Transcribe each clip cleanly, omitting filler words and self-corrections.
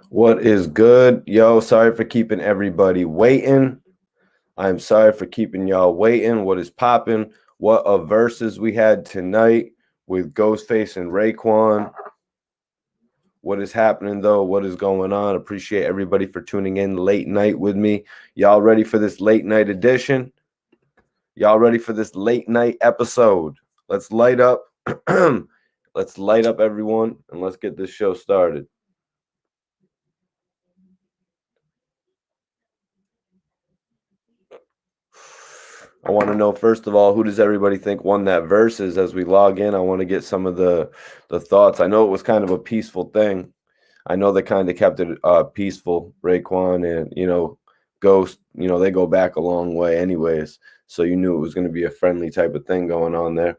What is good? Yo, sorry for keeping everybody waiting. I'm sorry for keeping y'all waiting. What is popping? What of verses we had tonight with Ghostface and Raekwon? What is happening though? What is going on? Appreciate everybody for tuning in late night with me. Y'all ready for this late night edition? Y'all ready for this late night episode? Let's light up. Let's light up everyone and let's get this show started. I want to know first of all, who does everybody think won that versus? As we log in, I want to get some of the thoughts. I know it was kind of a peaceful thing. I know they kind of kept it peaceful. Raekwon and Ghost, they go back a long way, anyways. So you knew it was going to be a friendly type of thing going on there.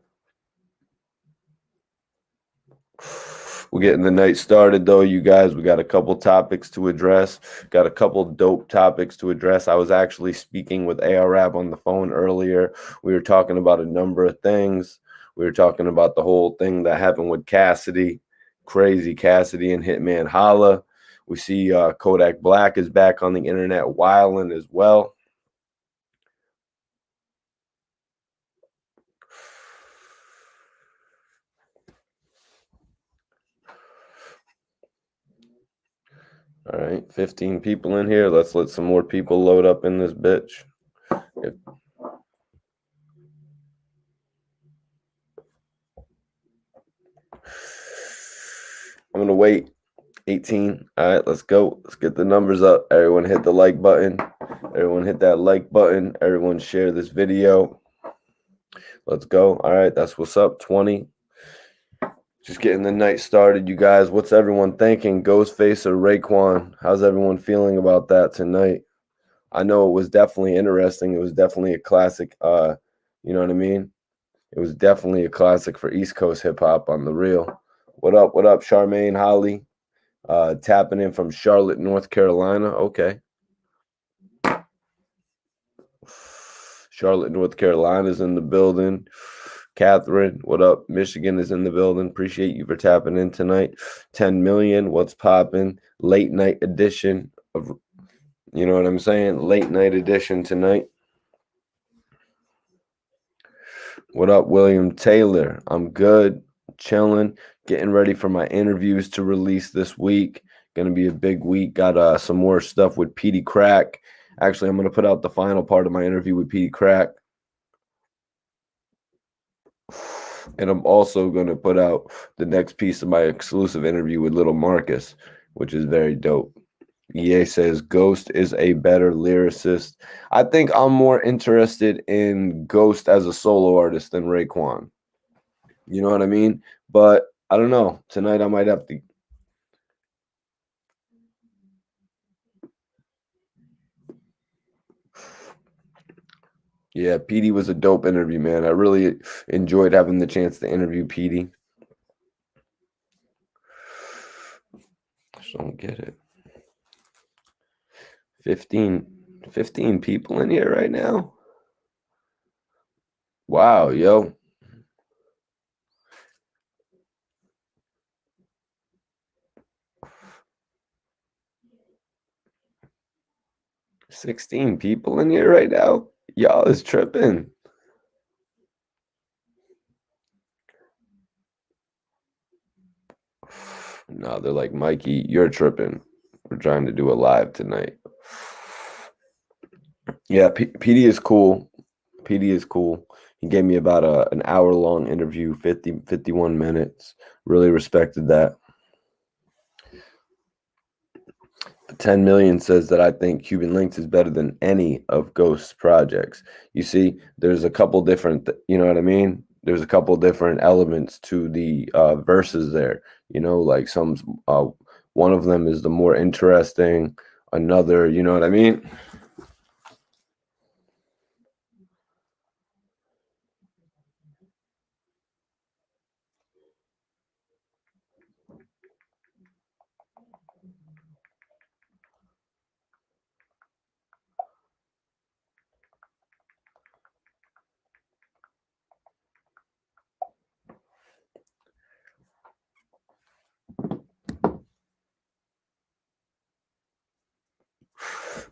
We're getting the night started though, you guys. We got a couple topics to address. Got a couple dope topics to address. I was actually speaking with ARAB on the phone earlier. We were talking about a number of things. We were talking about the whole thing that happened with Cassidy, crazy Cassidy and Hitman Holla. We see Kodak Black is back on the internet wilding as well. All right, 15 people in here. Let's let some more people load up in this bitch. If I'm gonna wait. 18. All right, let's go. Let's get the numbers up. Everyone hit the like button. Everyone hit that like button. Everyone share this video. Let's go. All right, that's what's up. 20. Just getting the night started, you guys. What's everyone thinking? Ghostface or Raekwon? How's everyone feeling about that tonight? I know it was definitely interesting. It was definitely a classic. You know what I mean? It was definitely a classic for East Coast hip hop on the real. What up? What up, Charmaine Holly? Tapping in from Charlotte, North Carolina. Okay. Charlotte, North Carolina is in the building. Catherine, what up? Michigan is in the building. Appreciate you for tapping in tonight. 10 million, what's popping? Late night edition of, you know what I'm saying? Late night edition tonight. What up, William Taylor? I'm good, chilling, getting ready for my interviews to release this week. Gonna be a big week. Got some more stuff with Petey Crack. Actually, I'm gonna put out the final part of my interview with Petey Crack. And I'm also gonna put out the next piece of my exclusive interview with Little Marcus, which is very dope. EA says Ghost is a better lyricist. I think I'm more interested in Ghost as a solo artist than Raekwon. You know what I mean? But I don't know. Tonight I might have to. Yeah, Petey was a dope interview, man. I really enjoyed having the chance to interview Petey. Just don't get it. 15 people in here right now. Wow, yo. 16 people in here right now. Y'all is tripping. No, they're like, Mikey, you're tripping. We're trying to do a live tonight. Yeah, PD is cool. PD is cool. He gave me about an hour long interview, 51 minutes. Really respected that. 10 million says that I think Cuban Links is better than any of Ghost's projects. You see, there's a couple different, you know what I mean? There's a couple different elements to the verses there. You know, like one of them is the more interesting. Another, you know what I mean?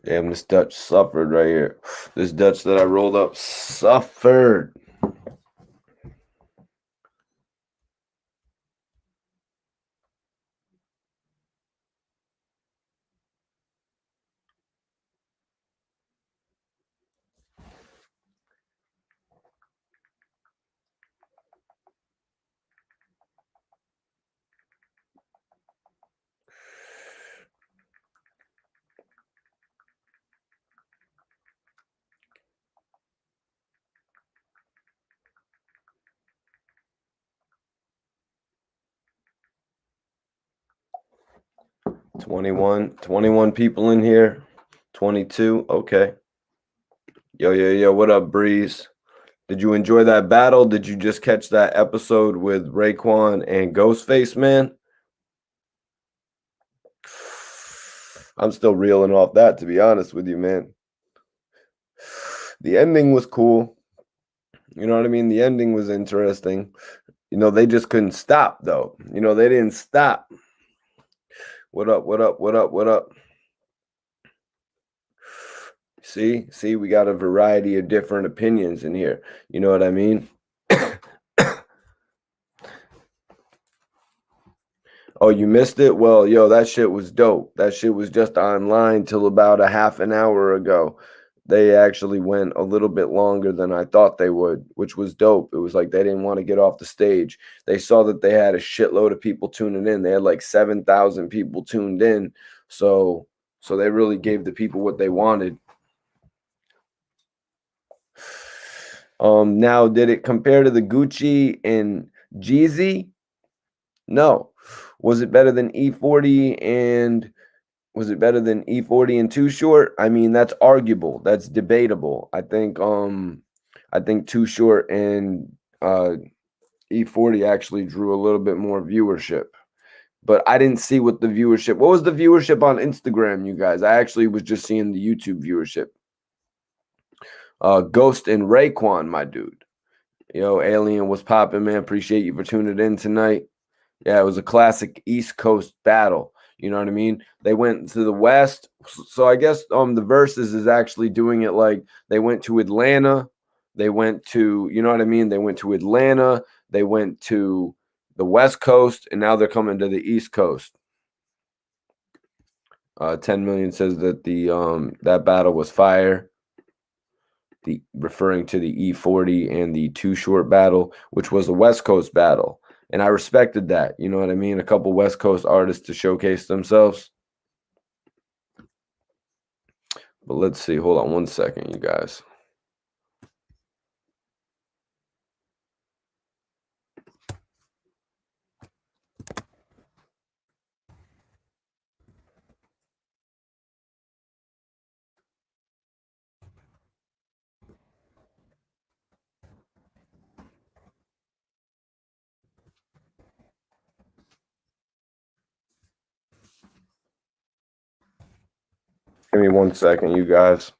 Damn, this Dutch suffered right here. This Dutch that I rolled up suffered. Twenty-one people in here. 22. Okay. Yo. What up, Breeze? Did you enjoy that battle? Did you just catch that episode with Raekwon and Ghostface, man? I'm still reeling off that, to be honest with you, man. The ending was cool. You know what I mean? The ending was interesting. You know, they just couldn't stop, though. You know, they didn't stop. What up? See, we got a variety of different opinions in here. You know what I mean? Oh, you missed it? Well, yo, that shit was dope. That shit was just online till about a half an hour ago. They actually went a little bit longer than I thought they would, which was dope. It was like they didn't want to get off the stage. They saw that they had a shitload of people tuning in. They had like 7,000 people tuned in. So they really gave the people what they wanted. Now, did it compare to the Gucci and Jeezy? No. Was it better than E40 and was it better than E40 and Too Short? I mean, that's arguable. That's debatable. I think Too Short and E40 actually drew a little bit more viewership. But I didn't see what the viewership. What was the viewership on Instagram, you guys? I actually was just seeing the YouTube viewership. Ghost and Raekwon, my dude. Yo, Alien was popping, man. Appreciate you for tuning in tonight. Yeah, it was a classic East Coast battle. You know what I mean? They went to the West. So I guess the Verzuz is actually doing it like they went to Atlanta. They went to, you know what I mean? They went to Atlanta. They went to the West Coast, and now they're coming to the East Coast. 10 million says that the that battle was fire. Referring to the E40 and the Too Short battle, which was a West Coast battle. And I respected that. You know what I mean? A couple West Coast artists to showcase themselves. But let's see. Hold on one second, you guys. Give me 1 second, you guys.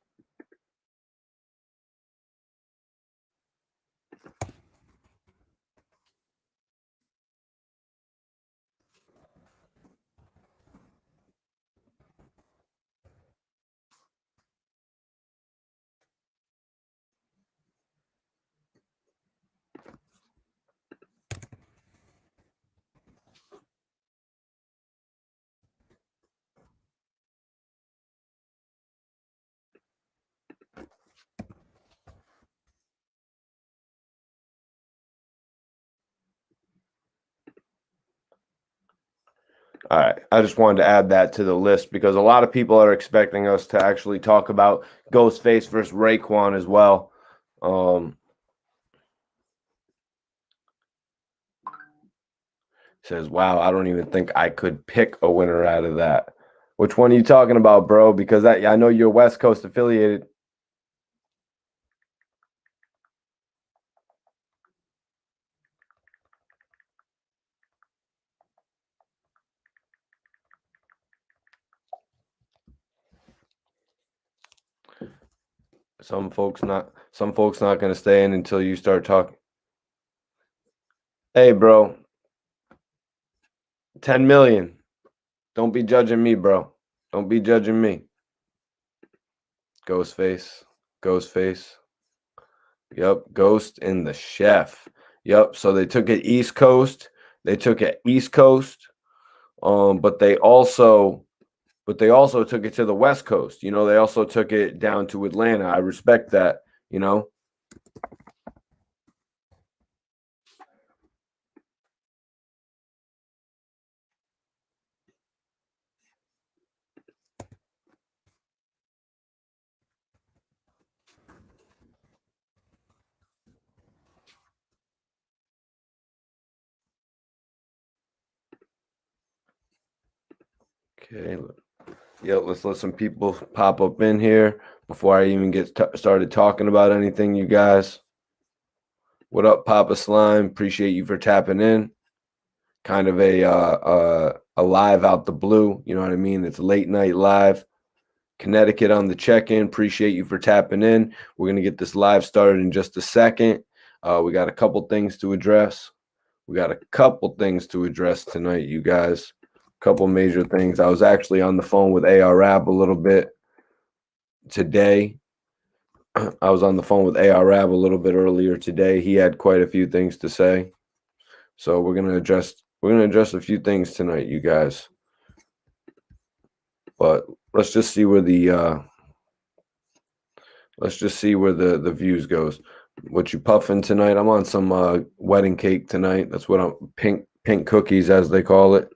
All right. I just wanted to add that to the list because a lot of people are expecting us to actually talk about Ghostface versus Raekwon as well. Says, wow, I don't even think I could pick a winner out of that. Which one are you talking about, bro? Because I know you're West Coast affiliated. Some folks not going to stay in until you start talking. Hey, bro. 10 million. Don't be judging me, bro. Don't be judging me. Ghostface. Ghostface. Yep. Ghost and the Chef. Yep. So they took it East Coast. They took it East Coast. But they also took it to the West Coast. You know, they also took it down to Atlanta. I respect that, you know. Okay. Yeah, let's let some people pop up in here before I even get started talking about anything, you guys. What up, Papa Slime? Appreciate you for tapping in. Kind of a live out the blue, you know what I mean? It's late night live. Connecticut on the check-in. Appreciate you for tapping in. We're gonna get this live started in just a second. We got a couple things to address. We got a couple things to address tonight, you guys. Couple major things. I was actually on the phone with AR Rab a little bit today. I was on the phone with AR Rab a little bit earlier today. He had quite a few things to say. So we're gonna address a few things tonight, you guys. But let's just see where the views goes. What you puffing tonight? I'm on some wedding cake tonight. That's what I'm pink cookies as they call it.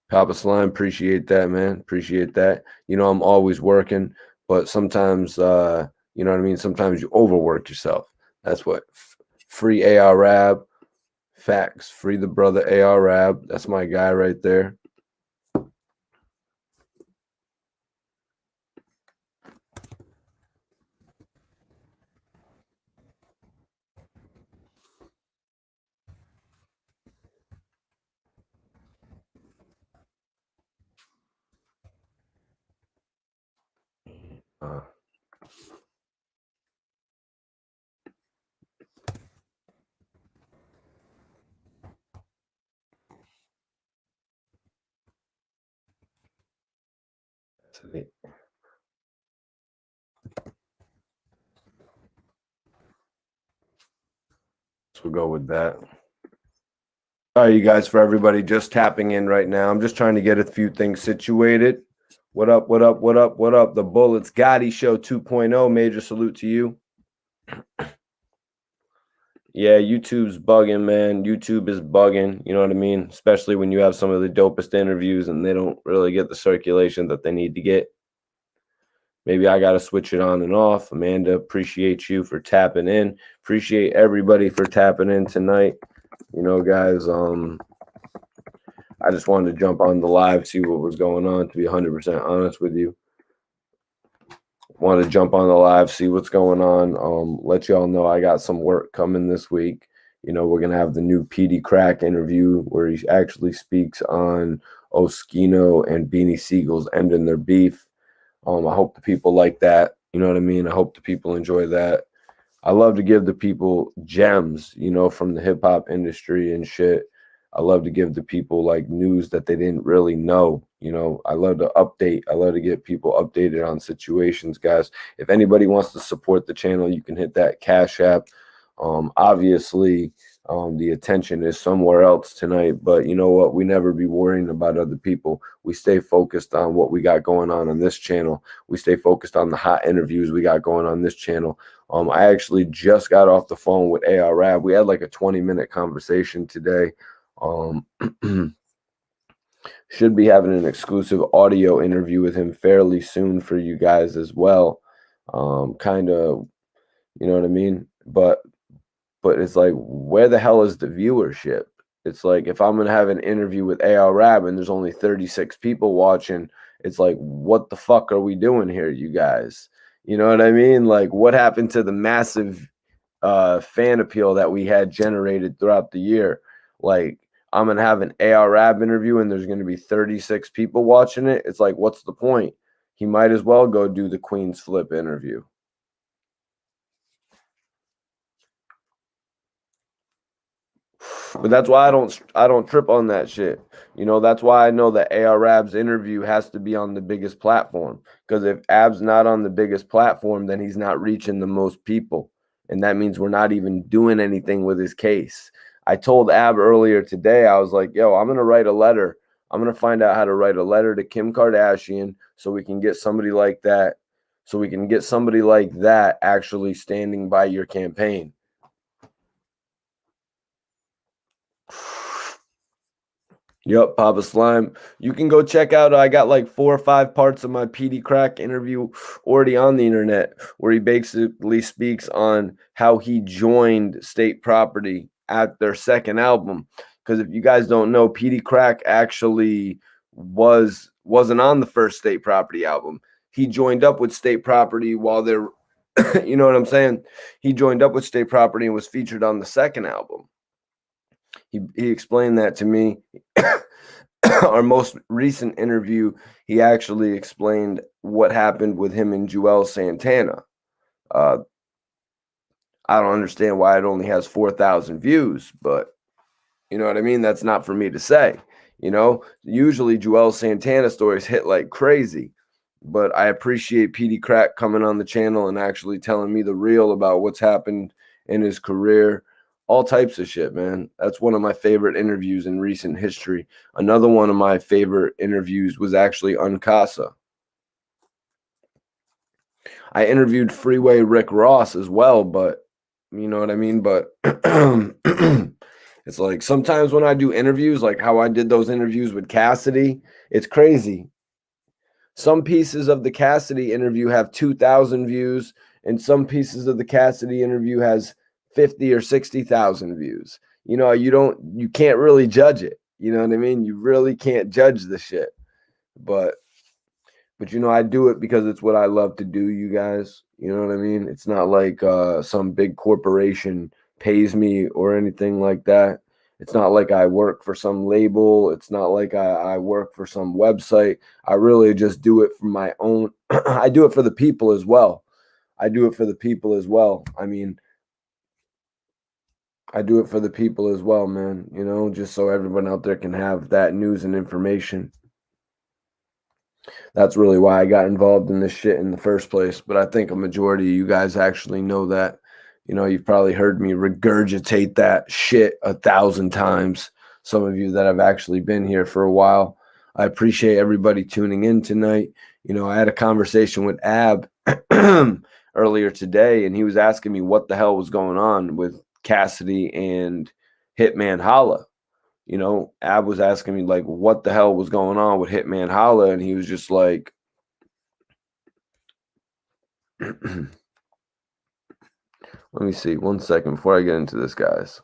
Papa Slime, appreciate that, man. Appreciate that. You know, I'm always working, but sometimes you know what I mean? Sometimes you overwork yourself. That's what free AR Rab. Facts. Free the brother AR Rab. That's my guy right there. Uh, Let's we'll go with that. All right, you guys, for everybody just tapping in right now, I'm just trying to get a few things situated. What up, what up, what up, what up? The Bullets Gotti Show 2.0. Major salute to you. Yeah, YouTube's bugging, man. YouTube is bugging. You know what I mean? Especially when you have some of the dopest interviews and they don't really get the circulation that they need to get. Maybe I got to switch it on and off. Amanda, appreciate you for tapping in. Appreciate everybody for tapping in tonight. You know, guys, I just wanted to jump on the live, see what was going on, to be 100% honest with you. Wanted to jump on the live, see what's going on. Let y'all know I got some work coming this week. You know, we're going to have the new PD Crack interview where he actually speaks on Oskino and Beanie Siegel's ending their beef. I hope the people like that. You know what I mean? I hope the people enjoy that. I love to give the people gems, you know, from the hip hop industry and shit. I love to give the people like news that they didn't really know. You know, I love to update. I love to get people updated on situations, guys. If anybody wants to support the channel, you can hit that Cash App. Obviously, the attention is somewhere else tonight, but you know what? We never be worrying about other people. We stay focused on what we got going on this channel. We stay focused on the hot interviews we got going on this channel. I actually just got off the phone with AR Rab. We had like a 20-minute conversation today. Should be having an exclusive audio interview with him fairly soon for you guys as well. Kind of, you know what I mean? But it's like, where the hell is the viewership? It's like, if I'm gonna have an interview with AR Rab and there's only 36 people watching, it's like, what the fuck are we doing here, you guys? You know what I mean? Like, what happened to the massive fan appeal that we had generated throughout the year? Like, I'm gonna have an AR Rab interview and there's gonna be 36 people watching it. It's like, what's the point? He might as well go do the Queen's Flip interview. But that's why I don't trip on that shit. That's why I know that AR Ab's interview has to be on the biggest platform. Because if Ab's not on the biggest platform, then he's not reaching the most people. And that means we're not even doing anything with his case. I told Ab earlier today, I was like, yo, I'm gonna write a letter. I'm gonna find out how to write a letter to Kim Kardashian so we can get somebody like that. So we can get somebody like that actually standing by your campaign. Yep, Papa Slime. You can go check out. I got like 4 or 5 parts of my PD Crack interview already on the internet, where he basically speaks on how he joined State Property at their second album. Because if you guys don't know, PD Crack actually wasn't on the first State Property album. He joined up with State Property while they're, you know what I'm saying? He joined up with State Property and was featured on the second album. He explained that to me. Our most recent interview, he actually explained what happened with him and Joel Santana. I don't understand why it only has 4,000 views, but you know what I mean? That's not for me to say. Usually Joel Santana stories hit like crazy, but I appreciate PD Crack coming on the channel and actually telling me the real about what's happened in his career. All types of shit, man. That's one of my favorite interviews in recent history. Another one of my favorite interviews was actually Uncasa. I interviewed Freeway Rick Ross as well, but you know what I mean? But it's like sometimes when I do interviews, like how I did those interviews with Cassidy, it's crazy. Some pieces of the Cassidy interview have 2,000 views, and some pieces of the Cassidy interview has 50 or 60,000 views. You can't really judge it. You know what I mean? You really can't judge the shit. But I do it because it's what I love to do, you guys. You know what I mean? It's not like some big corporation pays me or anything like that. It's not like I work for some label. It's not like I work for some website. I really just do it for my own. I do it for the people as well. I do it for the people as well. I mean, I do it for the people as well, man. Just so everyone out there can have that news and information. That's really why I got involved in this shit in the first place. But I think a majority of you guys actually know that. You've probably heard me regurgitate that shit 1,000 times. Some of you that have actually been here for a while. I appreciate everybody tuning in tonight. I had a conversation with Ab earlier today, and he was asking me what the hell was going on with Cassidy and Hitman Holla. Ab was asking me like what the hell was going on with Hitman Holla, and he was just like, let me see 1 second before I get into this, guys.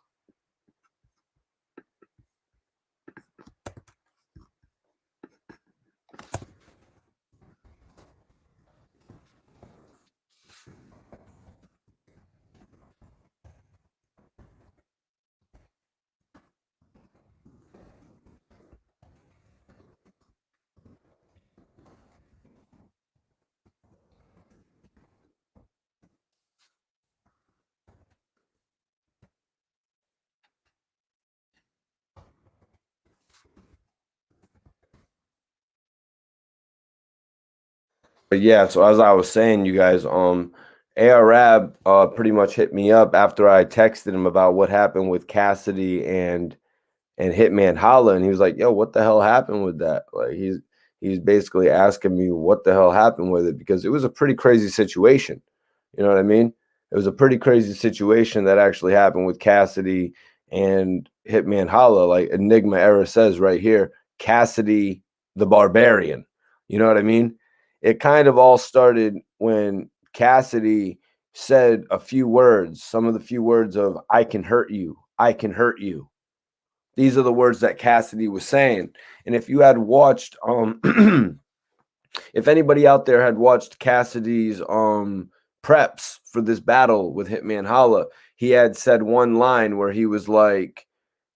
But yeah, so as I was saying, you guys, ARAB pretty much hit me up after I texted him about what happened with Cassidy and Hitman Holla, and he was like, "Yo, what the hell happened with that?" Like he's basically asking me what the hell happened with it, because it was a pretty crazy situation. You know what I mean? It was a pretty crazy situation that actually happened with Cassidy and Hitman Holla. Like Enigma Era says right here, Cassidy the Barbarian. You know what I mean? It kind of all started when Cassidy said a few words, some of the few words of "I can hurt you, I can hurt you." These are the words that Cassidy was saying. And if you had watched, if anybody out there had watched Cassidy's preps for this battle with Hitman Holla, he had said one line where he was like,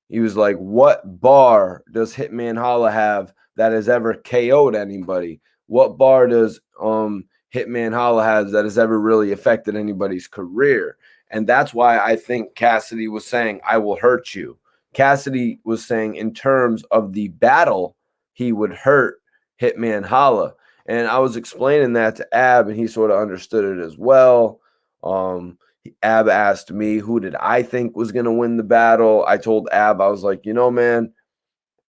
what bar does Hitman Holla have that has ever KO'd anybody? What bar does Hitman Holla has that has ever really affected anybody's career? And that's why I think Cassidy was saying, I will hurt you, Cassidy was saying in terms of the battle, he would hurt Hitman Holla. And I was explaining that to Ab, and he sort of understood it as well. Ab asked me who did I think was going to win the battle. I told Ab, I was like, man,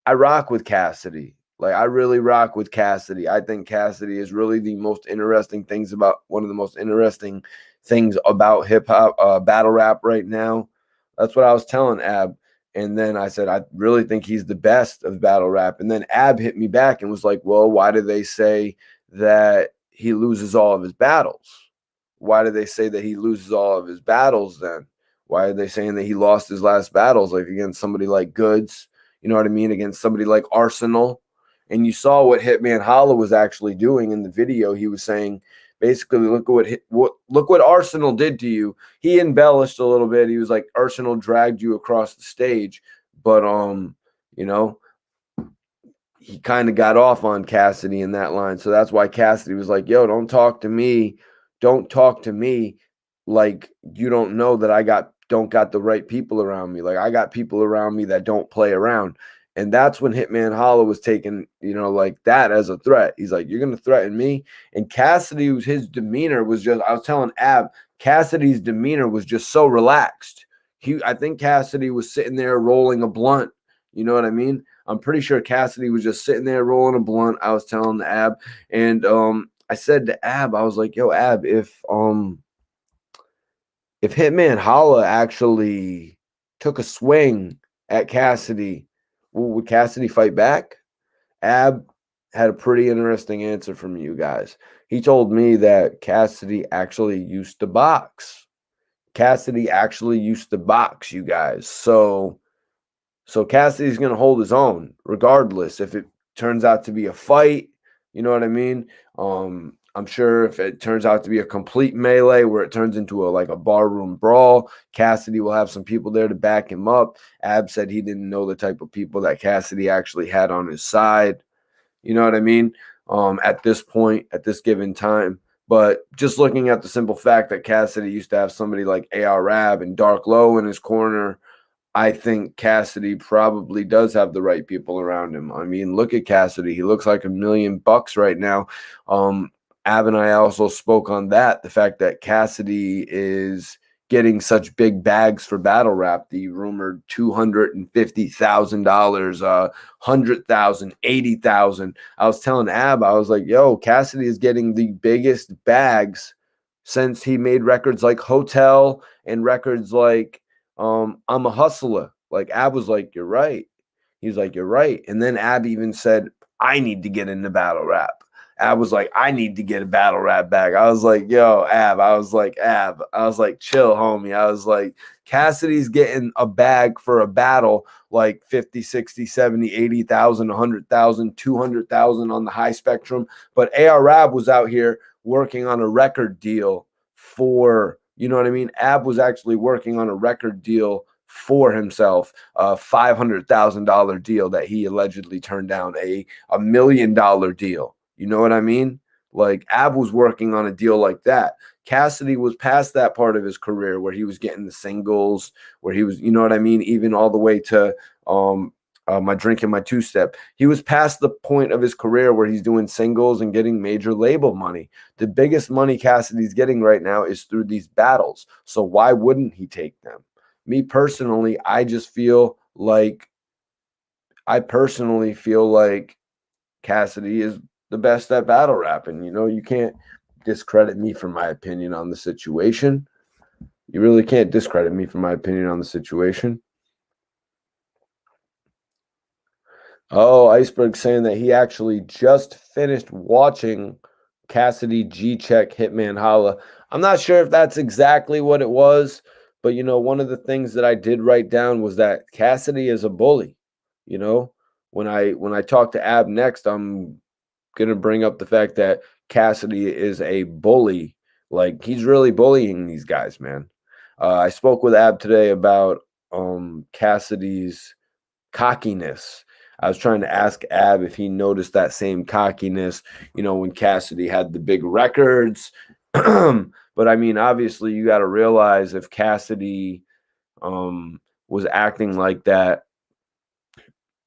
I rock with Cassidy. Like, I really rock with Cassidy. I think Cassidy is really one of the most interesting things about hip hop, battle rap right now. That's what I was telling Ab. And then I said, I really think he's the best of battle rap. And then Ab hit me back and was like, well, why do they say that he loses all of his battles? Why do they say that he loses all of his battles then? Why are they saying that he lost his last battles, like against somebody like Goods? You know what I mean? Against somebody like Arsenal. And you saw what Hitman Holla was actually doing in the video. He was saying, basically, look what Arsenal did to you. He embellished a little bit. He was like, Arsenal dragged you across the stage, but you know, he kind of got off on Cassidy in that line. So that's why Cassidy was like, yo, don't talk to me. Don't talk to me like you don't know that don't got the right people around me. Like, I got people around me that don't play around. And that's when Hitman Holla was taking, like that as a threat. He's like, you're going to threaten me? And Cassidy, his demeanor was just, I was telling Ab, Cassidy's demeanor was just so relaxed. I think Cassidy was sitting there rolling a blunt. You know what I mean? I'm pretty sure Cassidy was just sitting there rolling a blunt. I was telling the Ab. And I said to Ab, I was like, yo, Ab, if Hitman Holla actually took a swing at Cassidy, would Cassidy fight back? Ab had a pretty interesting answer from you guys. He told me that Cassidy actually used to box. Cassidy actually used to box, you guys. So Cassidy's going to hold his own regardless if it turns out to be a fight. You know what I mean? I'm sure if it turns out to be a complete melee where it turns into a barroom brawl, Cassidy will have some people there to back him up. Ab said he didn't know the type of people that Cassidy actually had on his side. You know what I mean? At this point, at this given time. But just looking at the simple fact that Cassidy used to have somebody like AR Rab and Dark Low in his corner, I think Cassidy probably does have the right people around him. I mean, look at Cassidy. He looks like $1 million right now. Ab and I also spoke on that, the fact that Cassidy is getting such big bags for battle rap, the rumored $250,000, 100,000, 80,000. I was telling Ab, I was like, yo, Cassidy is getting the biggest bags since he made records like Hotel and records like I'm a Hustler. Like, Ab was like, you're right. He's like, you're right. And then Ab even said, I need to get into battle rap. Ab was like, I need to get a battle rap bag. I was like, yo, Ab. I was like, chill, homie. I was like, Cassidy's getting a bag for a battle like 50, 60, 70, 80,000, 100,000, 200,000 on the high spectrum. But AR Rab was out here working on a record deal for, you know what I mean? Ab was actually working on a record deal for himself, a $500,000 deal that he allegedly turned down, a $1 million deal. You know what I mean? Like, Ab was working on a deal like that. Cassidy was past that part of his career where he was getting the singles, where he was, you know what I mean? Even all the way to My Drink and My Two Step. He was past the point of his career where he's doing singles and getting major label money. The biggest money Cassidy's getting right now is through these battles. So why wouldn't he take them? Me personally, I personally feel like Cassidy is the best at battle rapping. You can't discredit me for my opinion on the situation. You really can't discredit me for my opinion on the situation. Oh, Iceberg saying that he actually just finished watching Cassidy G-Check Hitman Holla. I'm not sure if that's exactly what it was, but one of the things that I did write down was that Cassidy is a bully. When I talk to Ab next, I'm gonna bring up the fact that Cassidy is a bully. Like, he's really bullying these guys, man. I spoke with Ab today about Cassidy's cockiness. I was trying to ask Ab if he noticed that same cockiness, when Cassidy had the big records. But I mean, obviously, you got to realize if Cassidy was acting like that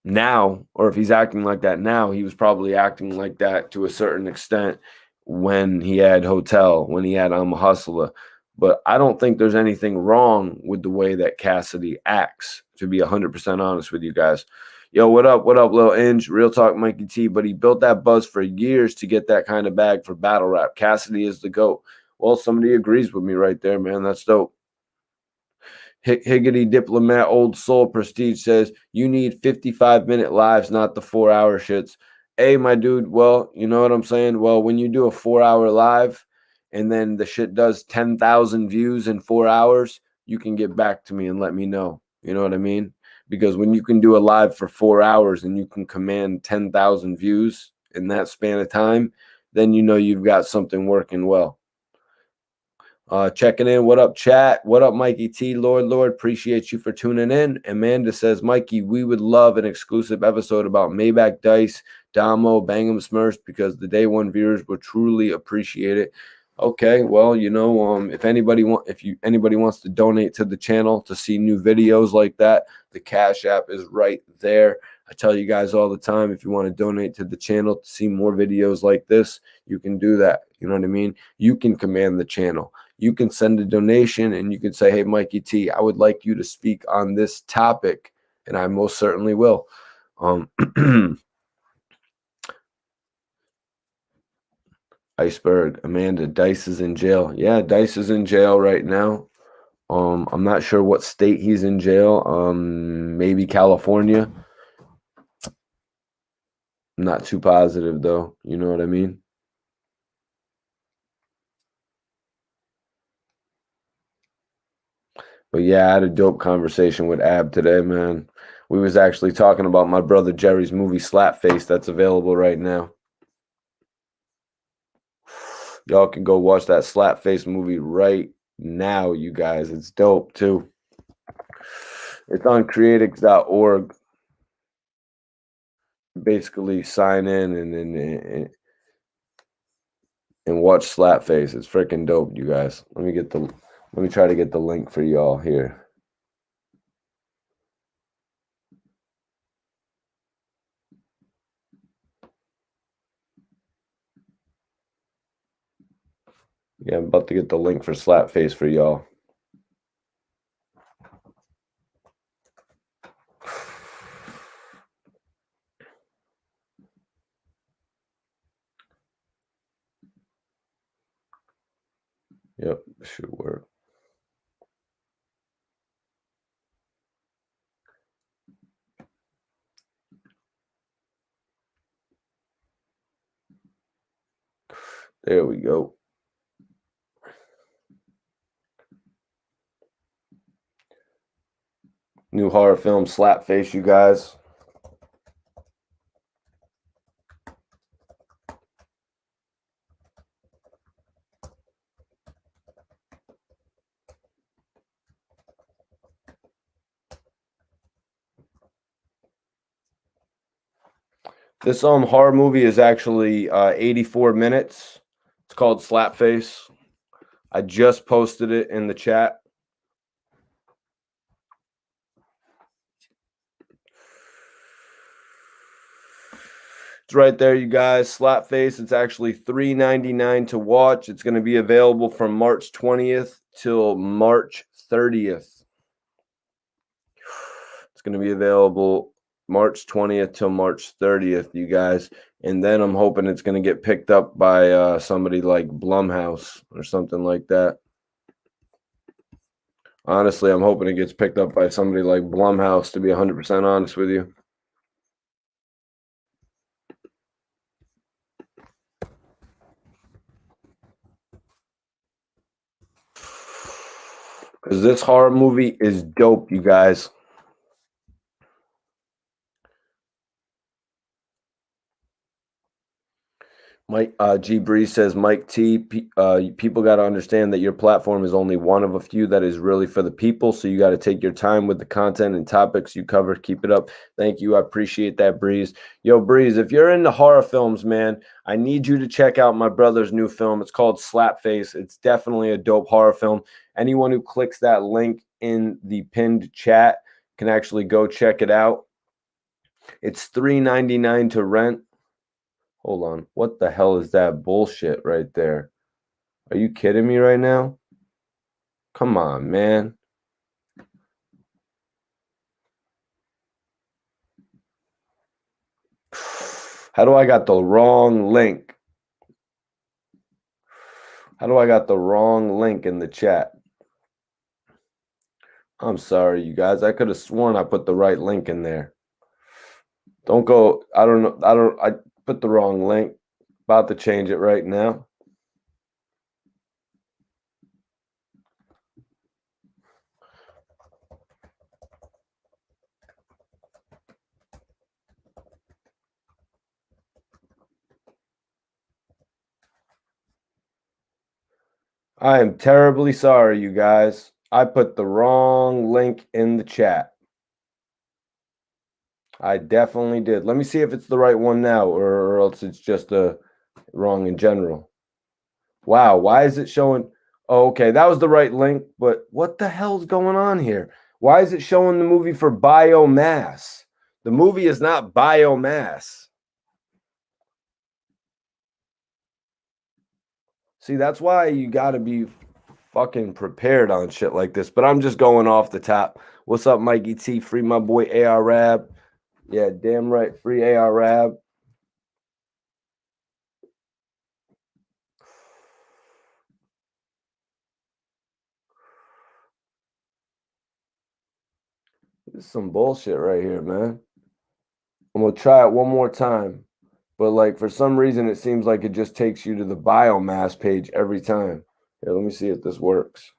now, or if he's acting like that now, he was probably acting like that to a certain extent when he had Hotel, when he had I'm a Hustler. But I don't think there's anything wrong with the way that Cassidy acts, to be 100% honest with you guys. Yo, what up? What up, Lil Inge? Real talk, Mikey T. But he built that buzz for years to get that kind of bag for battle rap. Cassidy is the GOAT. Well, somebody agrees with me right there, man. That's dope. Higgity Diplomat Old Soul Prestige says, you need 55-minute lives, not the 4-hour shits. Hey, my dude, well, you know what I'm saying? Well, when you do a 4-hour live and then the shit does 10,000 views in 4 hours, you can get back to me and let me know. You know what I mean? Because when you can do a live for 4 hours and you can command 10,000 views in that span of time, then you know you've got something working well. Checking in. What up, chat? What up, Mikey T? Lord, appreciate you for tuning in. Amanda says, Mikey, we would love an exclusive episode about Maybach Dice, Damo, Bang'em Smurfs, because the day one viewers would truly appreciate it. Okay, well, you know, if anybody wants to donate to the channel to see new videos like that, the Cash App is right there. I tell you guys all the time, if you want to donate to the channel to see more videos like this, you can do that. You know what I mean? You can command the channel. You can send a donation and you can say, hey, Mikey T, I would like you to speak on this topic. And I most certainly will. Iceberg, Amanda, Dice is in jail. Yeah, Dice is in jail right now. I'm not sure what state he's in jail. Maybe California. I'm not too positive though. You know what I mean? But yeah, I had a dope conversation with Ab today, man. We was actually talking about my brother Jerry's movie Slapface that's available right now. Y'all can go watch that Slapface movie right now, you guys. It's dope too. It's on creatix.org. Basically sign in and watch Slapface. It's freaking dope, you guys. Let me try to get the link for y'all here. Yeah, I'm about to get the link for Slapface for y'all. Yep, should work. There we go. New horror film, Slapface, you guys. This horror movie is actually 84 minutes. It's called Slapface. I just posted it in the chat. It's right there, you guys. Slapface. It's actually $3.99 to watch. It's going to be available from March 20th till March 30th. It's going to be available March 20th till March 30th, you guys. And then I'm hoping it's going to get picked up by somebody like Blumhouse or something like that. Honestly, I'm hoping it gets picked up by somebody like Blumhouse, to be 100% honest with you. Because this horror movie is dope, you guys. Mike G Breeze says, Mike T, people got to understand that your platform is only one of a few that is really for the people. So you got to take your time with the content and topics you cover. Keep it up. Thank you. I appreciate that, Breeze. Yo, Breeze, if you're into horror films, man, I need you to check out my brother's new film. It's called Slapface. It's definitely a dope horror film. Anyone who clicks that link in the pinned chat can actually go check it out. It's $3.99 to rent. Hold on. What the hell is that bullshit right there? Are you kidding me right now? Come on, man. How do I got the wrong link? How do I got the wrong link in the chat? I'm sorry, you guys. I could have sworn I put the right link in there. Don't go. I don't know. I put the wrong link. About to change it right now. I am terribly sorry, you guys. I put the wrong link in the chat. I definitely did. Let me see if it's the right one now, or else it's just wrong in general. Wow, why is it showing? Oh, okay, that was the right link, but what the hell's going on here? Why is it showing the movie for biomass? The movie is not biomass. See, that's why you got to be fucking prepared on shit like this. But I'm just going off the top. What's up, Mikey T? Free my boy AR Rab. Yeah, damn right. Free AR Rab. This is some bullshit right here, man. I'm going to try it one more time. But like for some reason, it seems like it just takes you to the biomass page every time. Here, let me see if this works.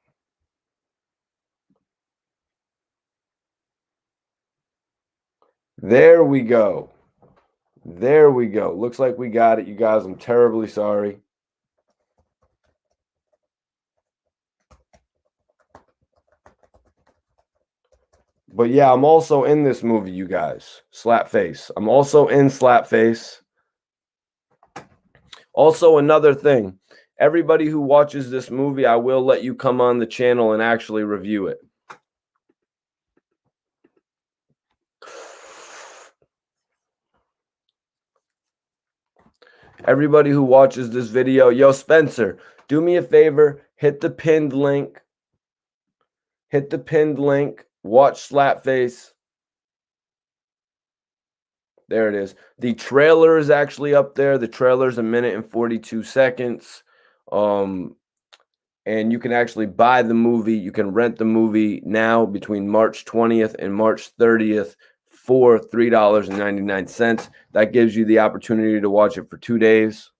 There we go. There we go. Looks like we got it, you guys. I'm terribly sorry. But yeah, I'm also in this movie, you guys. Slapface. I'm also in Slapface. Also, another thing. Everybody who watches this movie, I will let you come on the channel and actually review it. Everybody who watches this video, yo, Spencer, do me a favor, hit the pinned link. Hit the pinned link. Watch Slapface. There it is. The trailer is actually up there. The trailer is 1 minute and 42 seconds. And you can actually buy the movie. You can rent the movie now between March 20th and March 30th for $3.99. That gives you the opportunity to watch it for 2 days.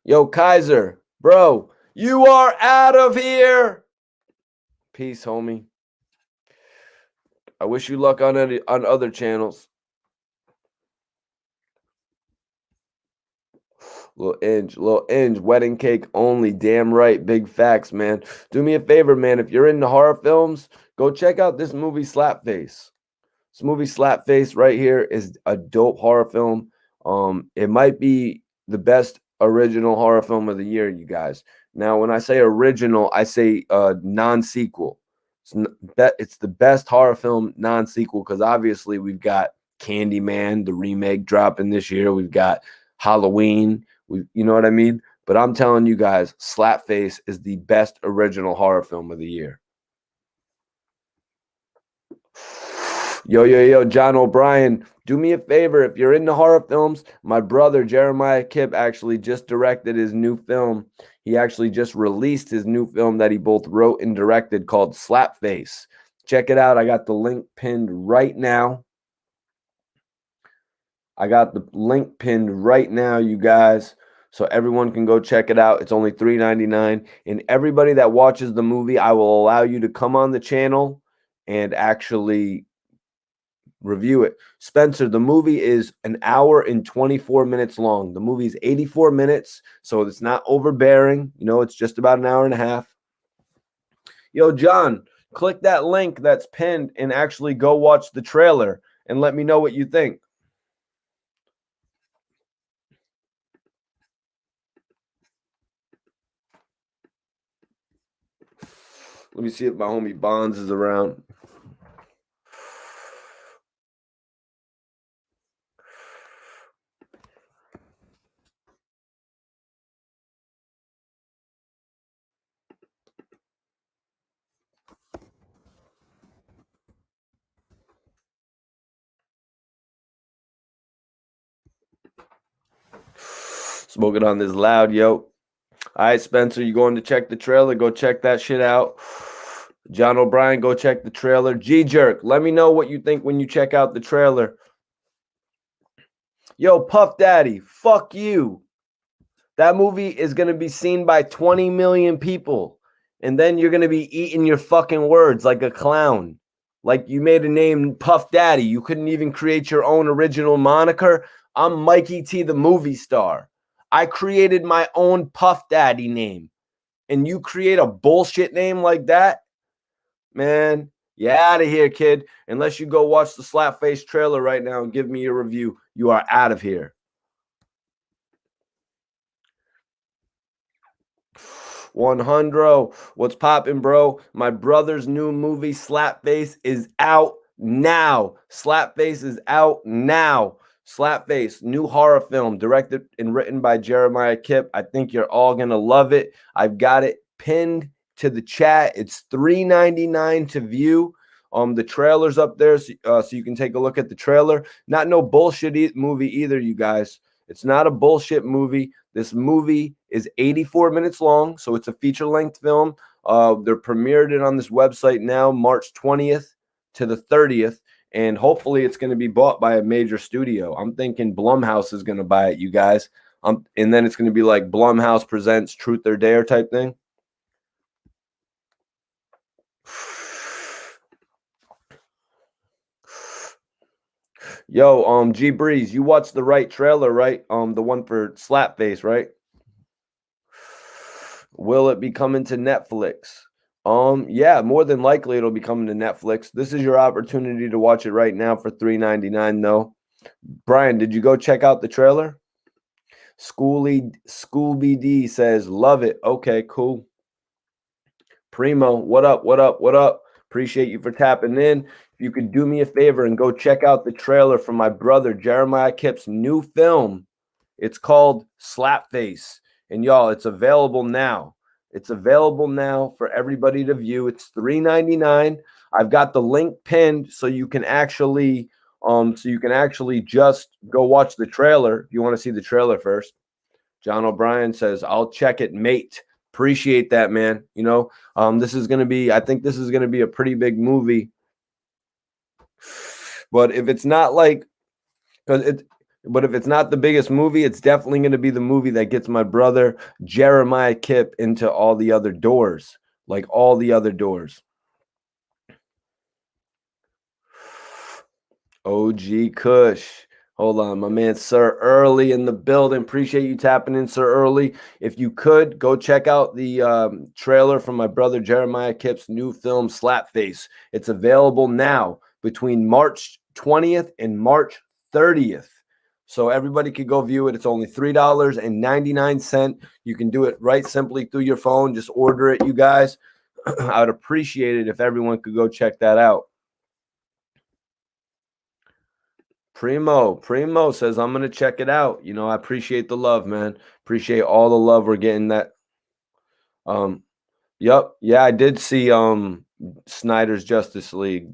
Yo, Kaiser, bro, you are out of here. Peace, homie. I wish you luck on other channels. Little Inge, wedding cake only. Damn right, big facts, man. Do me a favor, man. If you're into horror films, go check out this movie, Slapface. This movie, Slapface, right here is a dope horror film. It might be the best original horror film of the year, you guys. Now, when I say original, I say non-sequel. It's the best horror film non-sequel because obviously we've got Candyman, the remake dropping this year. We've got Halloween. You know what I mean? But I'm telling you guys, Slapface is the best original horror film of the year. Yo, John O'Brien, do me a favor. If you're into horror films, my brother Jeremiah Kipp actually just directed his new film. He actually just released his new film that he both wrote and directed called Slapface. Check it out. I got the link pinned right now. I got the link pinned right now, you guys. So everyone can go check it out. It's only $3.99. And everybody that watches the movie, I will allow you to come on the channel and actually review it. Spencer, the movie is 1 hour and 24 minutes long. The movie is 84 minutes, so it's not overbearing. You know, it's just about 1 hour and a half. Yo, John, click that link that's pinned and actually go watch the trailer and let me know what you think. Let me see if my homie Bonds is around. Smoking on this loud, yo. All right, Spencer, you going to check the trailer? Go check that shit out. John O'Brien, go check the trailer. G-Jerk, let me know what you think when you check out the trailer. Yo, Puff Daddy, fuck you. That movie is going to be seen by 20 million people. And then you're going to be eating your fucking words like a clown. Like you made a name Puff Daddy. You couldn't even create your own original moniker. I'm Mikey T, the movie star. I created my own Puff Daddy name. And you create a bullshit name like that? Man, you're out of here, kid. Unless you go watch the Slapface trailer right now and give me your review, you are out of here. 100. What's poppin', bro? My brother's new movie, Slapface, is out now. Slapface is out now. Slapface, new horror film, directed and written by Jeremiah Kipp. I think you're all going to love it. I've got it pinned to the chat. It's $3.99 to view. The trailer's up there, so you can take a look at the trailer. Not no bullshit movie either, you guys. It's not a bullshit movie. This movie is 84 minutes long, so it's a feature-length film. They're premiered it on this website now, March 20th to the 30th, and hopefully it's going to be bought by a major studio. I'm thinking Blumhouse is going to buy it, you guys. And then it's going to be like Blumhouse presents Truth or Dare type thing. Yo, G Breeze, you watched the right trailer, right? The one for Slapface, right? Will it be coming to Netflix? Yeah, more than likely it'll be coming to Netflix. This is your opportunity to watch it right now for $3.99 though. Brian, did you go check out the trailer? Scooby D says, love it. Okay, cool. Primo, what up? What up? What up? Appreciate you for tapping in. If you could do me a favor and go check out the trailer for my brother Jeremiah Kipp's new film. It's called Slapface. And y'all, it's available now. It's available now for everybody to view. It's $3.99. I've got the link pinned so you can actually just go watch the trailer if you want to see the trailer first. John O'Brien says, I'll check it, mate. Appreciate that, man. You know, this is going to be, I think this is going to be a pretty big movie. But if it's not like, but if it's not the biggest movie, it's definitely going to be the movie that gets my brother Jeremiah Kipp into all the other doors, like all the other doors. OG Kush. Hold on, my man, Sir Early in the building. Appreciate you tapping in, Sir Early. If you could, go check out the trailer from my brother Jeremiah Kipp's new film, Slapface. It's available now between March 20th and March 30th. So everybody could go view it. It's only $3.99. You can do it right simply through your phone. Just order it, you guys. I would appreciate it if everyone could go check that out. Primo says, I'm going to check it out. You know, I appreciate the love, man. Appreciate all the love we're getting that. Yep. Yeah, I did see Snyder's Justice League.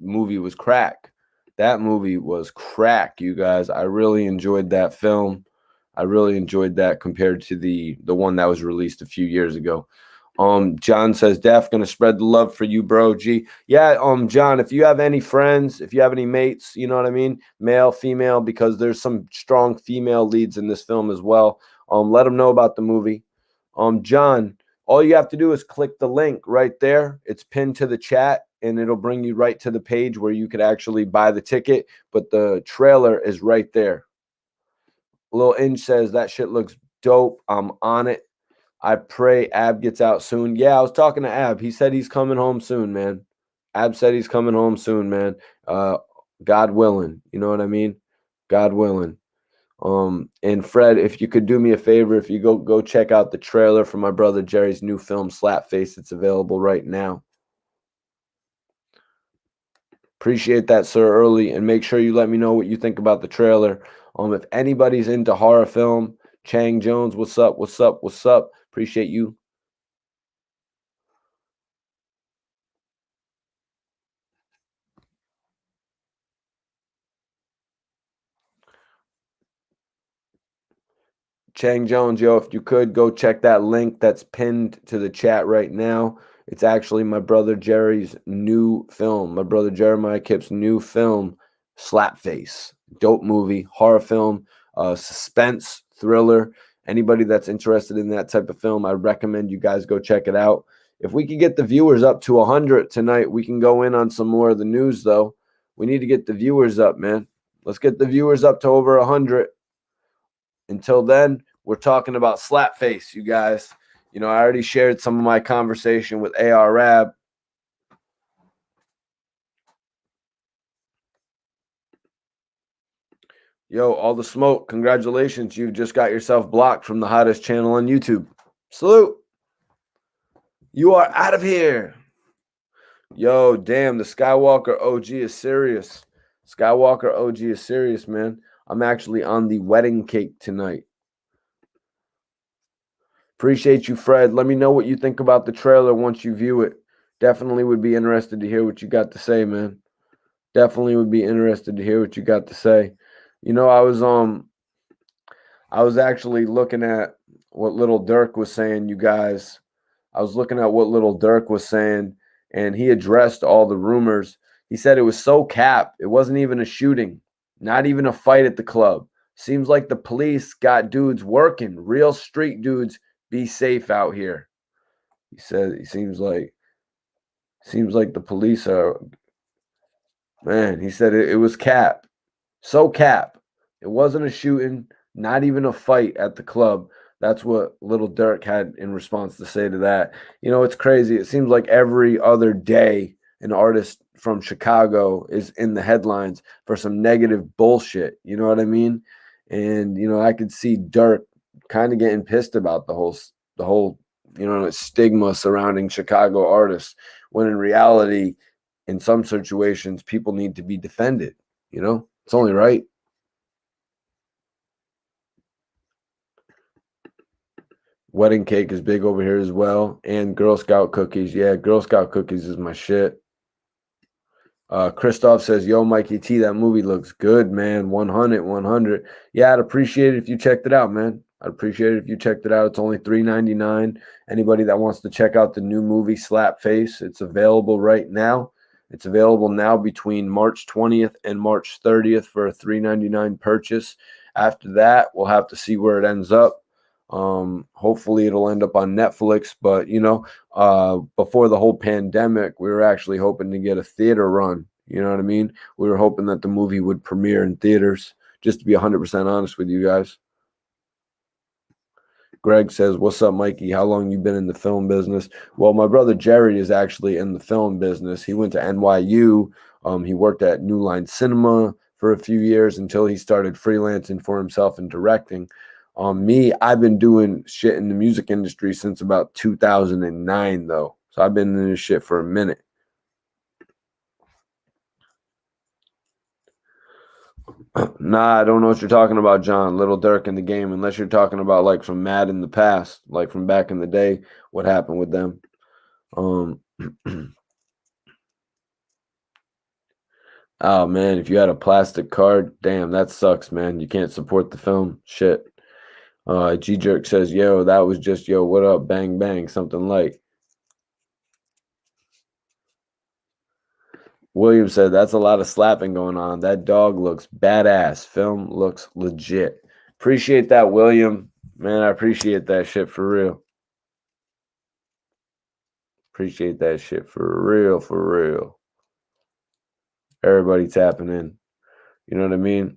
Movie was crack. That movie was crack, you guys. I really enjoyed that film. I really enjoyed that compared to the one that was released a few years ago. John says, Def, gonna spread the love for you, bro. G. Yeah, John, if you have any friends, if you have any mates, you know what I mean? Male, female, because there's some strong female leads in this film as well. Let them know about the movie. John, all you have to do is click the link right there. It's pinned to the chat, and it'll bring you right to the page where you could actually buy the ticket, but the trailer is right there. Lil Inch says, that shit looks dope. I'm on it. I pray Ab gets out soon. Yeah, I was talking to Ab. He said he's coming home soon, man. Ab said he's coming home soon, man. God willing. You know what I mean? God willing. And Fred, if you could do me a favor, if you go check out the trailer for my brother Jerry's new film, Slapface. It's available right now. Appreciate that, sir, early, and make sure you let me know what you think about the trailer. If anybody's into horror film, Chang Jones, what's up? What's up? What's up? Appreciate you. Chang Jones, yo, if you could go check that link that's pinned to the chat right now. It's actually my brother Jerry's new film. My brother Jeremiah Kip's new film, Slapface. Dope movie, horror film, suspense, thriller. Anybody that's interested in that type of film, I recommend you guys go check it out. If we could get the viewers up to 100 tonight, we can go in on some more of the news, though. We need to get the viewers up, man. Let's get the viewers up to over 100. Until then, we're talking about Slapface, you guys. I already shared some of my conversation with AR Rab. Yo, all the smoke. Congratulations. You've just got yourself blocked from the hottest channel on YouTube. Salute. You are out of here. Yo, damn, the Skywalker OG is serious. Skywalker OG is serious, man. I'm actually on the wedding cake tonight. Appreciate you, Fred. Let me know what you think about the trailer once you view it. Definitely would be interested to hear what you got to say, man. Definitely would be interested to hear what you got to say. I was actually looking at what Little Durk was saying, you guys. I was looking at what Little Durk was saying, and he addressed all the rumors. He said it was so cap. It wasn't even a shooting, not even a fight at the club. Seems like the police got dudes working, real street dudes. Be safe out here. He said it seems like the police are, man, he said it was cap. So cap. It wasn't a shooting, not even a fight at the club. That's what Little Durk had in response to say to that. It's crazy. It seems like every other day an artist from Chicago is in the headlines for some negative bullshit. You know what I mean? And I could see Durk kind of getting pissed about the whole stigma surrounding Chicago artists, when in reality, in some situations, people need to be defended. It's only right. Wedding cake is big over here as well. And Girl Scout cookies. Yeah, Girl Scout cookies is my shit. Christoph says, yo, Mikey T, that movie looks good, man. 100, 100. Yeah, I'd appreciate it if you checked it out, man. I'd appreciate it if you checked it out. It's only $3.99. Anybody that wants to check out the new movie, Slapface, it's available right now. It's available now between March 20th and March 30th for a $3.99 purchase. After that, we'll have to see where it ends up. Hopefully it'll end up on Netflix, but before the whole pandemic, we were actually hoping to get a theater run. You know what I mean? We were hoping that the movie would premiere in theaters, just to be 100% honest with you guys. Greg says, what's up, Mikey? How long you been in the film business? Well, my brother Jerry is actually in the film business. He went to NYU. He worked at New Line Cinema for a few years until he started freelancing for himself and directing. Me, I've been doing shit in the music industry since about 2009, though. So I've been in this shit for a minute. Nah, I don't know what you're talking about, John. Little Durk in the game, unless you're talking about like from Mad in the past, like from back in the day, what happened with them. Oh man, if you had a plastic card, damn, that sucks, man. You can't support the film. Shit. G Jerk says, yo, that was just yo, what up, bang bang, something like. William said, that's a lot of slapping going on. That dog looks badass. Film looks legit. Appreciate that, William. Man, I appreciate that shit for real. Appreciate that shit for real, for real. Everybody tapping in. You know what I mean?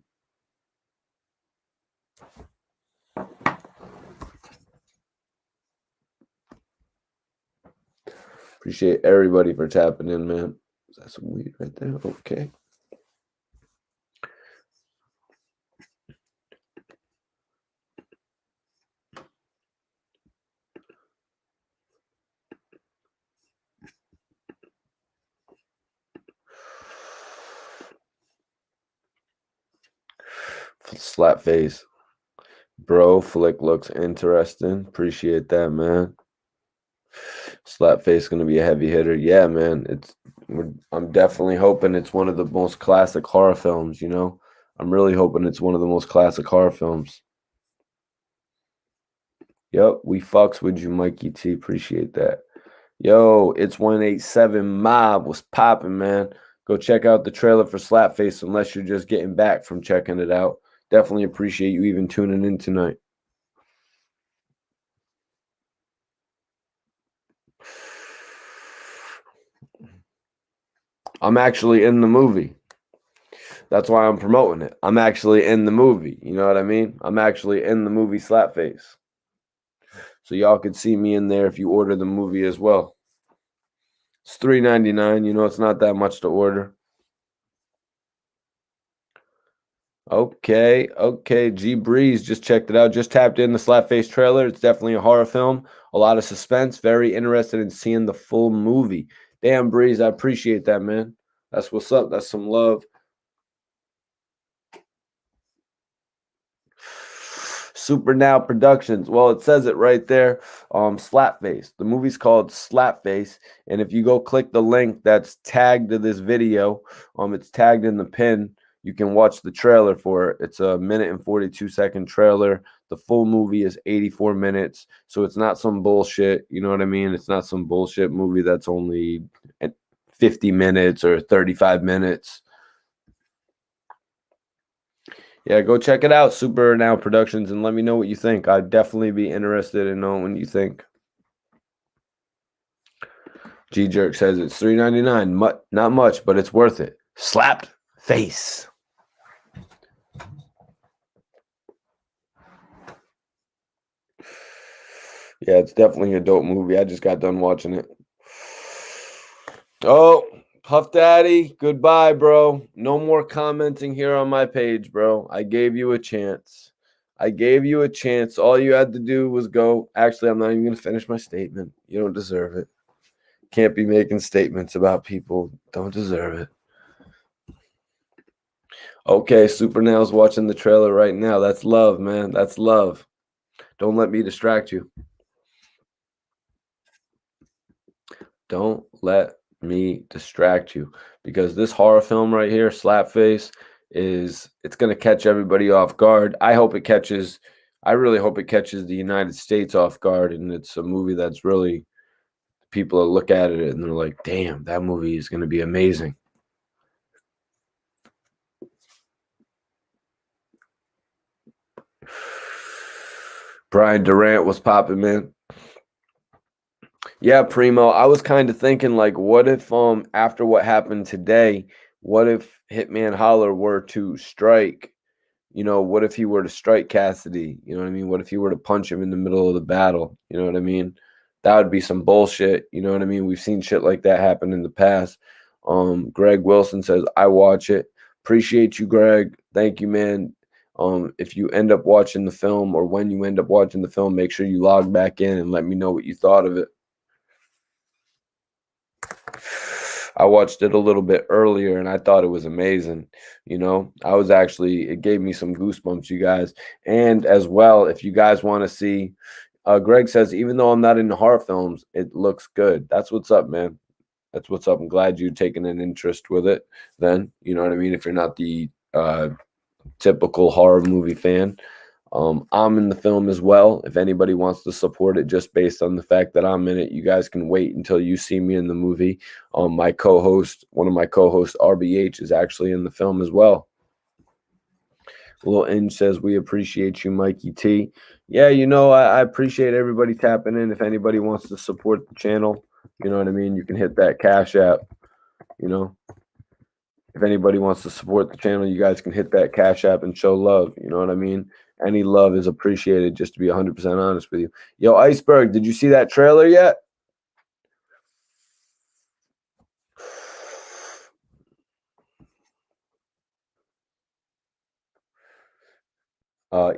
Appreciate everybody for tapping in, man. Is that some weed right there? Okay. Slapface. Bro, flick looks interesting. Appreciate that, man. Slapface gonna be a heavy hitter. Yeah, man. I'm definitely hoping it's one of the most classic horror films, you know? I'm really hoping it's one of the most classic horror films. Yep, we fucks with you, Mikey T. Appreciate that. Yo, it's 187 Mob. What's popping, man? Go check out the trailer for Slapface unless you're just getting back from checking it out. Definitely appreciate you even tuning in tonight. I'm actually in the movie. That's why I'm promoting it. I'm actually in the movie. You know what I mean? I'm actually in the movie Slapface. So y'all could see me in there if you order the movie as well. It's $3.99. You know, it's not that much to order. Okay. G Breeze just checked it out. Just tapped in the Slapface trailer. It's definitely a horror film. A lot of suspense. Very interested in seeing the full movie. Damn, Breeze, I appreciate that, man. That's what's up. That's some love. Super Now Productions. Well, it says it right there. Slapface. The movie's called Slapface. And if you go click the link that's tagged to this video, it's tagged in the pin. You can watch the trailer for it. It's a 1:42-second trailer. The full movie is 84 minutes. So it's not some bullshit. You know what I mean? It's not some bullshit movie that's only 50 minutes or 35 minutes. Yeah, go check it out, Super Now Productions, and let me know what you think. I'd definitely be interested in knowing what you think. G Jerk says it's $3.99. Not much, but it's worth it. Slapped face. Yeah, it's definitely a dope movie. I just got done watching it. Oh, Puff Daddy, goodbye, bro. No more commenting here on my page, bro. I gave you a chance. I gave you a chance. All you had to do was go. Actually, I'm not even going to finish my statement. You don't deserve it. Can't be making statements about people. Don't deserve it. Okay, Super Nail's watching the trailer right now. That's love, man. That's love. Don't let me distract you. Don't let me distract you, because this horror film right here, Slapface, it's going to catch everybody off guard. I really hope it catches the United States off guard, and it's a movie that's really, people will look at it and they're like, damn, that movie is going to be amazing. Brian Durant was popping, man. Yeah, Primo. I was kind of thinking, like, what if after what happened today, what if Hitman Holler were to strike? You know, what if he were to strike Cassidy? You know what I mean? What if he were to punch him in the middle of the battle? You know what I mean? That would be some bullshit. You know what I mean? We've seen shit like that happen in the past. Greg Wilson says, I watch it. Appreciate you, Greg. Thank you, man. If you end up watching the film, or when you end up watching the film, make sure you log back in and let me know what you thought of it. I watched it a little bit earlier and I thought it was amazing. You know, it gave me some goosebumps, you guys. And as well, if you guys want to see, Greg says, even though I'm not into horror films, it looks good. That's what's up, man. That's what's up. I'm glad you're taking an interest with it then. You know what I mean? If you're not the typical horror movie fan. I'm in the film as well. If anybody wants to support it just based on the fact that I'm in it, you guys can wait until you see me in the movie. My co-host, one of my co-hosts, RBH, is actually in the film as well. Lil Inge says, we appreciate you, Mikey T. Yeah, you know, I appreciate everybody tapping in. If anybody wants to support the channel, you know what I mean, you can hit that Cash App, you know. If anybody wants to support the channel, you guys can hit that Cash App and show love. You know what I mean? Any love is appreciated, just to be 100% honest with you. Yo, Iceberg, did you see that trailer yet?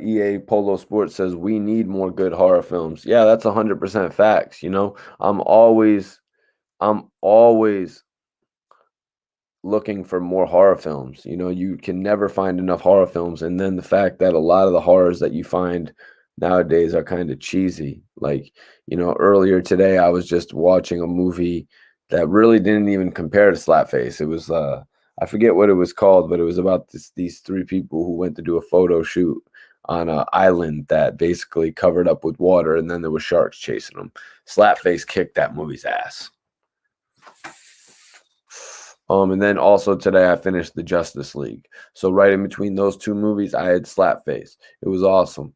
EA Polo Sports says, we need more good horror films. Yeah, that's 100% facts. You know, I'm always looking for more horror films. You know, you can never find enough horror films, and then the fact that a lot of the horrors that you find nowadays are kind of cheesy. Like, you know, earlier today I was just watching a movie that really didn't even compare to Slapface. It was I forget what it was called, but it was about these three people who went to do a photo shoot on an island that basically covered up with water, and then there were sharks chasing them. Slapface kicked that movie's ass. And then also today I finished the Justice League. So right in between those two movies, I had Slapface. It was awesome.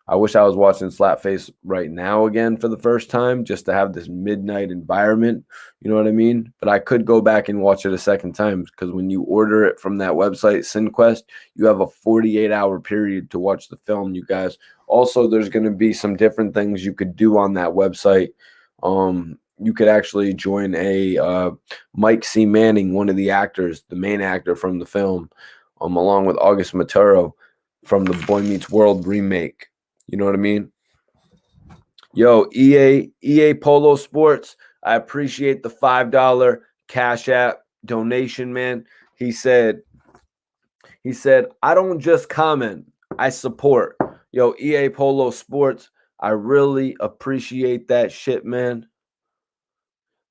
I wish I was watching Slapface right now again for the first time, just to have this midnight environment. You know what I mean? But I could go back and watch it a second time, because when you order it from that website, SynQuest, you have a 48-hour period to watch the film, you guys. Also, there's going to be some different things you could do on that website. You could actually join a Mike C. Manning, one of the actors, the main actor from the film, along with August Maturo from the Boy Meets World remake. You know what I mean? Yo, EA Polo Sports, I appreciate the $5 Cash App donation, man. He said, I don't just comment, I support. Yo, EA Polo Sports, I really appreciate that shit, man.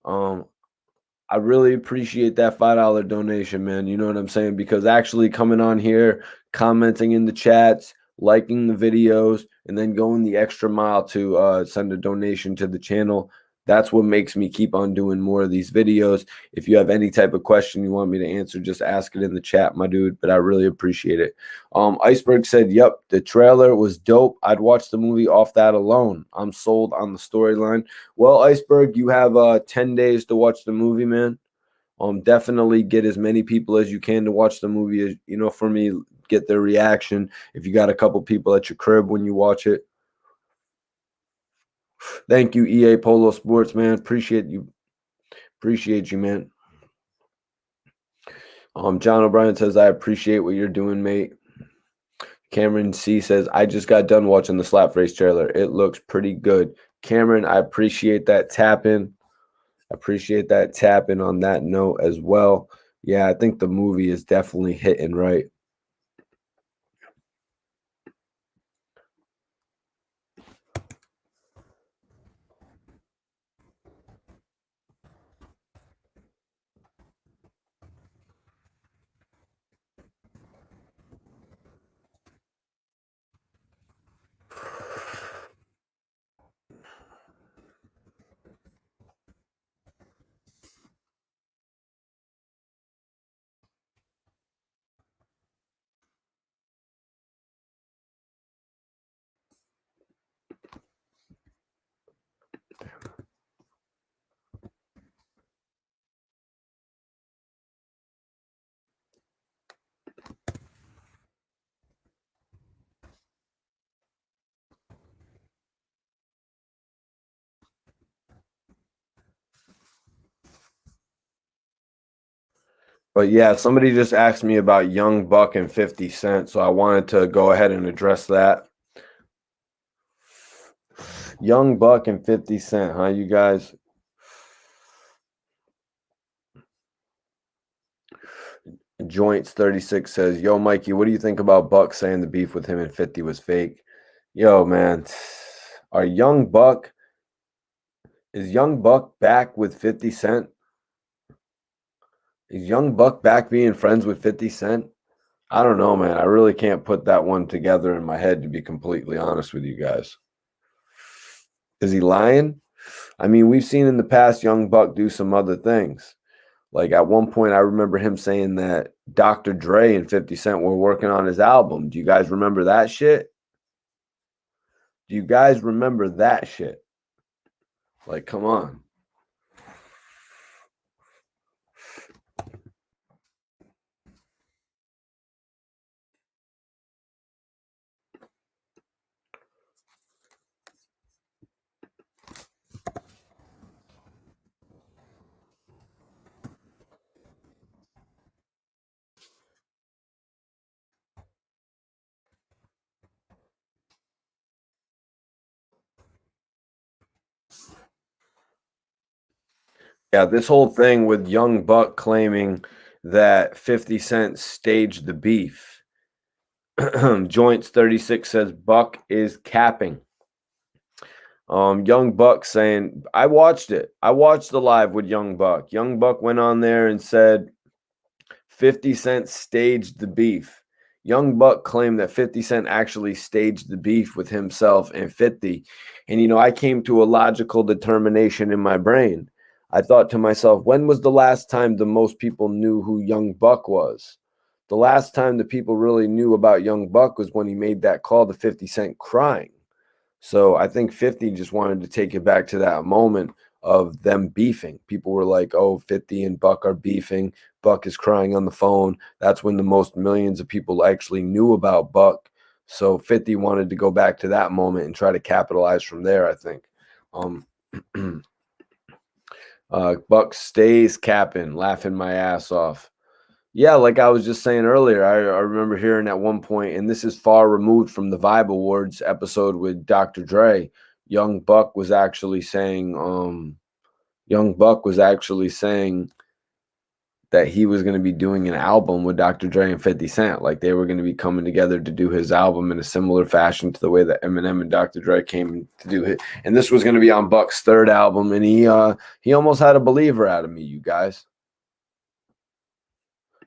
I really appreciate that $5 donation, man. You know what I'm saying? Because actually coming on here, commenting in the chats, liking the videos, and then going the extra mile to send a donation to the channel, that's what makes me keep on doing more of these videos. If you have any type of question you want me to answer, just ask it in the chat, my dude. But I really appreciate it. Iceberg said, yep, the trailer was dope. I'd watch the movie off that alone. I'm sold on the storyline. Well, Iceberg, you have 10 days to watch the movie, man. Definitely get as many people as you can to watch the movie. As you know, for me, get their reaction. If you got a couple people at your crib when you watch it. Thank you, EA Polo Sports, man. Appreciate you. Appreciate you, man. John O'Brien says, I appreciate what you're doing, mate. Cameron C says, I just got done watching the Slapface trailer. It looks pretty good. Cameron, I appreciate that tap-in. Appreciate that tap-in on that note as well. Yeah, I think the movie is definitely hitting right. But yeah, somebody just asked me about Young Buck and 50 Cent, so I wanted to go ahead and address that. Young Buck and 50 Cent, huh, you guys? Joints 36 says, yo, Mikey, what do you think about Buck saying the beef with him and 50 was fake? Yo, man, are is Young Buck back with 50 Cent? Is Young Buck back being friends with 50 Cent? I don't know, man. I really can't put that one together in my head, to be completely honest with you guys. Is he lying? I mean, we've seen in the past Young Buck do some other things. Like at one point, I remember him saying that Dr. Dre and 50 Cent were working on his album. Do you guys remember that shit? Do you guys remember that shit? Like, come on. Yeah, this whole thing with Young Buck claiming that 50 Cent staged the beef. Joints 36 says Buck is capping. Young Buck saying, I watched it. I watched the live with Young Buck. Young Buck went on there and said 50 Cent staged the beef. Young Buck claimed that 50 Cent actually staged the beef with himself and 50. And, I came to a logical determination in my brain. I thought to myself, when was the last time the most people knew who Young Buck was? The last time the people really knew about Young Buck was when he made that call to 50 Cent crying. So I think 50 just wanted to take it back to that moment of them beefing. People were like, oh, 50 and Buck are beefing. Buck is crying on the phone. That's when the most millions of people actually knew about Buck. So 50 wanted to go back to that moment and try to capitalize from there, I think. Buck stays capping, laughing my ass off. Yeah, like I was just saying earlier, I remember hearing at one point, and this is far removed from the Vibe Awards episode with Dr. Dre. Young Buck was actually saying that he was going to be doing an album with Dr. Dre and 50 Cent. Like they were going to be coming together to do his album in a similar fashion to the way that Eminem and Dr. Dre came to do it. And this was going to be on Buck's third album, and he almost had a believer out of me, you guys.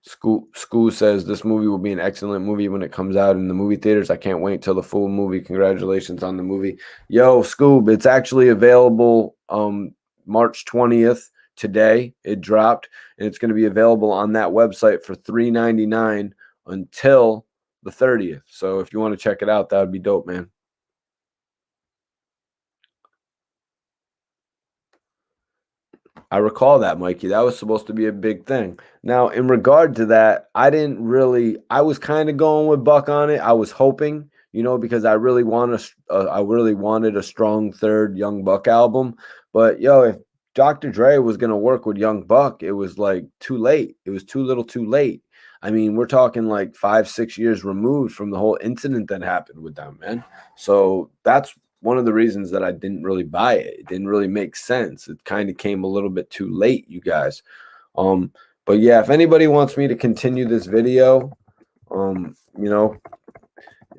School says this movie will be an excellent movie when it comes out in the movie theaters. I can't wait till the full movie. Congratulations on the movie. Yo, Scoob, it's actually available March 20th. Today it dropped, and it's going to be available on that website for $3.99 until the 30th. So if you want to check it out, that would be dope, man. I recall that, Mikey. That was supposed to be a big thing. Now, in regard to that, I was kind of going with Buck on it. I was hoping, because I really wanted a strong third Young Buck album. But yo, if Dr. Dre was going to work with Young Buck, it was like too late. It was too little too late. I mean, we're talking like 5-6 years removed from the whole incident that happened with them, man. So that's one of the reasons that I didn't really buy it. It didn't really make sense. It kind of came a little bit too late, you guys. But yeah, if anybody wants me to continue this video, if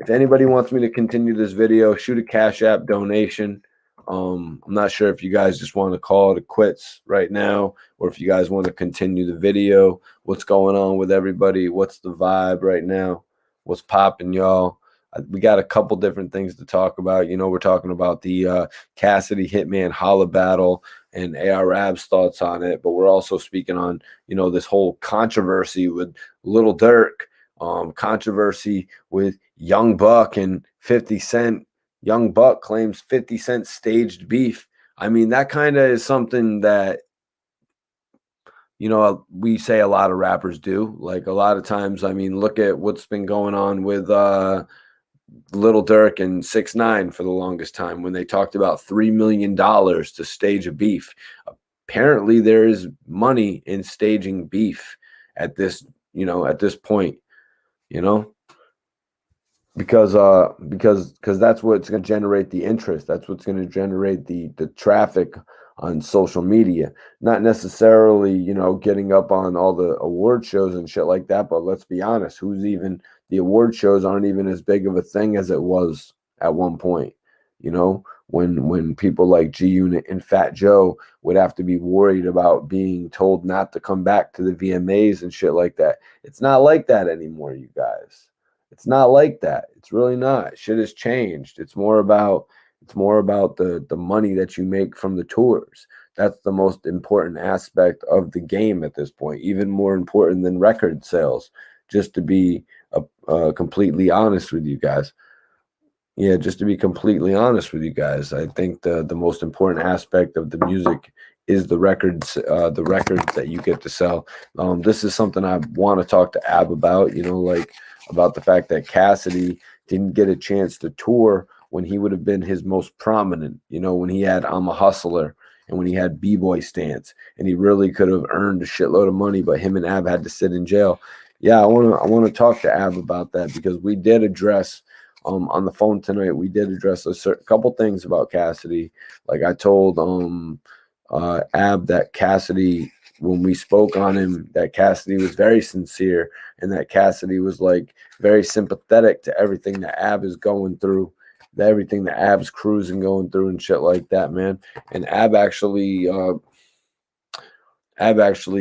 anybody wants me to continue this video, shoot a Cash App donation. I'm not sure if you guys just want to call it quits right now, or if you guys want to continue the video. What's going on with everybody? What's the vibe right now? What's popping, y'all? We got a couple different things to talk about. We're talking about the Cassidy Hitman Holla battle and AR Rab's thoughts on it, but we're also speaking on, this whole controversy with Lil Durk, controversy with Young Buck and 50 Cent. Young Buck claims 50 Cent staged beef. I mean, that kind of is something that, we say a lot of rappers do. Like a lot of times, I mean, look at what's been going on with Lil Durk and 6ix9ine for the longest time when they talked about $3 million to stage a beef. Apparently, there is money in staging beef at this point, because that's what's going to generate the interest. That's what's going to generate the traffic on social media. Not necessarily, getting up on all the award shows and shit like that. But let's be honest, the award shows aren't even as big of a thing as it was at one point. When people like G Unit and Fat Joe would have to be worried about being told not to come back to the VMAs and shit like that. It's not like that anymore, you guys. It's not like that. It's really not. Shit has changed. It's more about the money that you make from the tours. That's the most important aspect of the game at this point, even more important than record sales, just to be completely honest with you guys. Yeah, just to be completely honest with you guys, I think the most important aspect of the music is the records that you get to sell. This is something I want to talk to Ab about, about the fact that Cassidy didn't get a chance to tour when he would have been his most prominent, when he had I'm a Hustler and when he had B-Boy Stance, and he really could have earned a shitload of money, but him and Ab had to sit in jail. Yeah, I want to talk to Ab about that, because we did address on the phone tonight, we did address a couple things about Cassidy. Like I told Ab that Cassidy when we spoke on him, that Cassidy was very sincere and that Cassidy was like very sympathetic to everything that Ab is going through, everything that Ab's cruising going through and shit like that, man. And Ab actually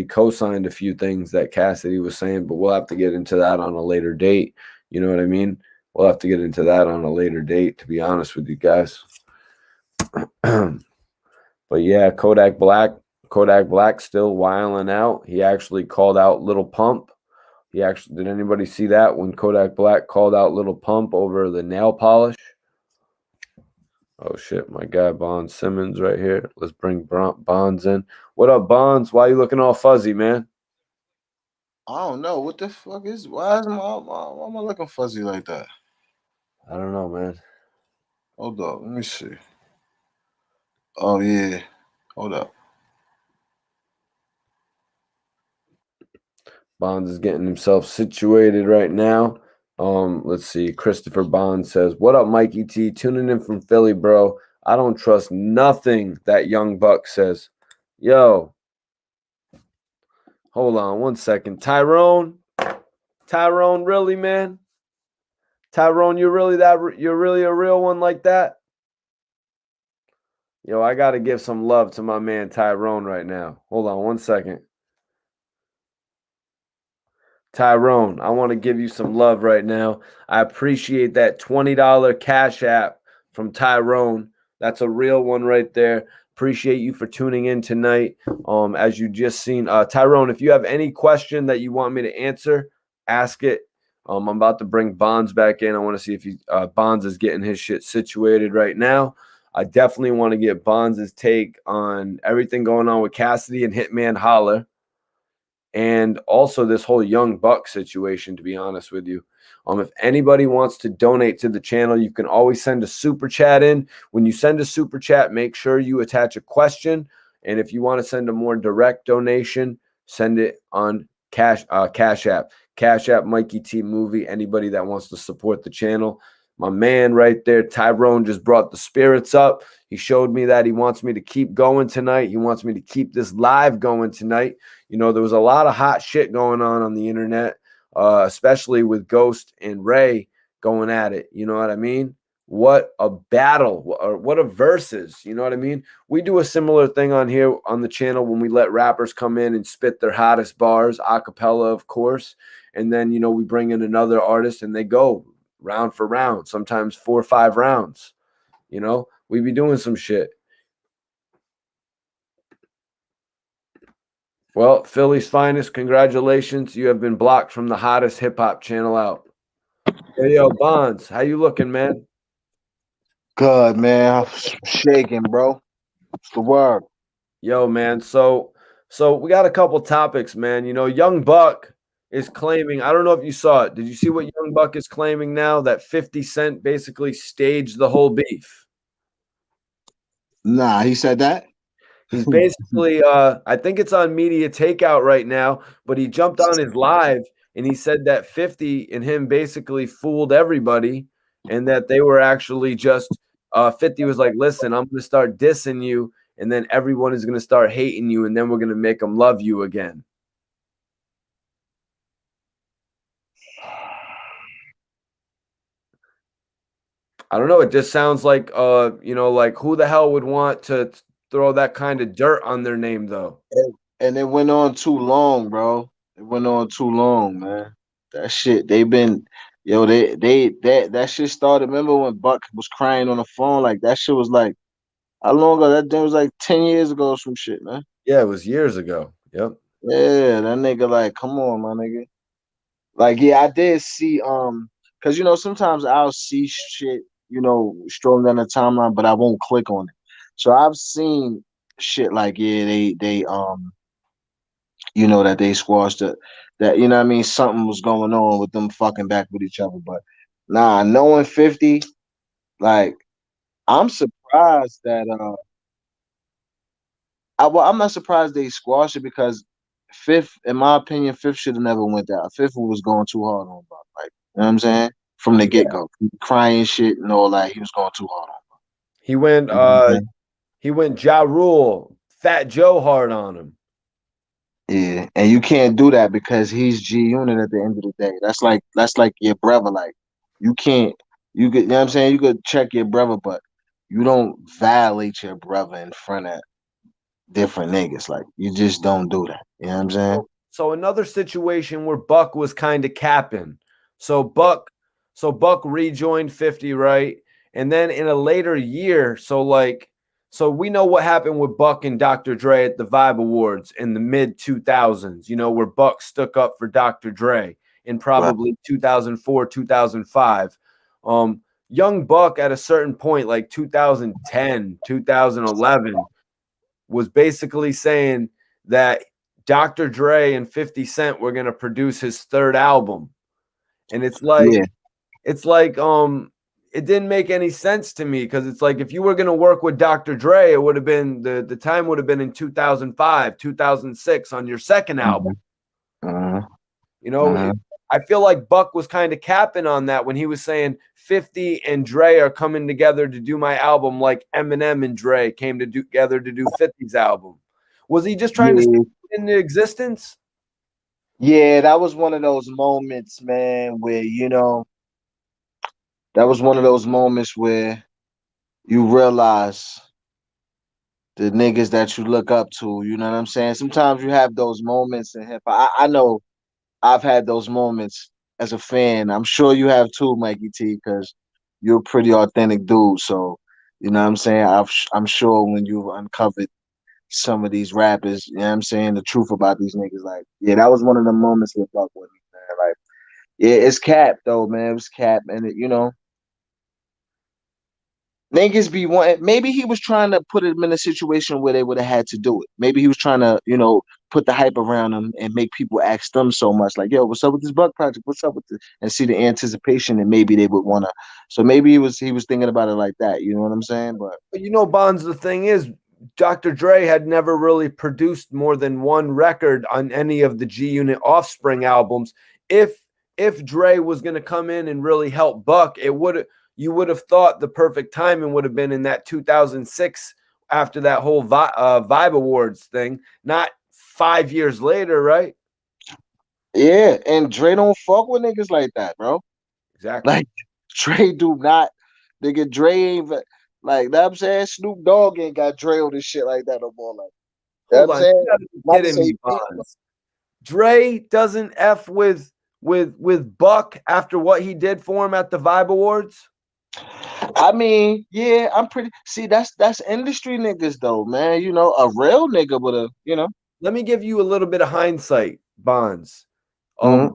co-signed a few things that Cassidy was saying, but we'll have to get into that on a later date. You know what I mean? We'll have to get into that on a later date, to be honest with you guys. But yeah, Kodak Black still wilding out. He actually called out Little Pump. Did anybody see that when Kodak Black called out Little Pump over the nail polish? Oh shit, my guy Bonds Simmons right here. Let's bring Bonds in. What up, Bonds? Why you looking all fuzzy, man? I don't know what the fuck is. Why am I looking fuzzy like that? I don't know, man. Hold up, let me see. Oh yeah, hold up. Bonds is getting himself situated right now. Let's see. Christopher Bonds says, "What up, Mikey T? Tuning in from Philly, bro. I don't trust nothing that young buck says." Yo, hold on one second. Tyrone, really, man? Tyrone, you're really a real one like that? Yo, I gotta give some love to my man Tyrone right now. Hold on one second. Tyrone, I want to give you some love right now. I appreciate that $20 Cash App from Tyrone. That's a real one right there. Appreciate you for tuning in tonight. As you just seen, Tyrone, if you have any question that you want me to answer, ask it. I'm about to bring Bonds back in. I want to see if Bonds is getting his shit situated right now. I definitely want to get Bonds' take on everything going on with Cassidy and Hitman Holla. And also this whole Young Buck situation, to be honest with you. If anybody wants to donate to the channel, you can always send a super chat in. When you send a super chat, make sure you attach a question. And if you want to send a more direct donation, send it on Cash App. Cash App, Mikey T Movie, anybody that wants to support the channel. My man right there, Tyrone, just brought the spirits up. He showed me that he wants me to keep going tonight. He wants me to keep this live going tonight. You know, there was a lot of hot shit going on the internet, especially with Ghost and Ray going at it. You know what I mean? What a battle, or what a versus. You know what I mean? We do a similar thing on here on the channel when we let rappers come in and spit their hottest bars, a cappella, of course. And then, you know, we bring in another artist and they go round for round, sometimes 4 or 5 rounds. You know, we be doing some shit. Well, Philly's finest, congratulations. You have been blocked from the hottest hip-hop channel out. Hey, yo, Bonds, how you looking, man? Good, man. I'm shaking, bro. What's the word? Yo, man, so we got a couple topics, man. You know, Young Buck is claiming, I don't know if you saw it. Did you see what Young Buck is claiming now? That 50 Cent basically staged the whole beef. Nah, he said that. He's basically, I think it's on Media Takeout right now, but he jumped on his live and he said that 50 and him basically fooled everybody and that they were actually just, 50 was like, listen, I'm going to start dissing you and then everyone is going to start hating you and then we're going to make them love you again. I don't know. It just sounds like, you know, like who the hell would want to throw that kind of dirt on their name, though? And it went on too long, bro. It went on too long, man. That shit, that shit started. Remember when Buck was crying on the phone? Like that shit was like how long ago? That day was like 10 years ago or some shit, man. Yeah, it was years ago. Yep. Yeah, that nigga, like, come on, my nigga. Like, yeah, I did see, because you know, sometimes I'll see shit, you know, strolling down the timeline, but I won't click on it. So I've seen shit like, yeah, they you know, that they squashed it, that, you know what I mean, something was going on with them fucking back with each other. But nah, knowing 50, like, I'm surprised that I'm not surprised they squashed it because Fifth, in my opinion, Fifth should have never went down. Fifth was going too hard on Buck, like, you know what I'm saying? From the get go, crying shit and all that, he was going too hard on Buck. He went You know what I'm saying? Ja Rule, Fat Joe hard on him. Yeah, and you can't do that because he's G Unit at the end of the day. That's like your brother. Like you can't you know what I'm saying? You could check your brother, but you don't violate your brother in front of different niggas. Like you just don't do that. You know what I'm saying? So another situation where Buck was kind of capping. So Buck, so Buck rejoined 50, right? And then in a later year, so we know what happened with Buck and Dr. Dre at the Vibe Awards in the mid 2000s, where Buck stuck up for Dr. Dre in Right. probably 2004, 2005. Young Buck at a certain point, like 2010, 2011, was basically saying that Dr. Dre and 50 Cent were going to produce his third album. And Yeah. it's like it didn't make any sense to me because it's like if you were going to work with Dr. Dre, it would have been the time would have been in 2005, 2006 on your second album. Uh-huh. You know, Uh-huh. I feel like Buck was kind of capping on that when he was saying 50 and Dre are coming together to do my album like Eminem and Dre came together to do 50's album. Was he just trying to Yeah. speak into existence? Yeah, that was one of those moments, man, where that was one of those moments where you realize the niggas that you look up to, you know what I'm saying? Sometimes you have those moments in hip hop. I know I've had those moments as a fan. I'm sure you have too, Mikey T, because you're a pretty authentic dude. So, you know what I'm saying? I'm sure when you've uncovered some of these rappers, you know what I'm saying, the truth about these niggas, like, yeah, that was one of the moments with Buck with me, man. Like, yeah, it's cap though, man. It was cap, and niggas be wanting. Maybe he was trying to put him in a situation where they would have had to do it. Maybe he was trying to, put the hype around him and make people ask them so much, like, "Yo, what's up with this Buck project? What's up with this?" And see the anticipation, and maybe they would wanna. So maybe he was thinking about it like that. You know what I'm saying? But But Bonds, the thing is, Dr. Dre had never really produced more than one record on any of the G Unit Offspring albums. If if Dre was going to come in and really help Buck, it would you would have thought the perfect timing would have been in that 2006 after that whole Vibe Awards thing, not 5 years later, right? yeah, and Dre don't fuck with niggas like that, bro. Exactly. Like Dre do not, nigga. Dre ain't like that. I'm saying Snoop Dogg ain't got Dre on this shit like that no more. Like that. Hold I'm on, you saying got to be not to kidding say me, he beat him. Bonds. Dre doesn't f with Buck after what he did for him at the Vibe Awards. I mean, yeah, I'm pretty. See, that's industry niggas though, man. A real nigga would have, Let me give you a little bit of hindsight, Bonds. Mhm.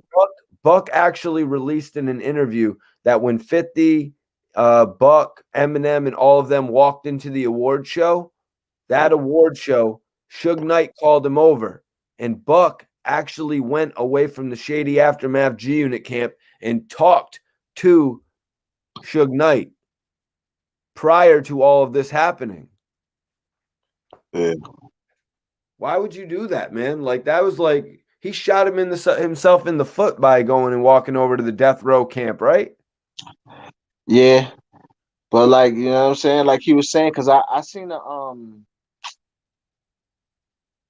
Buck actually released in an interview that when 50, Buck, Eminem, and all of them walked into the award show, that award show, Suge Knight called him over, and Buck actually went away from the Shady Aftermath G Unit camp and talked to Suge Knight prior to all of this happening. Yeah. Why would you do that, man? Like that was like he shot him in himself in the foot by going and walking over to the death row camp, right? Yeah, but like you know what I'm saying, like he was saying, because I seen the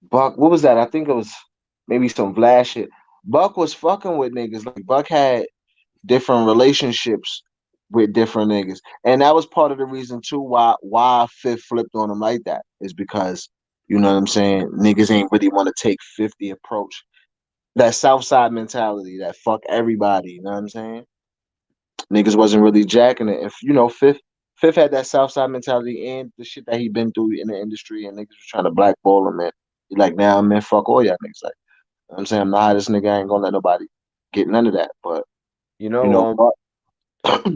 Buck. What was that? I think it was maybe some Vlad shit. Buck was fucking with niggas. Like Buck had different relationships with different niggas, and that was part of the reason too why Fifth flipped on him like that is because you know what I'm saying. Niggas ain't really want to take 50 approach. That South Side mentality, that fuck everybody. You know what I'm saying? Niggas wasn't really jacking it. If Fifth had that South Side mentality and the shit that he been through in the industry, and niggas was trying to blackball him, man. He like, now, man, fuck all y'all niggas. Like, you know what I'm saying, I'm the hottest nigga. I ain't gonna let nobody get none of that. But You you know, know, um, but,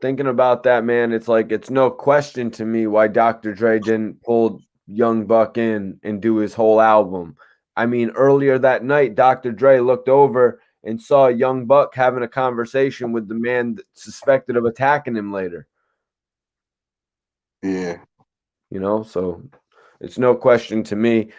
thinking about that, man, it's like it's no question to me why Dr. Dre didn't pull Young Buck in and do his whole album. I mean, earlier that night, Dr. Dre looked over and saw Young Buck having a conversation with the man suspected of attacking him later. yeah, So it's no question to me.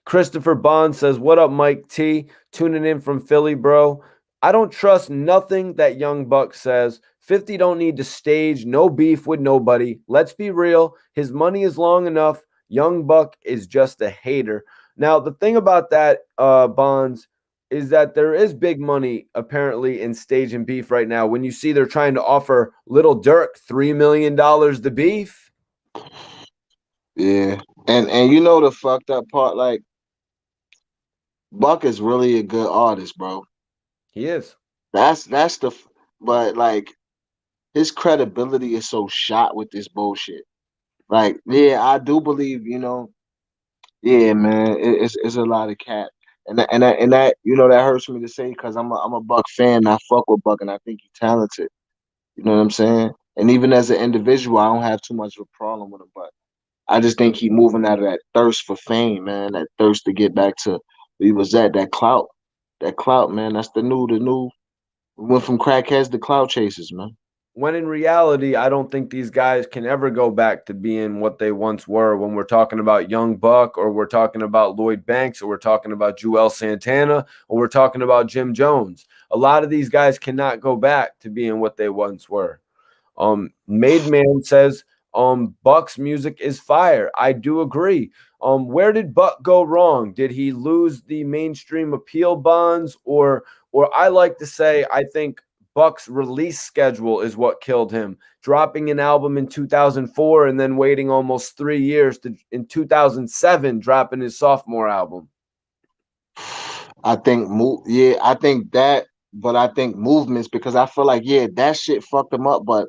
Christopher Bond says, "What up, Mike T? Tuning in from Philly, bro. I don't trust nothing that Young Buck says. 50 don't need to stage, no beef with nobody. Let's be real. His money is long enough. Young Buck is just a hater." Now, the thing about that, Bonds, is that there is big money apparently in staging beef right now. When you see they're trying to offer Little Durk $3 million to beef, Yeah, and you know the fucked up part, like Buck is really a good artist, bro. he is. That's the, but like his credibility is so shot with this bullshit. Like, yeah, I do believe, yeah, man, it's a lot of cat, and that that hurts me to say because I'm a Buck fan. I fuck with Buck, and I think he's talented. You know what I'm saying? And even as an individual, I don't have too much of a problem with him, but I just think he moving out of that thirst for fame, man. That thirst to get back to where he was at. That clout, man. That's the new. We went from crackheads to clout chasers, man. When in reality, I don't think these guys can ever go back to being what they once were when we're talking about Young Buck or we're talking about Lloyd Banks or we're talking about Joel Santana or we're talking about Jim Jones. A lot of these guys cannot go back to being what they once were. Made Man says, Buck's music is fire. I do agree. Where did Buck go wrong? Did he lose the mainstream appeal bonds, or I like to say, I think Buck's release schedule is what killed him. Dropping an album in 2004 and then waiting almost 3 years to in 2007 dropping his sophomore album. I think yeah, I think that, but I think movements because I feel like yeah, that shit fucked him up. But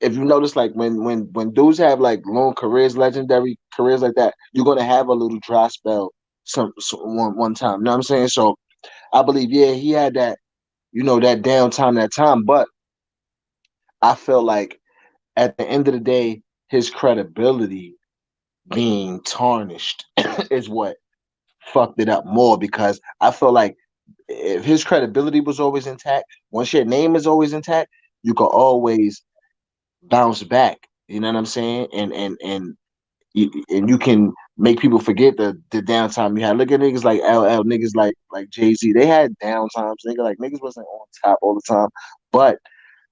if you notice, like when dudes have like long careers, legendary careers like that, you're gonna have a little dry spell one time. You know what I'm saying? So I believe yeah, he had that that downtime that time, but I feel like at the end of the day, his credibility being tarnished is what fucked it up more because I feel like if his credibility was always intact, once your name is always intact, you can always bounce back. You know what I'm saying? And you can make people forget the downtime you had. Look at niggas like LL, niggas like Jay-Z. They had downtimes. Niggas wasn't on top all the time, but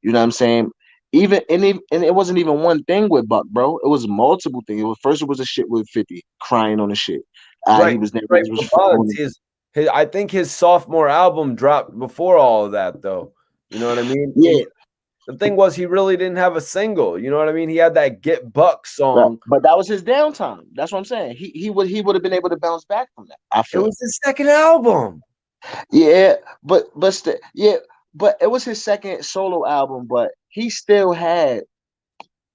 you know what I'm saying. And it wasn't even one thing with Buck, bro. It was multiple things. First, it was a shit with 50 crying on the shit. He Right, was there. right. Niggas was But fucking with Buds, him. I think his sophomore album dropped before all of that, though. You know what I mean? Yeah, The thing was, he really didn't have a single. You know what I mean? He had that "Get Buck" song. but that was his downtime. That's what I'm saying. He would have been able to bounce back from that. I It feel. was his second album. Yeah, yeah, but it was his second solo album. But he still had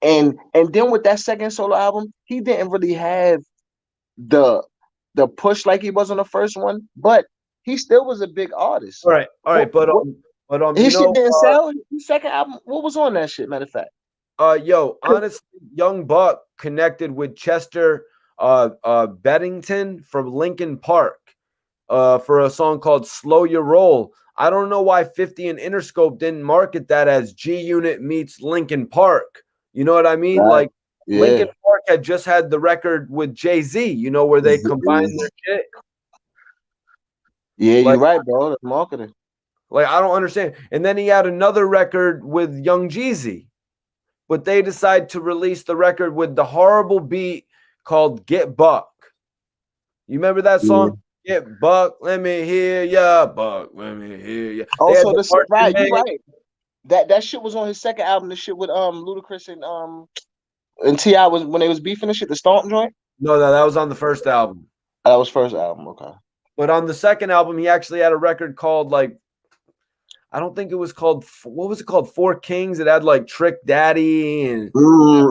and then with that second solo album, he didn't really have the the push like he was on the first one. But he still was a big artist. All What right, but what you his shit know, didn't sell. His second album, what was on that shit? Matter of fact. yo, honestly, Young Buck connected with Chester Beddington from Linkin Park for a song called "Slow Your Roll." I don't know why 50 and Interscope didn't market that as G Unit meets Linkin Park. You know what I mean? Right. Like Linkin Yeah. Park had just had the record with Jay-Z, you know, where they combined their shit. Yeah, you're Like, right, bro. That's marketing. I don't understand. And then he had another record with Young Jeezy, but they decided to release the record with the horrible beat called "Get Buck." You remember that Yeah. song? Get Buck, let me hear ya. Buck, let me hear ya. They had Also, the this Marching right, you Man. right. That shit was on his second album. The shit with Ludacris and Ti was when they was beefing and shit. The Stomp joint. No, no, that was on the first album. That was first album. Okay. But on the second album, he actually had a record called I don't think it was called, what was it called? Four Kings. It had like Trick Daddy and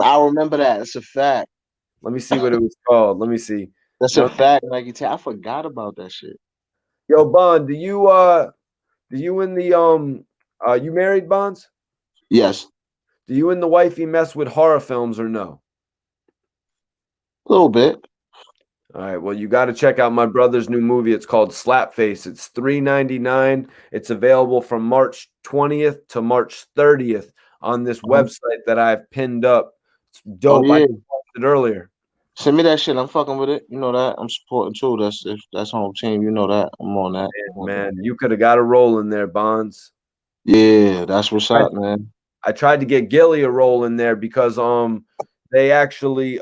I remember that. That's a fact. let me see what it was called. Let me see. That's a Young, fact. Like you tell, I forgot about that shit. yo, Bond, do you and the you married, Bonds? Yes, Do you and the wifey mess with horror films or no? a little bit. All right, well, you got to check out my brother's new movie. It's called Slapface. It's $3.99. It's available from March 20th to March 30th on this Uh-huh. website that I've pinned up. It's Oh dope. I yeah, watched it earlier. send me that shit. I'm fucking with it. You know that. I'm supporting too. That's if that's home team. You know that. I'm on that. I'm on that. Man, you could have got a roll in there, Bonds. Yeah, that's what's I, up, man. I tried to get Gilly a roll in there because they actually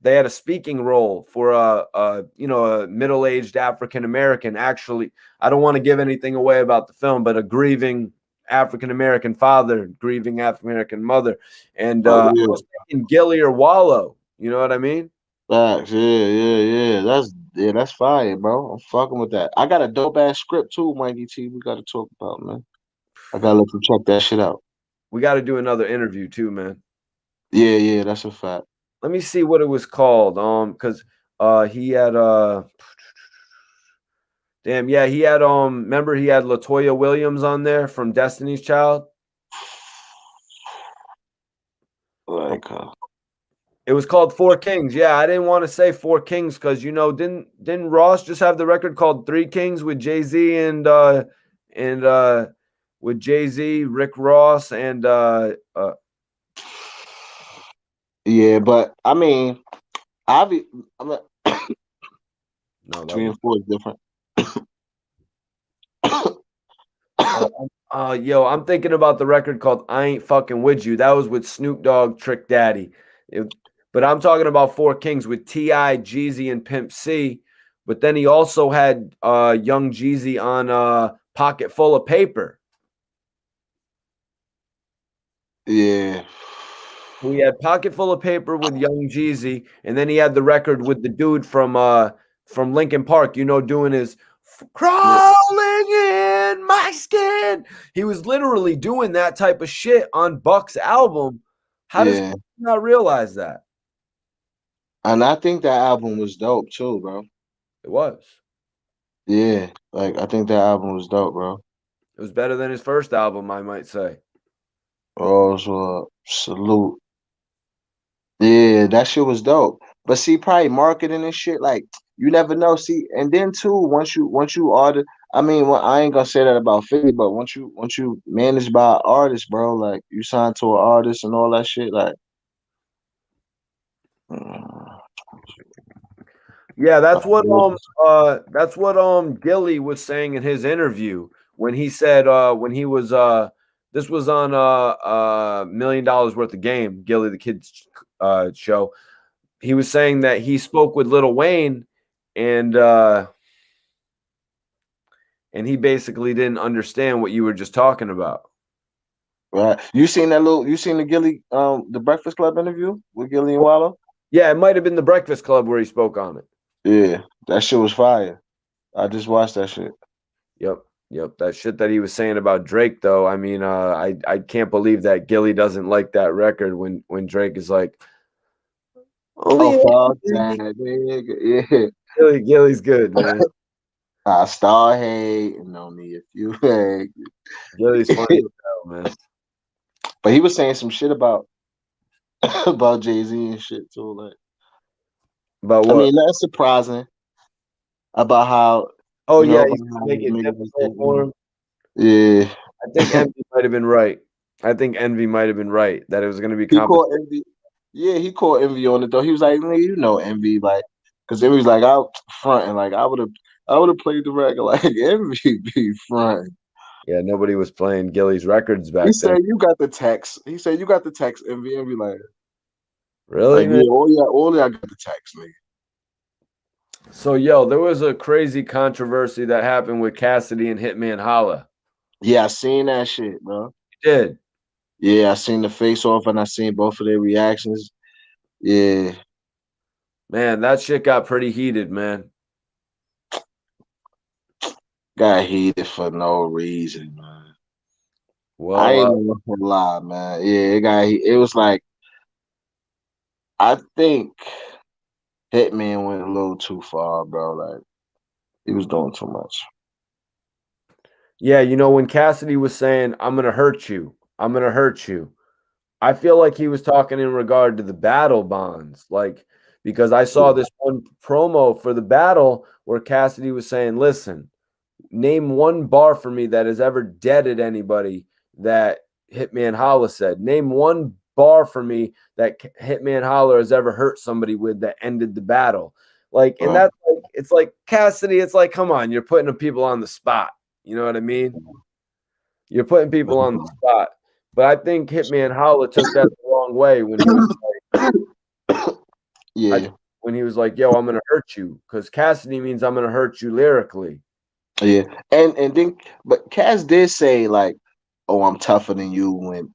they had a speaking role for a middle-aged African American. Actually, I don't want to give anything away about the film, but a grieving African American father, grieving African American mother, and Oh I yeah, was thinking Gilly or Wallow. You know what I mean? facts. Yeah. That's fire, bro. I'm fucking with that. I got a dope ass script too, Mikey T. We got to talk about, man. I gotta let you check that shit out. We got to do another interview too, man. Yeah, that's a fact. Let me see what it was called. Because he had damn, yeah, he had remember he had Latoya Williams on there from Destiny's Child. Like, It was called Four Kings. Yeah, I didn't want to say Four Kings because didn't Ross just have the record called Three Kings with Jay-Z and with Jay-Z, Rick Ross, and yeah, but I mean, I'm a, no, that three was and four is different. yo, I'm thinking about the record called I Ain't Fucking With You. That was with Snoop Dogg, Trick Daddy. But I'm talking about Four Kings with T.I., Jeezy, and Pimp C. But then he also had Young Jeezy on Pocket Full of Paper. Yeah. We had Pocket Full of Paper with Young Jeezy, and then he had the record with the dude from Linkin Park, doing his crawling in my skin. He was literally doing that type of shit on Buck's album. How does Yeah. not realize that? And I think that album was dope too, bro. It was. Yeah. Like I think that album was dope, bro. It was better than his first album, I might say. Oh, so salute. Yeah, that shit was dope. But see, probably marketing and shit, like you never know. See, and then too, once you order, I mean, well, I ain't gonna say that about 50, but once you managed by an artist, bro, like you signed to an artist and all that shit, like mm, Yeah, I that's what Gilly was saying in his interview when he said when he was this was on $1 million worth of game, Gilly the Kid's show. He was saying that he spoke with Lil Wayne and and he basically didn't understand what you were just talking about. right. You seen the Gilly the Breakfast Club interview with Gilly and Wallow? Yeah, it might have been the Breakfast Club where he spoke on it. Yeah, that shit was fire. I just watched that shit. Yep. Yep. That shit that he was saying about Drake, though. I mean, I can't believe that Gilly doesn't like that record when Drake is like, Oh only fuck that nigga. Yeah. Gilly's good, man. I start hating on me if you hate. Gilly's funny as hell, man. But he was saying some shit about about Jay-Z and shit too. Like About I what? mean, that's surprising about how Oh yeah, about he's how make it niggas difficult for him. yeah. I think Envy might have been right. I think Envy might have been right that it was going to be He competition. called Envy. Yeah, he called Envy on it though. He was like, "Nigga, you know Envy, like, because Envy was like, out front and like I would have played the record like Envy be front." Yeah, nobody was playing Gilly's records He back then. said, "You got the text." He said, "You got the text." Envy Really, like man? yeah, all I got the text, nigga. So, yo, there was a crazy controversy that happened with Cassidy and Hitman Holla. Yeah, I seen that shit, bro. You did. Yeah, I seen the face off and I seen both of their reactions. Yeah, Man, that shit got pretty heated, man. got heated for no reason, man. I Well, ain't even gonna lie, man. Yeah, it was like I think Hitman went a little too far, bro. Like he was doing too much. yeah, when Cassidy was saying, I'm going to hurt you, I'm going to hurt you, I feel like he was talking in regard to the battle bonds. Like, because I saw this one promo for the battle where Cassidy was saying, listen, name one bar for me that has ever deaded anybody that Hitman Holla said. Name one bar for me that Hitman Holla has ever hurt somebody with that ended the battle. Like, and Right. that's like, it's like Cassidy, it's like, come on, you're putting people on the spot. You know what I mean? You're putting people on the spot. But I think Hitman Holla took that the wrong way when he was like, Yeah, when he was like, "Yo, I'm gonna hurt you," because Cassidy means I'm gonna hurt you lyrically. yeah, and then, but Cass did say like, "Oh, I'm tougher than you,"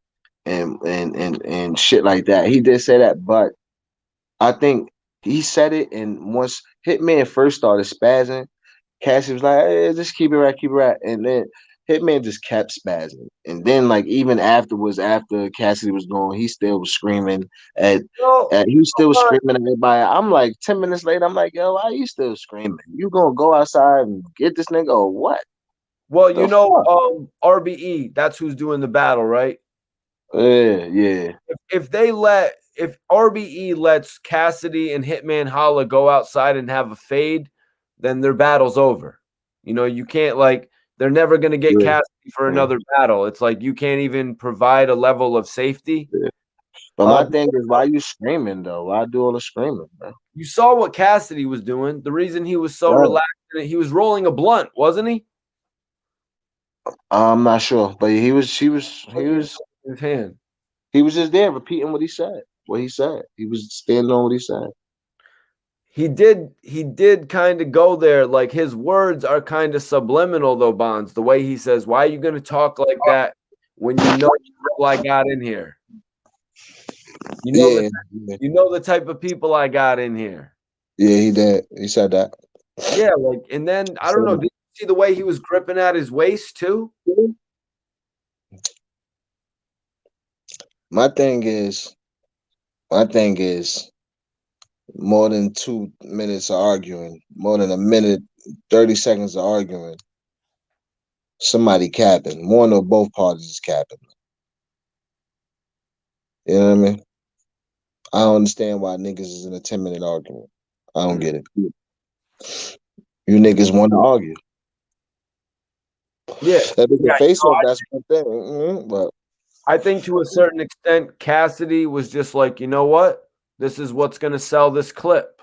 and shit like that. He did say that, but I think he said it, and once Hitman first started spazzing, Cassie was like, hey, just keep it right, keep it right. And then Hitman just kept spazzing. And then like even afterwards, after Cassidy was gone, he still was screaming at, No, he was still screaming at everybody. I'm like 10 minutes later, I'm like, yo, why you still screaming? You gonna go outside and get this nigga or what? well, The you know, fuck? RBE, that's who's doing the battle, right? Yeah, yeah. If RBE lets Cassidy and Hitman Holla go outside and have a fade, then their battle's over. You know, you can't like they're never gonna get Yeah, Cassidy for yeah, another battle. It's like you can't even provide a level of safety. yeah. But my thing is, why you screaming though? Why do all the screaming, bro? You saw what Cassidy was doing. The reason he was so Yeah. relaxed in it, he was rolling a blunt, wasn't he? I'm not sure, but What he had in his hand. he was just there repeating what he said. What he said. He was standing on what he said. He did kind of go there. Like his words are kind of subliminal though, Bonds. The way he says, "Why are you going to talk like that when you know all I got in here? You know the Yeah, yeah, you know the type of people I got in here." yeah, he did. He said that. Yeah, like, and then I don't know. Did you see the way he was gripping at his waist too? My thing is, my thing is more than 2 minutes of arguing, more than a minute, 30 seconds of arguing. Somebody capping. One or both parties is capping. You know what I mean? I don't understand why niggas is in a 10-minute argument. I don't get it. You niggas want to argue. Yeah, That make yeah. a face off, that's one thing. But I think to a certain extent, Cassidy was just like, you know what? This is what's going to sell this clip.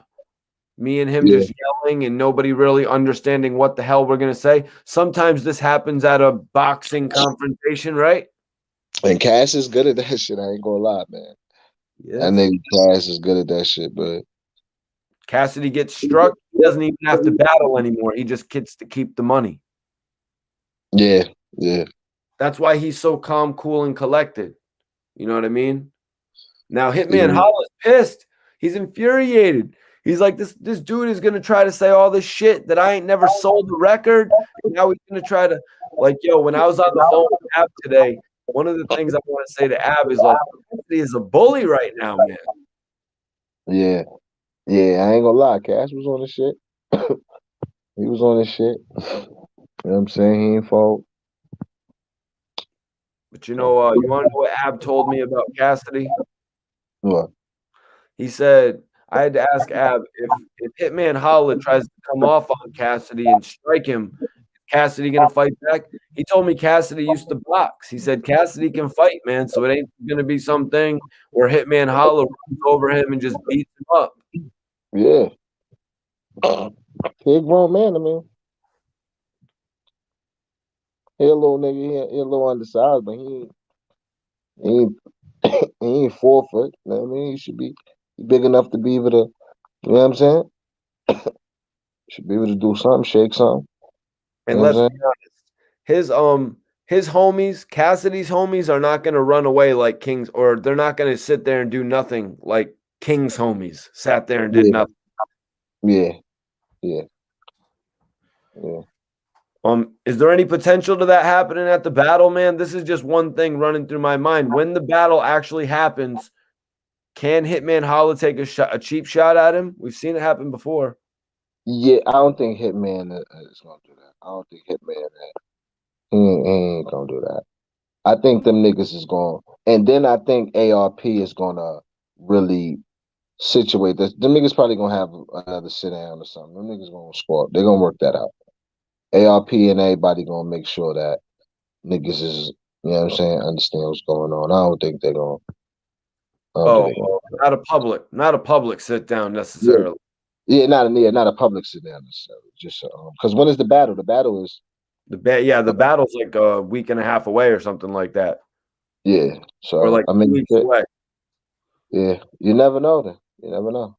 Me and him yeah. just yelling and nobody really understanding what the hell we're going to say. Sometimes this happens at a boxing confrontation, right? And Cass is good at that shit. I ain't gonna lie, man. That Yes. nigga Cass is good at that shit, but Cassidy gets struck. He doesn't even have to battle anymore. He just gets to keep the money. yeah, yeah, That's why he's so calm, cool, and collected. You know what I mean? Now, Hitman yeah, Holla's pissed. He's infuriated. He's like, this dude is gonna try to say all this shit that I ain't never sold the record. And now he's gonna try to like, yo, when I was on the phone with Ab today, one of the things I want to say to Ab is like, he is a bully right now, man. yeah, yeah. I ain't gonna lie, Cass was on the shit. He was on his shit. You know what I'm saying? He ain't fault. But you want to know what Ab told me about Cassidy? What? He said I had to ask Ab if Hitman Holla tries to come off on Cassidy and strike him, Cassidy gonna fight back? He told me Cassidy used to box. He said Cassidy can fight, man. So it ain't gonna be something where Hitman Holla runs over him and just beats him up. Yeah. He a grown man, I mean. He a little nigga, he a little undersized, but he ain't he ain't 4 foot. You know what I mean? He should be big enough to be able to, you know what I'm saying? Should be able to do something, shake something. You And know what let's I'm be honest, his homies, Cassidy's homies, are not gonna run away like King's, or they're not gonna sit there and do nothing like King's homies sat there and did saying? nothing. Yeah, yeah, yeah. Is there any potential to that happening at the battle, man? This is just one thing running through my mind. When the battle actually happens, can Hitman Holla take a cheap shot at him? We've seen it happen before. Yeah, I don't think Hitman is gonna do that. I don't think Hitman he ain't gonna do that. I think them niggas is going, and then I think ARP is gonna really situate this. Them niggas probably gonna have another sit down or something. Them niggas gonna squad. They're gonna work that out. ARP and everybody gonna make sure that niggas is, you know what I'm saying, understand what's going on. I don't think they're gonna. I don't think Oh, they're gonna. not a public sit down Yeah, necessarily. not a public sit down necessarily. Just because when is the battle? The battle is The battle's like a week and a half away or something like that, yeah. or So like I 2 mean, weeks away. yeah, you never know. Then you never know.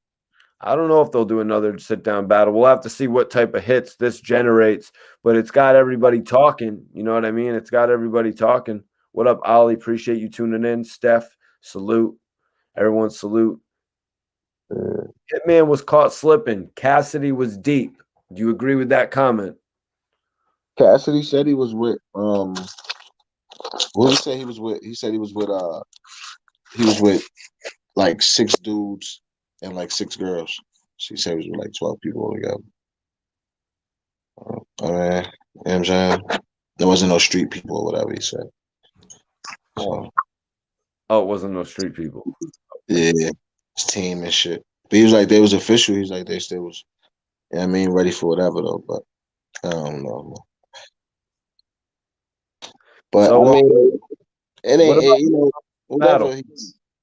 I don't know if they'll do another sit down battle. We'll have to see what type of hits this generates, but it's got everybody talking. You know what I mean? It's got everybody talking. What up, Ollie? Appreciate you tuning in. Steph, salute. Everyone, salute. Hitman was caught slipping. Cassidy was deep. Do you agree with that comment? Cassidy said he was with what did he say he was with? He said he was with like 6 dudes and like 6 girls. She said he was with like 12 people altogether. I mean, you know what I'm saying? There wasn't no street people or whatever he said. So Oh, it wasn't no street people. yeah, his team and shit. But he was like they was official. He's like they still was, you know what I mean, ready for whatever though. But I don't know. But I So, mean, it what ain't about you know battle? whatever.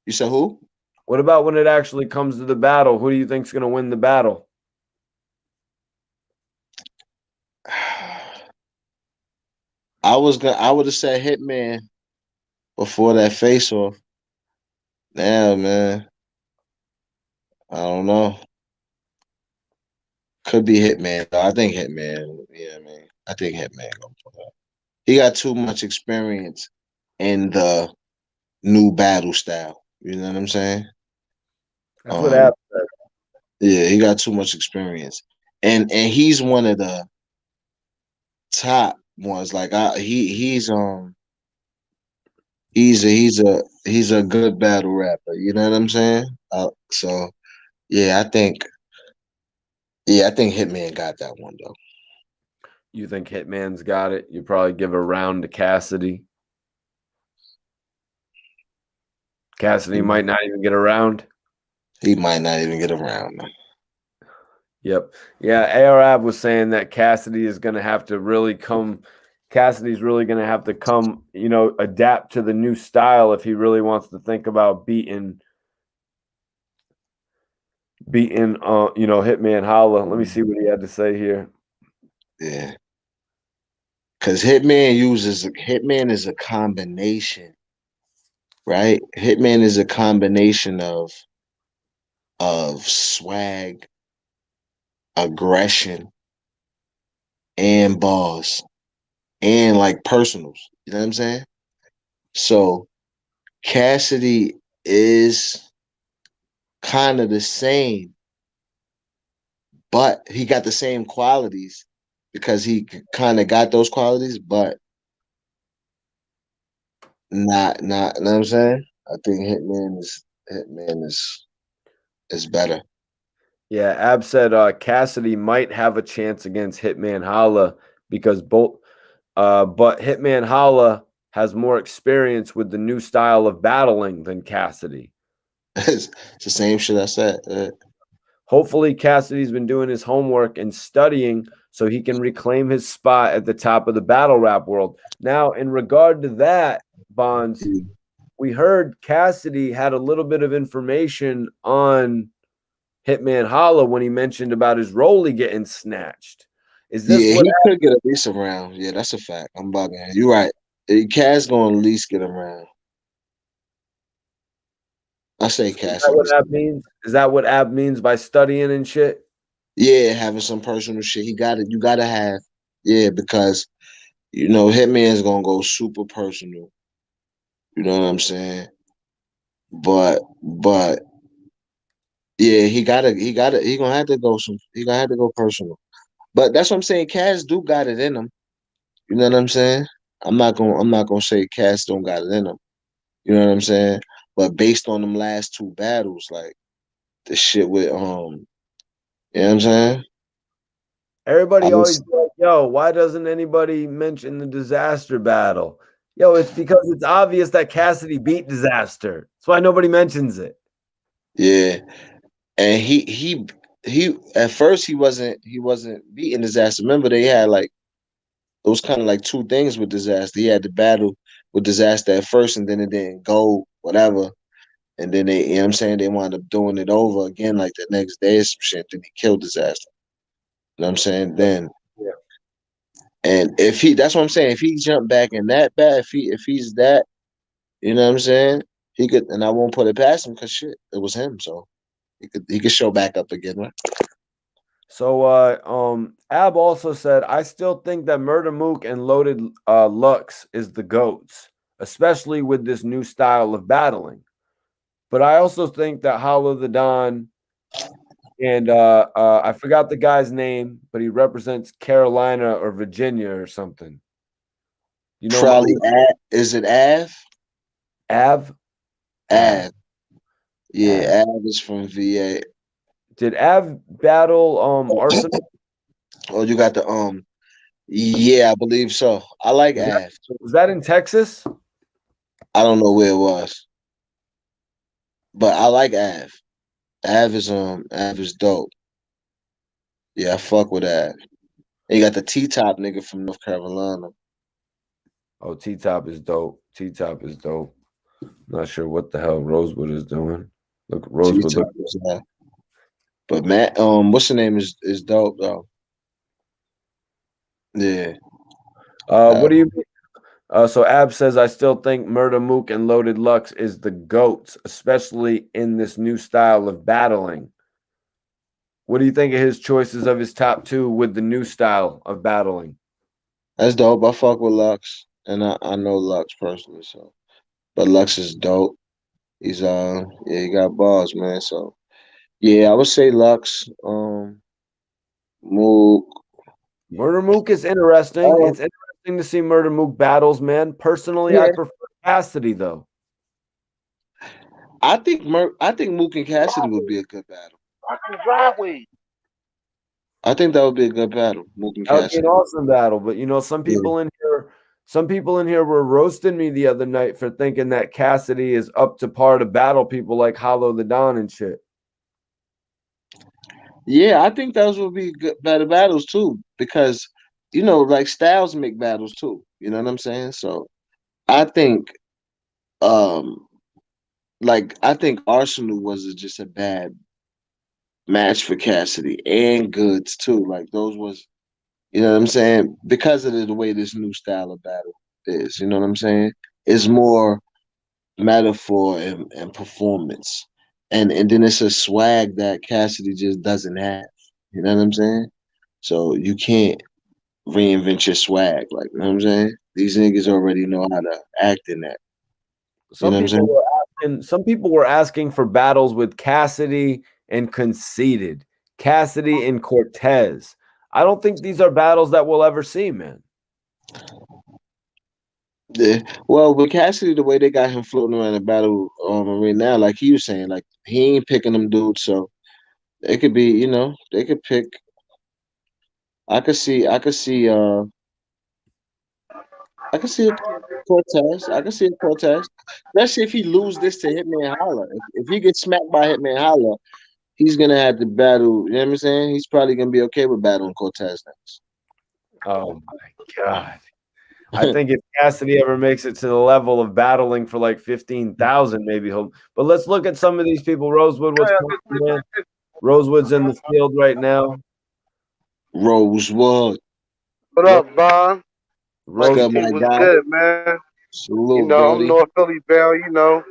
You said who? What about when it actually comes to the battle? Who do you think's going to win the battle? I would have said Hitman before that face off. Now, man, I don't know. Could be Hitman though. I think Hitman. Yeah, I mean, I think Hitman gonna pull up. He got too much experience in the new battle style. You know what I'm saying? That's what Um, happened. yeah, he got too much experience, and he's one of the top ones. Like he's a good battle rapper. You know what I'm saying? So yeah, I think Hitman got that one though. You think Hitman's got it? You probably give a round to Cassidy. Cassidy might not even get around. He might not even get around. Yep. Yeah, Arab was saying that Cassidy is going to have to really come. Cassidy's really going to have to come, adapt to the new style if he really wants to think about beating, Hitman Holla. Let me see what he had to say here. Yeah. Because Hitman is a combination, right? Hitman is a combination of swag, aggression, and balls, and like personals. You know what I'm saying? So Cassidy is kind of the same, but he got the same qualities because he kind of got those qualities, but not. You know what I'm saying? I think Hitman is better. Yeah, Ab said Cassidy might have a chance against Hitman Holla because but Hitman Holla has more experience with the new style of battling than Cassidy. It's the same shit I said. Hopefully, Cassidy's been doing his homework and studying so he can reclaim his spot at the top of the battle rap world. Now, in regard to that, Bonds, we heard Cassidy had a little bit of information on Hitman Holla when he mentioned about his rollie getting snatched. Is this Yeah, what he could get at least a round. Yeah, that's a fact. I'm bugging. You're right. Cass gonna at least get a round. I say is Cass that at what least. Ab means? Is that what Ab means by studying and shit? Yeah, having some personal shit. He got it. You gotta have. Yeah, because Hitman's gonna go super personal. You know what I'm saying? But yeah, he gonna have to go some. He gonna have to go personal. But that's what I'm saying. Cass do got it in him. You know what I'm saying? I'm not gonna say Cass don't got it in him. You know what I'm saying? But based on them last 2 battles, like the shit with you know what I'm saying? I Everybody always was be like, yo, why doesn't anybody mention the disaster battle? Yo, it's because it's obvious that Cassidy beat disaster. That's why nobody mentions it. yeah. And he at first he wasn't beating disaster. Remember they had like it was kind of like 2 things with disaster. He had the battle with disaster at first and then it didn't go, whatever. And then they, you know what I'm saying, they wound up doing it over again like the next day or some shit. Then he killed disaster. You know what I'm saying? Then Yeah. and if he that's what I'm saying, if he jumped back in that bad, if he's that, you know what I'm saying? He could, and I won't put it past him because shit, it was him. So He could show back up again, right? So Ab also said, I still think that Murder Mook and Loaded Lux is the GOATs, especially with this new style of battling. But I also think that Hollow the Don and I forgot the guy's name, but he represents Carolina or Virginia or something. You know, Probably is it Av? Av? Av. Av. Yeah, Av is from VA. Did Av battle Arsenal? Oh, you got the yeah, I believe so. I like Was that, Av. was that in Texas? I don't know where it was, but I like Av. Av is dope. Yeah, I fuck with Av. And you got the T Top nigga from North Carolina. Oh, T Top is dope. T Top is dope. Not sure what the hell Rosewood is doing. Look, T Rosewood. Top is but Matt, what's the name is dope though. Yeah. What do you mean? So Ab says, I still think Murder Mook and Loaded Lux is the GOATs, especially in this new style of battling. What do you think of his choices of his top two with the new style of battling? That's dope. I fuck with Lux, and I know Lux personally, so but Lux is dope. He's yeah, he got balls, man. So yeah, I would say Lux, Mook. Murder Mook is interesting. Oh It's interesting to see Murder Mook battles, man. Personally, I yeah, prefer Cassidy, though. I think Mook and Cassidy would be a good battle. I think that would be a good battle, Mook and That would be an Cassidy. awesome battle. But Yeah. some people in here were roasting me the other night for thinking that Cassidy is up to par to battle people like Hollow the Don and shit. Yeah, I think those would be good better battles too, because like styles make battles too. You know what I'm saying? So I think um I think Arsenal was just a bad match for Cassidy and Goods too. Like those was what I'm saying? Because of the way this new style of battle is, you know what I'm saying? It's more metaphor and performance. And then it's a swag that Cassidy just doesn't have. You know what I'm saying? So you can't reinvent your swag. Like, you know what I'm saying? These niggas already know how to act in that. You know what I'm saying? Some people were asking for battles with Cassidy and Conceited, Cassidy and Cortez. I don't think these are battles that we'll ever see, man. Yeah. Well, with Cassidy, the way they got him floating around the battle arena now, like he was saying, like he ain't picking them dudes, so it could be, they could pick. I could see I could see a Cortez. I could see a Cortez. Especially if he lose this to Hitman Holla. If he gets smacked by Hitman Holla, he's gonna have to battle. You know what I'm saying? He's probably gonna be okay with battling Cortez next. Oh my God. I think if Cassidy ever makes it to the level of battling for like 15,000, maybe he'll. But let's look at some of these people. Rosewood, what's going on, man? Rosewood's in the field right now. Rosewood. What Yep. up, Bon? What's Rose. Mike good, G my was guy? good, man. Salute, I'm Brody. North Philly bound,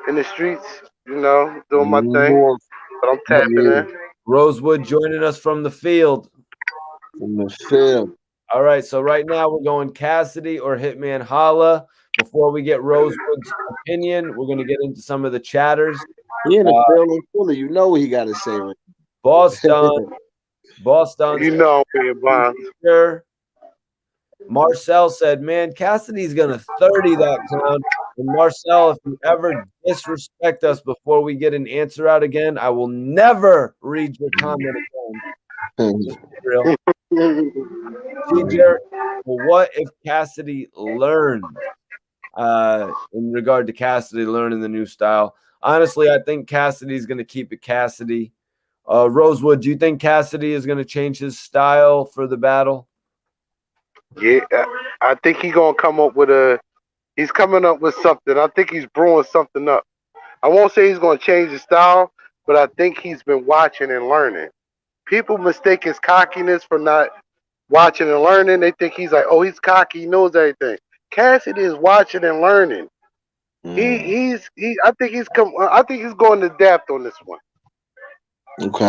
in the streets, doing my thing. North, But I'm tapping yeah, in. Rosewood joining us from the field. from the field. All right, so right now we're going Cassidy or Hitman Holla. Before we get Rosewood's opinion, we're going to get into some of the chatters. He in the field in Philly. You know what he got to say right Boston, Boston's You know I'm being Bon. here. Marcel said, man, Cassidy's going to 30 that clown. And Marcel, if you ever disrespect us before we get an answer out again, I will never read your comment again. Just be real. TJ, well, what if Cassidy learns in regard to Cassidy learning the new style? Honestly, I think Cassidy's going to keep it Cassidy. Rosewood, do you think Cassidy is going to change his style for the battle? Yeah, I think he's coming up with something. I think he's brewing something up. I won't say he's going to change his style, but I think he's been watching and learning. People mistake his cockiness for not watching and learning. They think he's like, oh, he's cocky, he knows everything. Cassidy is watching and learning. Mm. I think he's going to depth on this one. Okay.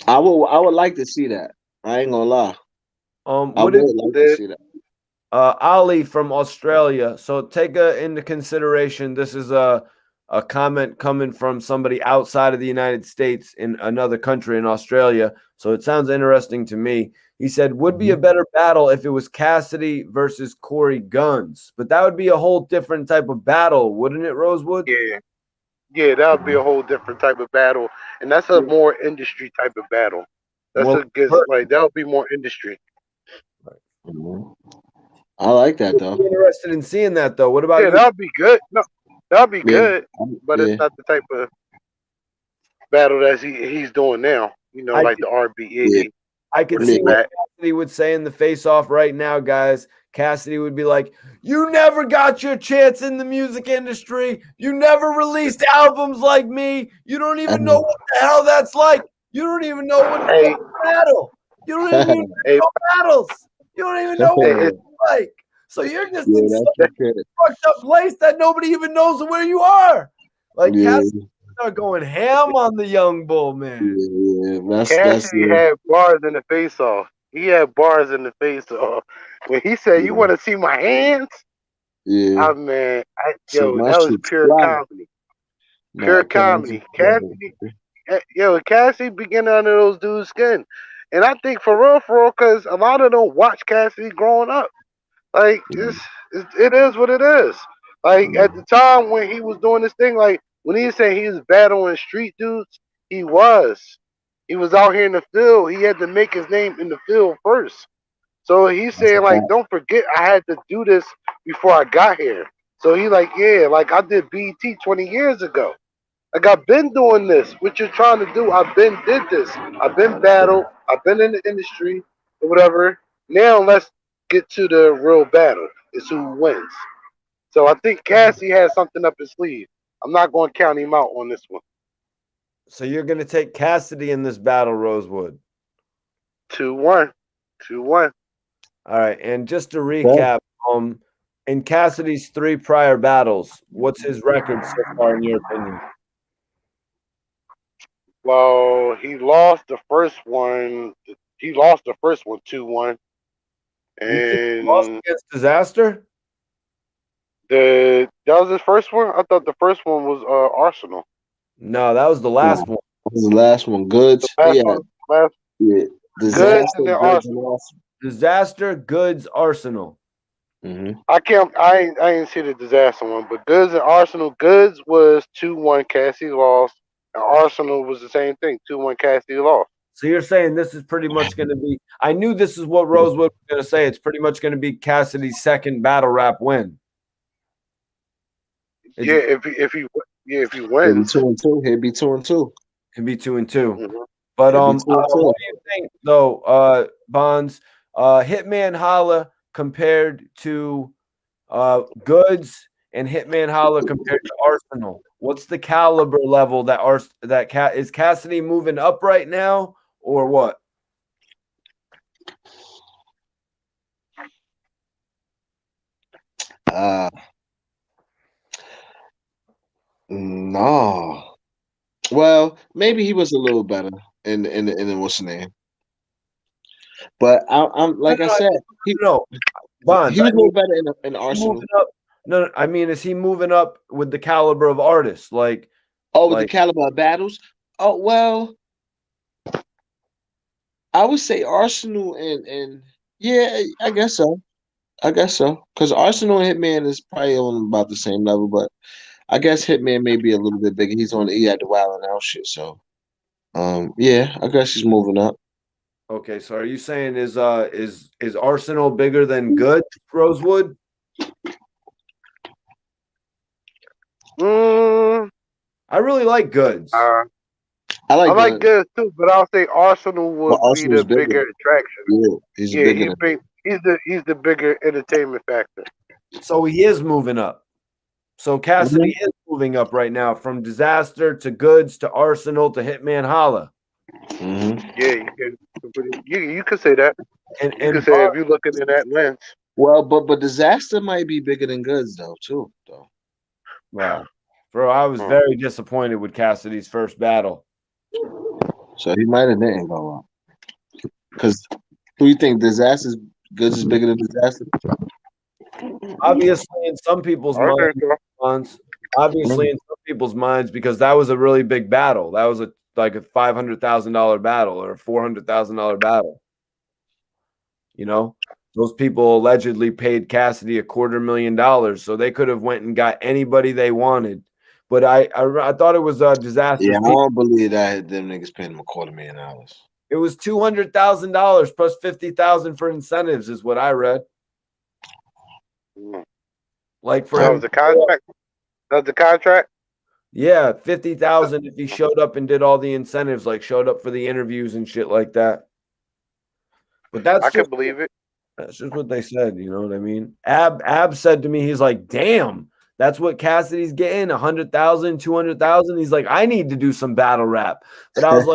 I would like to see that. I ain't gonna lie. I What is would like to see that. Ali from Australia? So take into consideration this is a comment coming from somebody outside of the United States in another country in Australia. So it sounds interesting to me. He said would be a Mhm. better battle if it was Cassidy versus Corey Guns, but that would be a whole different type of battle, wouldn't it, Rosewood? Yeah, yeah, that would be a whole different type of battle, and that's a more industry type of battle. That's More a good per- like that would be more industry. Mhm. I like that though. interested in seeing that though. What about Yeah, you? that would be good. No, that would be Yeah. good, but it's Yeah. not the type of battle that he's doing now. You know, I like the Yeah. RBE I or could the see what Yeah. Smack. Cassidy would say in the face off right now, guys. Cassidy would be like, "You never got your chance in the music industry. You never released albums like me. You don't even know what the hell that's like. You don't even know what it's Hey, like to battle. You don't even know hey, battles. You don't even know what hey, it's like. So you're just Yeah, in some that's the kid. fucked up place that nobody even knows where you are." Like Yeah, Cassidy start going ham on the young bull, man. yeah. That's Cassidy had bars in the face off. He had bars in the face off. When he said, "You yeah, want to see my hands?" yeah. I man, So yo, my that was shit's pure fly. comedy. Nah, Pure cause my shit's comedy. Cassidy, fly. yo, Cassidy began under those dudes' skin, and I think for real, because a lot of them watch Cassidy growing up. Like it is what it is. Like at the time when he was doing this thing, like when he said he was battling street dudes, he was. He was out here in the field. He had to make his name in the field first. So he's That's a saying like, fact. don't forget I had to do this before I got here. So he like, yeah, like I did BET 20 years ago. Like I've been doing this. What you're trying to do, I've been did this. I've been battled. I've been in the industry or whatever. Now let's get to the real battle. It's who wins. So I think Cassie has something up his sleeve. I'm not going to count him out on this one. So you're gonna take Cassidy in this battle, Rosewood. 2-1. 2-1. All right, and just to Yeah. recap, in Cassidy's three prior battles, what's his record so far, in your opinion? Well, he lost the first one. He lost the first one 2-1. You think he lost And against Disaster? the that was his first one. I thought the first one was Arsenal. No, that was the Nah, last one. that was the last one. The Goods. last Yeah, one, last yeah. Goods Disaster, and then goods, and Arsenal. awesome. Disaster, Goods, Arsenal. Mm-hmm. I can't. I ain't see the disaster one, but Goods and Arsenal. Goods was 2-1. Cassie lost, and Arsenal was the same thing. 2-1. Cassie lost. So you're saying this is pretty much going to be? I knew this is what Rosewood was going to say. It's pretty much going to be Cassidy's second battle rap win. Yeah, It's if he He'll be wins. 2-2. He'll be 2-2. can be 2-2. Mhm. But He'll be 2-2. what do you think though, Bonds? Hitman Holla compared to Goods and Hitman Holla compared to Arsenal. What's the caliber level that is Cassidy moving up right now or what? Uh, no. Well, maybe he was a little better in what's the name. But I'm No, like I no, said, he no, Bonds. he I was a mean, little better in is he Arsenal. moving up? No, I mean, is he moving up with the caliber of artists? Oh, with the Like caliber of battles. Oh well, I would say Arsenal and yeah, I guess so. I guess so. Because Arsenal and Hitman is probably on about the same level, but I guess Hitman may be a little bit bigger. He's on he had the Wild and Out shit, so yeah, I guess he's moving up. okay, so are you saying is Arsenal bigger than Goods, Rosewood? Mm, I really like Goods. uh, I I like like Guns, Goods too, but I'll say Arsenal but would be Arsenal's the bigger. bigger attraction. Yeah, he's Yeah, bigger than he's the bigger entertainment factor. So he is moving up. So Cassidy Mhm. is moving up right now from Disaster to Goods to Arsenal to Hitman Holla. Yeah, you could say that. And You could and say if you're looking in that lens. Well, but Disaster might be bigger than Goods though, too. Though. wow. Bro, I was very disappointed with Cassidy's first battle. So he might have didn't go up. Because who you think Disaster's Goods is bigger than Disaster? Obviously, in some people's minds, because that was a really big battle. That was like a $500,000 battle or a $400,000 battle. You know, those people allegedly paid Cassidy $250,000, so they could have went and got anybody they wanted. But I thought it was a disaster. Yeah, I don't believe that them niggas paid him $250,000. It was $200,000 plus $50,000 for incentives, is what I read. Like for that was the contract. That was the contract. Yeah, $50,000 if he showed up and did all the incentives, like showed up for the interviews and shit like that. But I can believe it. That's just what they said. You know what I mean? Ab said to me, he's like, "Damn, that's what Cassidy's getting, 100,000, 200,000." He's like, "I need to do some battle rap." But I was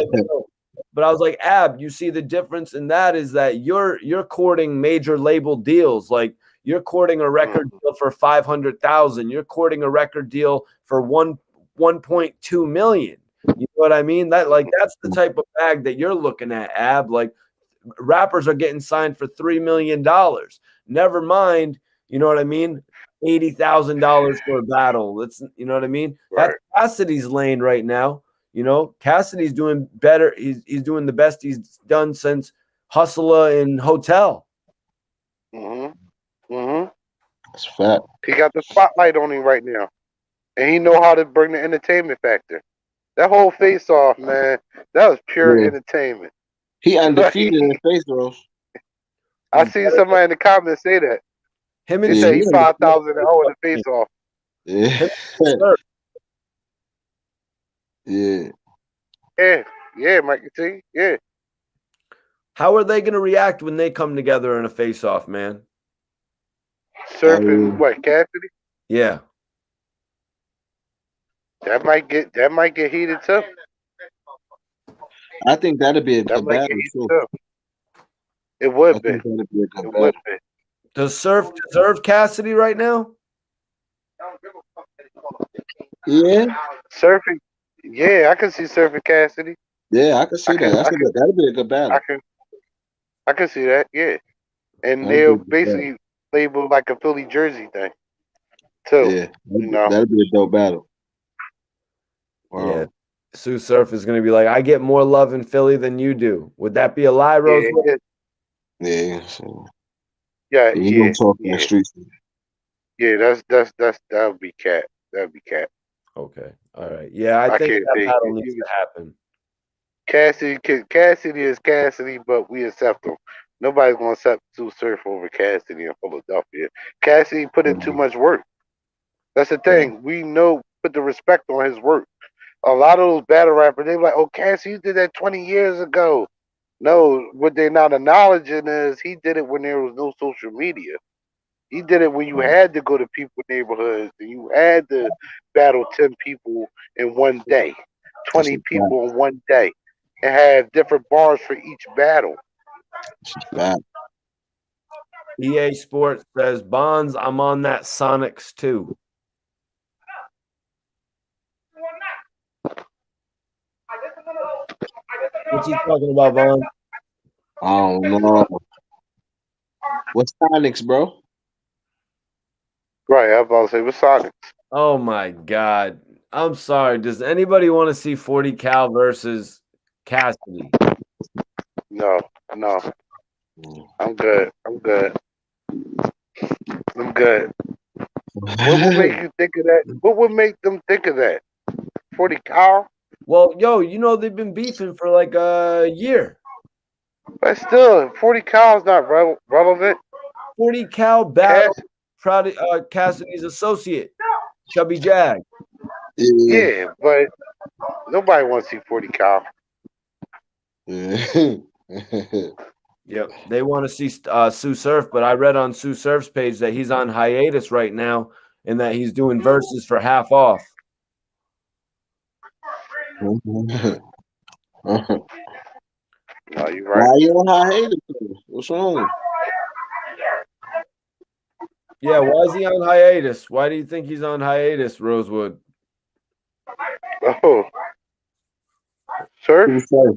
like, Ab, you see the difference in that is that you're courting major label deals. Like you're courting a record deal for 500,000. You're courting a record deal for 1.2 million. You know what I mean? That's the type of bag that you're looking at, Ab. Like rappers are getting signed for $3 million. Never mind, you know what I mean? $80,000 for a battle. That's, you know what I mean? Right. That's Cassidy's lane right now. You know, Cassidy's doing better. He's doing the best he's done since Hustler and Hotel. That's fact. He got the spotlight on him right now, and he know how to bring the entertainment factor. That whole face off, man, that was pure entertainment. He undefeated in face rolls. I seen somebody in the comments say that. Him and he said he 5,000 in the face off. Yeah. Yeah, Mike, you see? Yeah. How are they going to react when they come together in a face-off, man? Surfing what, Cassidy? Yeah. That might get heated too. I think that'd be a good battle too. It would be. That'd be a good battle. Does Surf deserve Cassidy right now? Yeah. Surfing. Yeah, I can see Surfing Cassidy. Yeah, I can see that. That'd be a good battle. I can see that. Yeah, and they'll basically label like a Philly Jersey thing too. Yeah, that'd be a dope battle. Wow. Yeah, Sue Surf is going to be like, "I get more love in Philly than you do." Would that be a lie, Rose? Yeah. Yeah. You don't talk in the streets. Yeah, that would be cat. That would be cat. Okay. All right. Yeah, I think that battle needs to happen. Cassidy is Cassidy, but we accept him. Nobody's gonna accept Sue Surf over Cassidy in Philadelphia. Cassidy put in too much work. That's the thing. We know, put the respect on his work. A lot of those battle rappers, they're like, "Oh, Cassidy did that 20 years ago." No, what they're not acknowledging is he did it when there was no social media. He did it when you had to go to people's neighborhoods and you had to battle 10 people in one day, 20 people in one day, and have different bars for each battle. EA Sports says, Bonds, I'm on that Sonics too. What's he talking about, Bond? I don't know. What's Sonics, bro? Right, I was about to say, what's Sonics? Oh my God. I'm sorry. Does anybody want to see 40 Cal versus Cassidy? No. I'm good. What would make you think of that? What would make them think of that? 40 Cal? Well, yo, you know they've been beefing for like a year. But still, 40 Cal is not relevant. 40 Cal battle Cassidy's associate, Chubby Jag. Yeah, but nobody wants to see 40 Cal. Yep, they want to see Sue Surf, but I read on Sue Surf's page that he's on hiatus right now and that he's doing verses for half off. No, you're right. Why you on hiatus? What's wrong? Yeah, why is he on hiatus? Why do you think he's on hiatus, Rosewood? Oh, surf. True Surf.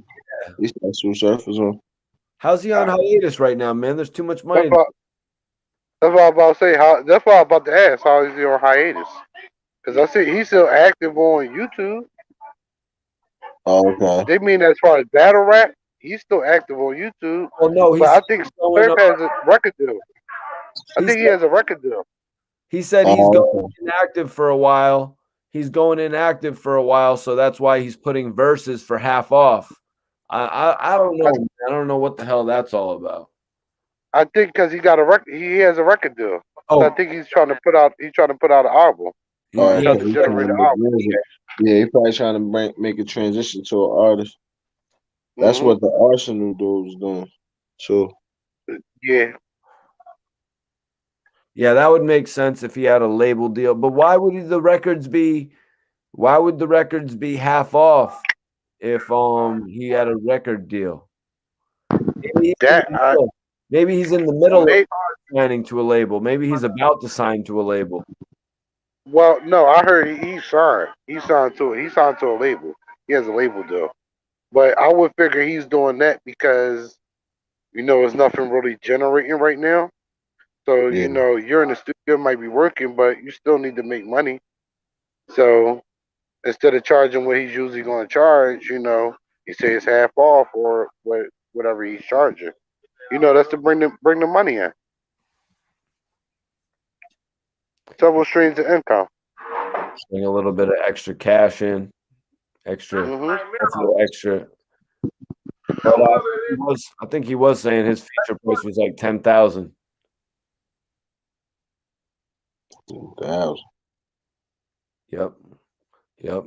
He's got True Surf as well. How's he on hiatus right now, man? There's too much That's money. what, that's what I'm about to say. How? That's what I'm about to ask. How is he on hiatus? Because I see he's still active on YouTube. Oh, okay. They mean as far as battle rap, he's still active on YouTube. Well, no, But I think going Surf on. has a record deal. I think he has a record deal. He said he's Oh, going okay. inactive for a while. He's going inactive for a while, so that's why he's putting Verzuz for half off. I don't know. Man. I don't know what the hell that's all about. I think because he got a record, he has a record deal. Oh, So I think he's trying to put out. He's trying to put out an album. All He's right, trying so to he's generate trying an to make album. music. Yeah, he's probably trying to make a transition to an artist. That's Mhm. what the Arsenal dude was doing. So Yeah, yeah, that would make sense if he had a label deal. But why would the records be? Why would the records be half off if he had a record deal? that Maybe he's in the middle of may, signing to a label. Maybe he's about to sign to a label. well, no, I heard he signed. He signed to it. He signed to a label. He has a label deal. But I would figure he's doing that because there's nothing really generating right now. So yeah, you're in the studio, might be working, but you still need to make money. So instead of charging what he's usually going to charge, he says half off or whatever he's charging. That's to bring the money in. Several streams of income. Bring a little bit of extra cash in, extra, Mm-hmm. extra. But I think he was saying his feature price was like 10,000. Yep, yep.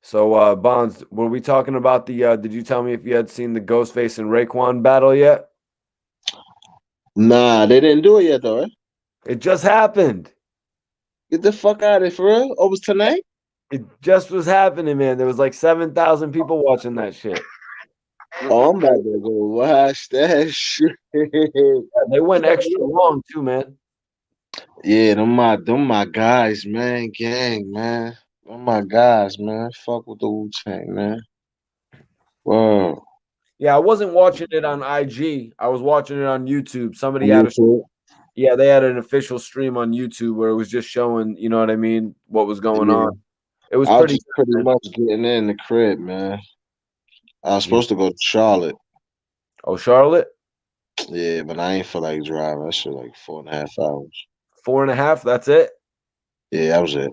So Bonds, were we talking about the? Did you tell me if you had seen the Ghostface and Raekwon battle yet? Nah, they didn't do it yet though, right? It just happened. Get the fuck out of here for real. Oh, it was tonight? It just was happening, man. There was like 7,000 people watching that shit. Oh, I'm about to go watch that shit. They went extra long too, man. Yeah, them my guys, man. Gang, man. Them my guys, man. Fuck with the Wu-Tang, man. Wow. Yeah, I wasn't watching it on IG. I was watching it on YouTube. Somebody had YouTube. yeah, they had an official stream on YouTube where it was just showing, you know what I mean, what was going Yeah. on. It was I was pretty just pretty much getting in the crib, man. I was supposed to go to Charlotte. Oh, Charlotte? Yeah, but I ain't feel like driving. That shit like 4.5 hours. 4.5, that's it? Yeah, that was it.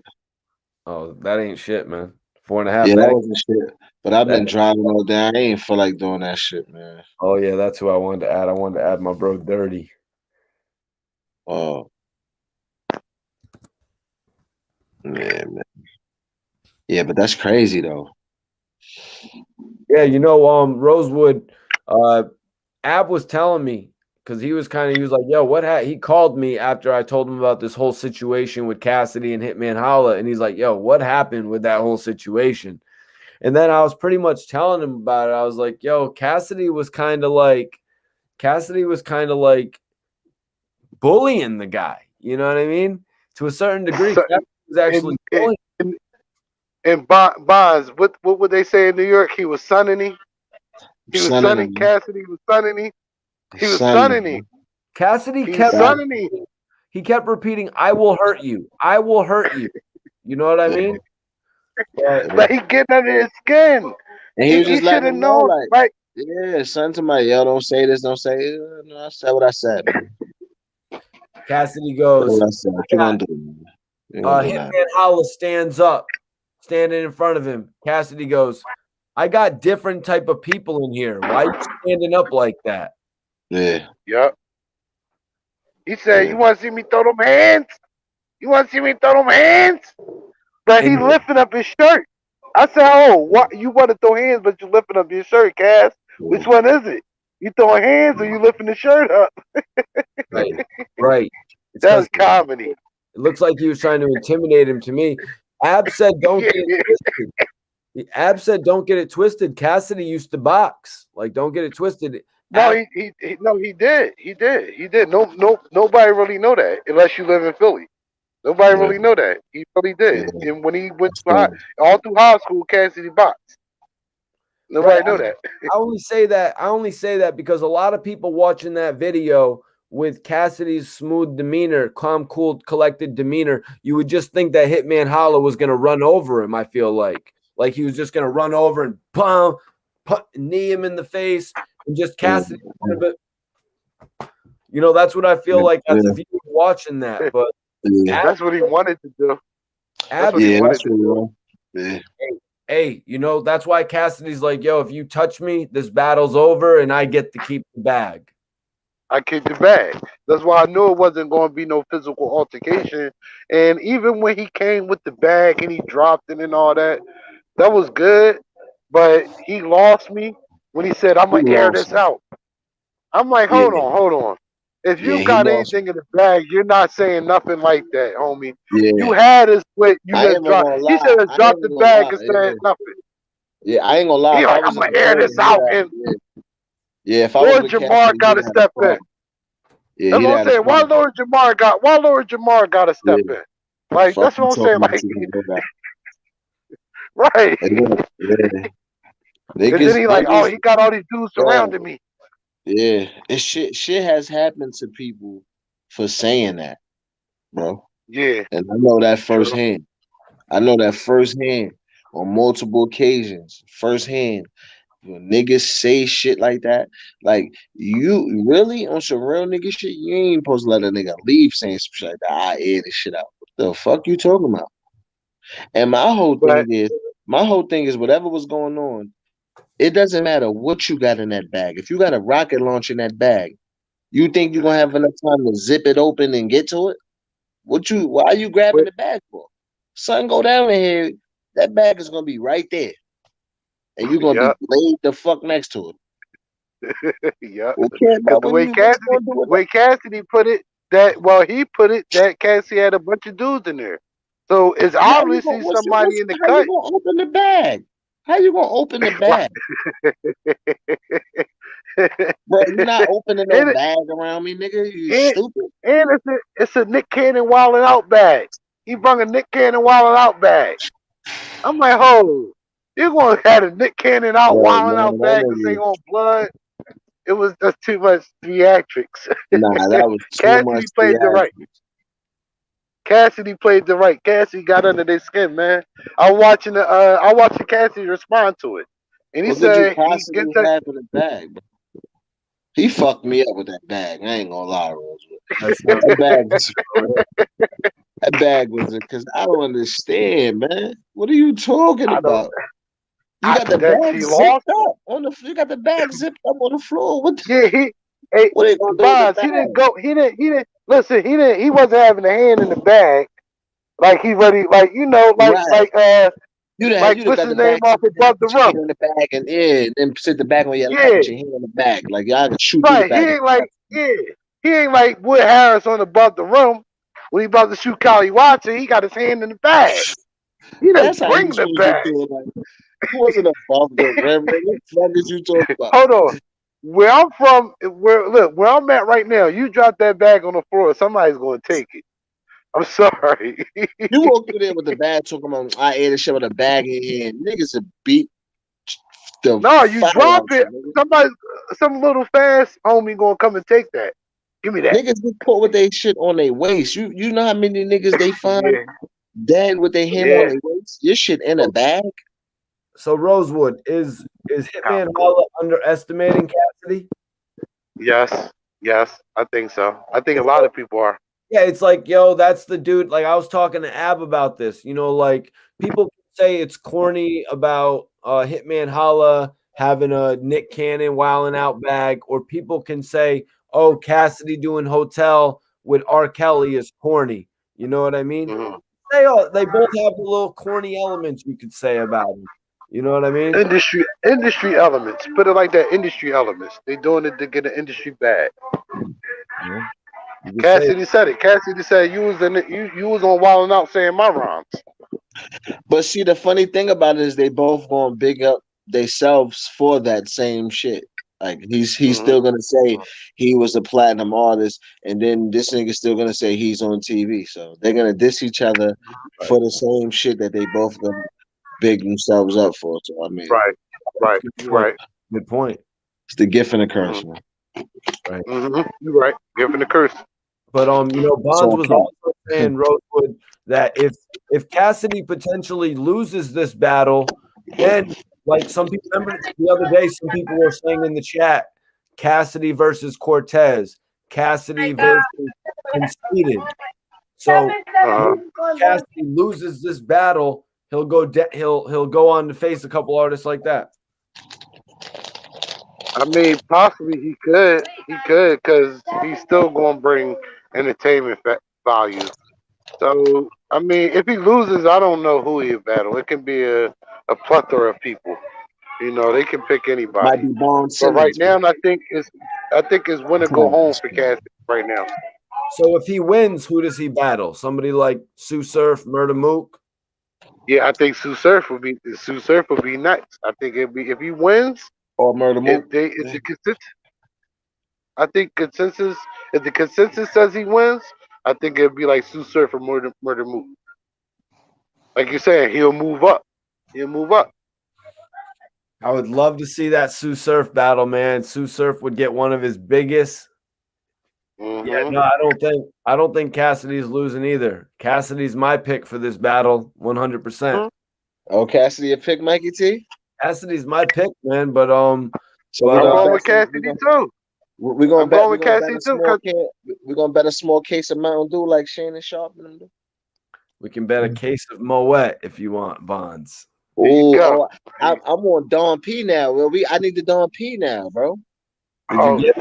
Oh, that ain't shit, man. 4.5. Yeah, that wasn't shit. But I've been that- driving all day. I ain't feel like doing that shit, man. Oh yeah, that's who I wanted to add. I wanted to add my bro Dirty. Oh. Yeah, man. Yeah, but that's crazy though. Yeah, Rosewood, Ab was telling me because he was like, yo, he called me after I told him about this whole situation with Cassidy and Hitman Holla, and he's like, yo, what happened with that whole situation? And then I was pretty much telling him about it. I was like, yo, Cassidy was kind of like bullying the guy. You know what I mean? To a certain degree, So, Cassidy was actually bullying. And Bonds, what would they say in New York? He was sunning him. He was sunning Cassidy. Was sunning him. He was sunning him. Cassidy kept sunning him. He kept repeating, "I will hurt you. I will hurt you." You know what I mean? But he getting under his skin. And he was just should have known, like, right? Yeah, son to my yo, don't say this, don't say it. No, I said what I said, man. Cassidy goes, what I said. What you gonna do, man? Hitman Holla standing in front of him. Cassidy goes, I got different type of people in here. Why are you standing up like that? Yeah. Yep. He said, You want to see me throw them hands? You want to see me throw them hands? But he lifting up his shirt. I said, oh, what? You want to throw hands, but you lifting up your shirt, Cass. Which one is it? You throwing hands or you lifting the shirt up? Right. That's comedy. It looks like he was trying to intimidate him to me. Ab said, don't get it twisted. Ab said, don't get it twisted. Cassidy used to box. Like, don't get it twisted. No, he did. He did. No, nobody really know that unless you live in Philly. Nobody Yeah. really know that. He really did. Yeah. And when he went That's to all through high school, Cassidy boxed. Right. Nobody know that. I only say that. I only say that because a lot of people watching that video with Cassidy's smooth demeanor, calm, cool, collected demeanor, you would just think that Hitman Holla was going to run over him. I feel like he was just going to run over and knee him in the face, and just Cassidy. But that's what I feel like as a viewer watching that. But Yeah. That's what he wanted to do. That's what Ab, he Yeah, wanted that's to what do. Yeah. hey, that's why Cassidy's like, yo, if you touch me, this battle's over, and I get to keep the bag. I kicked it back. That's why I knew it wasn't going to be no physical altercation. And even when he came with the bag and he dropped it and all that, that was good. But he lost me when he said, "I'm He gonna air lost this me. out." I'm like, Yeah, hold on. If yeah, you he got lost me. anything in the bag, you're not saying nothing like that, homie. You Yeah. had a split. You I ain't just even dropped. gonna He lie. should have I ain't dropped the even gonna bag lie. and Yeah. said nothing. Yeah, I ain't gonna lie. He If I like, I'm was in gonna the air room this and hear out, that, and yeah. Yeah, if I was Lord with Jamar Cassidy, got he'd to have had a step in. problem. Yeah, That's he'd what I'm have had a saying. Why problem. Lord Jamar got to step Yeah. in? Like Fuck that's you what I'm talking saying. about Like you gonna go back. right. Yeah. And then he like, oh, Niggas, he got all these dudes bro. surrounding me. Yeah. And shit has happened to people for saying that, bro. Yeah, And I know that true. firsthand. I know that firsthand on multiple occasions. Firsthand. When niggas say shit like that, like you really on some real nigga shit, you ain't supposed to let a nigga leave saying some shit like that. I air this shit out. What the fuck you talking about? And But my whole thing is whatever was going on, it doesn't matter what you got in that bag. If you got a rocket launch in that bag, you think you're gonna have enough time to zip it open and get to it? Why are you grabbing but the bag for? Son, go down in here. That bag is gonna be right there. And you're gonna be yeah, laid the fuck next to it. yeah. Who cares Because about what you gonna do The with that? way Cassidy put it, he put it that Cassidy had a bunch of dudes in there. So it's How you gonna obviously somebody in the how you cut. gonna open the bag? How you gonna open the bag? Bro, you're not opening no and, it, bag around me, nigga. You and, stupid. and it's a Nick Cannon Wildin' Out bag. He brung a Nick Cannon Wildin' Out bag. I'm like, oh, you're going to have a Nick Cannon out Bro, Wildin' man, Out that bag and say nigga. on blood. It was just too much theatrics. Nah, that was too much Cassidy played the right. theatrics. Cassidy played the right. Cassidy got under their skin, man. I watching Cassidy respond to it. And he What could you said he possibly gets that have in a bag, bro? He fucked me up with that bag. I ain't gonna lie, Rosewood. That's not That bag was that bag was because I don't understand, man. What are you talking I don't about? You got the that bag she zipped lost. up on the. You got the bag zipped up on the floor. Yeah, hey, What are they gonna do with the Bonds, bag? he didn't listen, he wasn't having a hand in the bag. Like he ready like Right. like You'd have what's got his the name bag, off above the put your rim. hand in the bag, and yeah, and then sit the bag on your lap, Yeah. put your hand in the bag, like y'all can shoot through the Right. bag. He ain't like Wood Harris on above the rim. When he about to shoot Kali Watson, he got his hand in the bag. He That's didn't how you bring the supposed to bag. do it. Like, it wasn't above the rim. Like, what the fuck is you talking about? Hold on. Where I'm from, where I'm at right now, you drop that bag on the floor, somebody's gonna take it. I'm sorry. You walk through there with the bag, talking about I ate a shit with a bag in your hand. Niggas would beat the No, you fire drop out it. you, nigga. Somebody, some little fast homie gonna come and take that. Give me that. Niggas get caught with their shit on their waist. You know how many niggas they find Yeah, dead with their hand on yeah. their waist? Your shit in a bag? so. Rosewood is Hitman Holla underestimating Cassidy? Yes, yes. I think so. I think a It's lot like, of people are. yeah, it's like, yo, that's the dude. Like I was talking to Ab about this. Like people say it's corny about Hitman Holla having a Nick Cannon wilding out bag, or people can say, oh, Cassidy doing hotel with R. Kelly is corny. You know what I mean? Hmm. They both have the little corny elements you could say about them. You know what I mean? Industry elements. Put it like that. Industry elements. They doing it to get an industry bag. Yeah, you could say Cassidy said it. Cassidy said you was on Wild 'N Out saying my rhymes. But see, the funny thing about it is they both gonna big up themselves for that same shit. Like he's still gonna say he was a platinum artist, and then this nigga's still gonna say he's on TV. So they're gonna diss each other for the same shit that they both gonna big themselves up for. So I mean, Right. You're right. Good point. it's the gift and the curse, man. Right. You're right. Giving the curse. But you know, Bonds was also saying, Rosewood, that if Cassidy potentially loses this battle, then like some people remember the other day, some people were saying in the chat, Cassidy versus Cortez, Cassidy versus Conceited. So if Cassidy loses this battle, he'll go on to face a couple artists like that. I mean, possibly he could, because he's still going to bring entertainment value. So, I mean, if he loses, I don't know who he'll battle. It can be a plethora of people. You know, they can pick anybody. Might be But right now, I think it's win or go home for Cassidy right now. So if he wins, who does he battle? Somebody like Sue Surf, Murder Mook? Yeah, I think Sue Surf would be next. I think it'd be if he wins. Or Murder Mook. It's a consensus. I think consensus. If the consensus says he wins, I think it'd be like Sue Surf or Murder Mook. Like you're saying, he'll move up. I would love to see that Sue Surf battle, man. Sue Surf would get one of his biggest. Yeah, no, I don't think Cassidy's losing either. Cassidy's my pick for this battle, 100%. Oh, Cassidy a pick, Mikey T? Cassidy's my pick, man. But so I'm going with Cassidy too. We're gonna bet a small case of Mountain Dew like Shannon Sharp and them do. We can bet a case of Moet if you want, Bonds. I'm on Don P now. Well, I need the Don P now, bro. Damn, we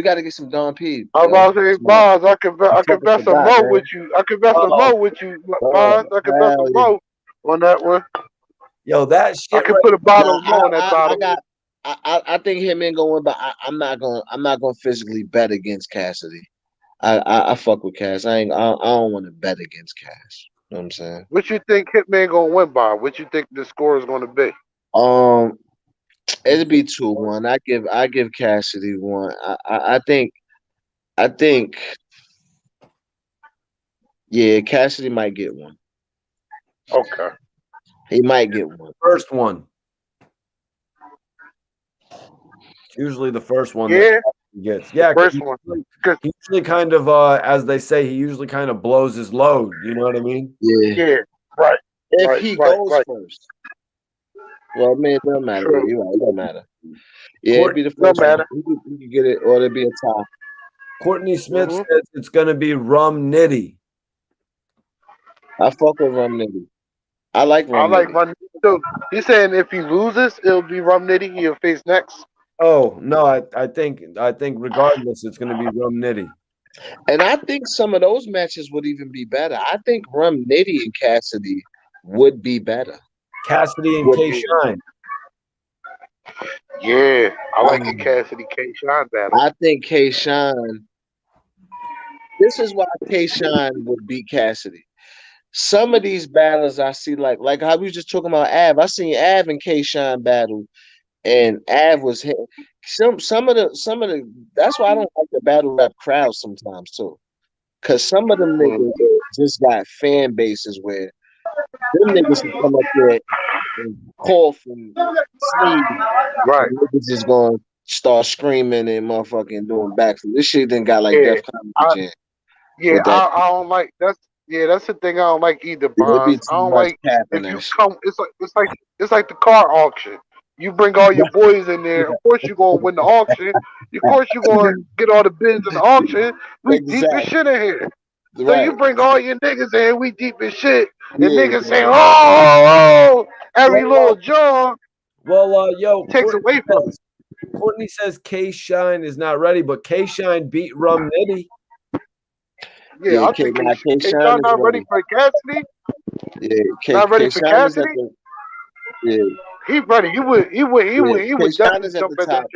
gotta get some Don P. I'm about to say, Bonds, I can bet some more with you. I can bet some more with you, Bonds. I can bet some more on that one. Yo, that shit. I can put a bottle more on that bottle. I think Hitman gonna win, but I'm not gonna physically bet against Cassidy. I fuck with Cass. I don't want to bet against Cass. You know what I'm saying? What you think Hitman gonna win by? What you think the score is gonna be? It'd be 2-1. I give Cassidy one. I think yeah, Cassidy might get one. Okay. He might get one. First one. Usually the first one. Yeah. He gets. Yeah. First one. He usually kind of, as they say, he usually kind of blows his load. You know what I mean? Yeah. Right. If he goes first. Well, man, it doesn't matter. You're right. It doesn't matter. Yeah, it'd be the first one. You can get it, or it'd be a tie. Courtney Smith says it's going to be Rum Nitty. I fuck with Rum Nitty. I like Rum Nitty too. He's saying if he loses, it'll be Rum Nitty. He'll face next. Oh no, I think regardless, it's going to be Rum Nitty. And I think some of those matches would even be better. I think Rum Nitty and Cassidy would be better. Cassidy and K-Shine. Yeah, I like the Cassidy K-Shine battle. I think K-Shine. This is why K-Shine would beat Cassidy. Some of these battles I see, like how we was just talking about Av. I seen Av and K-Shine battle, and Av was hit. Some of the. That's why I don't like the battle rap crowd sometimes too, because some of them niggas just got fan bases where them niggas can come up there and cough and sneeze. Right. And niggas just gonna start screaming and motherfucking doing backflips. This shit then got like Def Comedy Jam. I don't like that's the thing I don't like either, Bonds. I don't like if you come. It's like the car auction. You bring all your boys in there. Of course you're gonna win the auction. Of course you're gonna get all the bids in the auction. We deep as shit in here. So you bring all your niggas in, we deep as shit, and niggas say, oh, every little job. Well, yo, takes away from us. Courtney says K-Shine is not ready, but K-Shine beat Rum Nitty. Yeah, I think K-Shine not ready for Cassidy. Yeah, not ready for Cassidy. Yeah, he ready. He would definitely jump at that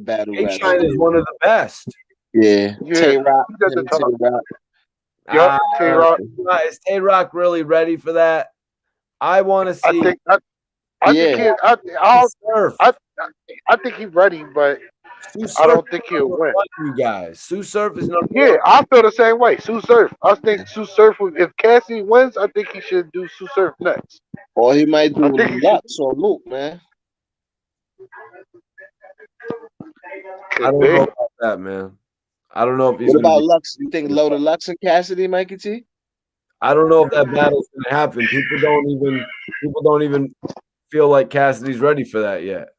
battle. K-Shine is one of the best. Yeah. Tay-Rock. Tay-Rock. Is Tay-Rock really ready for that? I want to see. I think he's ready, but Sue I Surf don't is think he'll number win. one, you guys. Sue Surf is number Yeah, one. I feel the same way. Sue Surf. I think Sue Surf. If Cassidy wins, I think he should do Sue Surf next. Or he might I do think he should. Lux or Luke, man. I Could don't be. know about that, man. I don't know if he's What gonna about be. Lux? You think Loaded Lux and Cassidy, Mikey T? I don't know if that battle's gonna happen. People don't even feel like Cassidy's ready for that yet.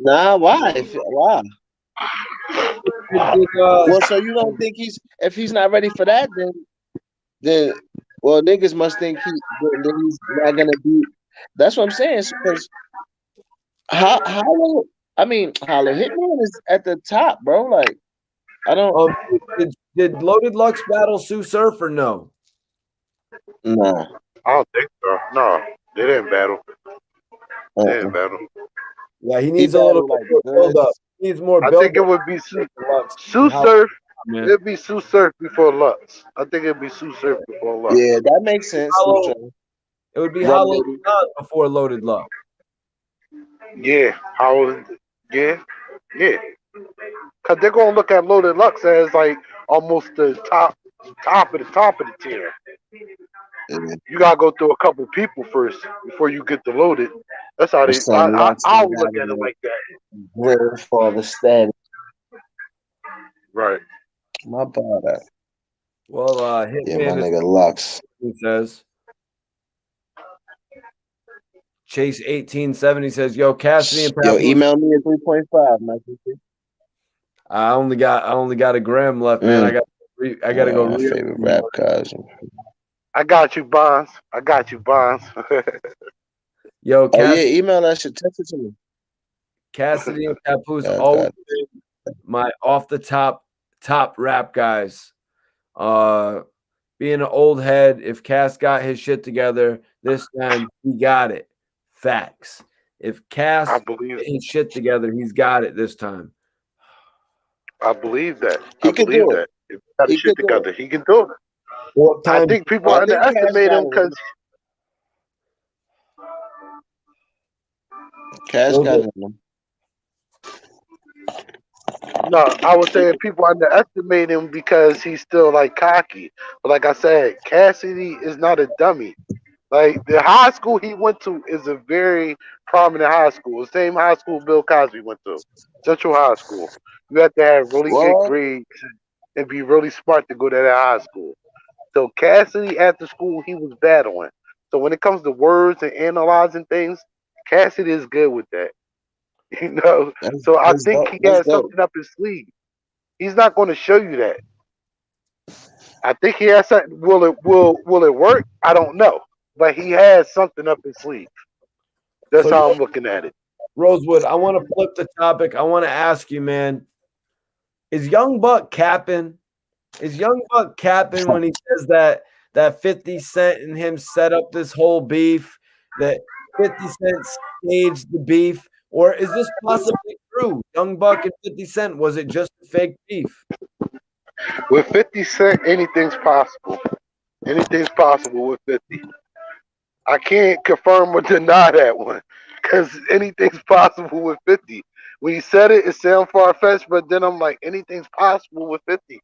Nah, why? Why? Did, Well, so you don't think if he's not ready for that, then well, niggas must think then he's not gonna be. That's what I'm saying. Because Hollow, I mean, Hollow Hitman is at the top, bro. Like, I don't. did Loaded Lux battle Sue Surf or no? Nah. I don't think so. No, they didn't battle. They didn't Uh-uh. battle. Yeah, he He needs a little battled bit like more build up. this. He needs more I build think it up. would be Sue Lux. Surf. Man. It'd be Sue Surf before Lux. I think it'd be Sue Surf before Lux. Yeah, that makes sense. Hollow, it would be Rub Hollow Nitty. before Loaded Lux. Yeah, how? Yeah, yeah. Cause they're gonna look at Loaded Lux as like almost the top of the tier. Yeah. You gotta go through a couple people first before you get the Loaded. That's how My they. son Lux I is always look got at it a like that. grandfather status. Right. My bad. Well, Yeah, my Hitman nigga Lux. he says. Chase 1870 says, "Yo, Cassidy and Yo, Papoose, email me at 3.5, Mikey. I only got a gram left, man. I got to go My real. favorite rap cousin. I got you, Bonds. I got you, Bonds. Yo, Oh yeah, email that shit. Text it to me. Cassidy and Papoose God, always been my off the top rap guys. Being an old head, if Cass got his shit together this time, he got it. Facts. If Cass I get believe. his shit together, he's got it this time. I believe that. He I could believe do it. that. If he got his He shit could do together, he can do it. What I time? think people I think Cash underestimate got him it. because Cash got it. Man. no, I would say people underestimate him because he's still like cocky. But like I said, Cassidy is not a dummy. Like the high school he went to is a very prominent high school. The same high school Bill Cosby went to, Central High School. You have to have really good Well, grades and be really smart to go to that high school. So Cassidy after school he was battling. So when it comes to words and analyzing things, Cassidy is good with that. You know. So I that's think dope. he That's has dope. something up his sleeve. He's not going to show you that. I think he has something. Will it work? I don't know. But he has something up his sleeve. That's So, how I'm looking at it. Rosewood, I want to flip the topic. I want to ask you, man, is Young Buck capping? Is Young Buck capping when he says that 50 Cent and him set up this whole beef, that 50 Cent staged the beef? Or is this possibly true? Young Buck and 50 Cent, was it just a fake beef? With 50 Cent, anything's possible. Anything's possible with 50. I can't confirm or deny that one because anything's possible with 50. When you said it, it sounded far fetched, but then I'm like, anything's possible with 50.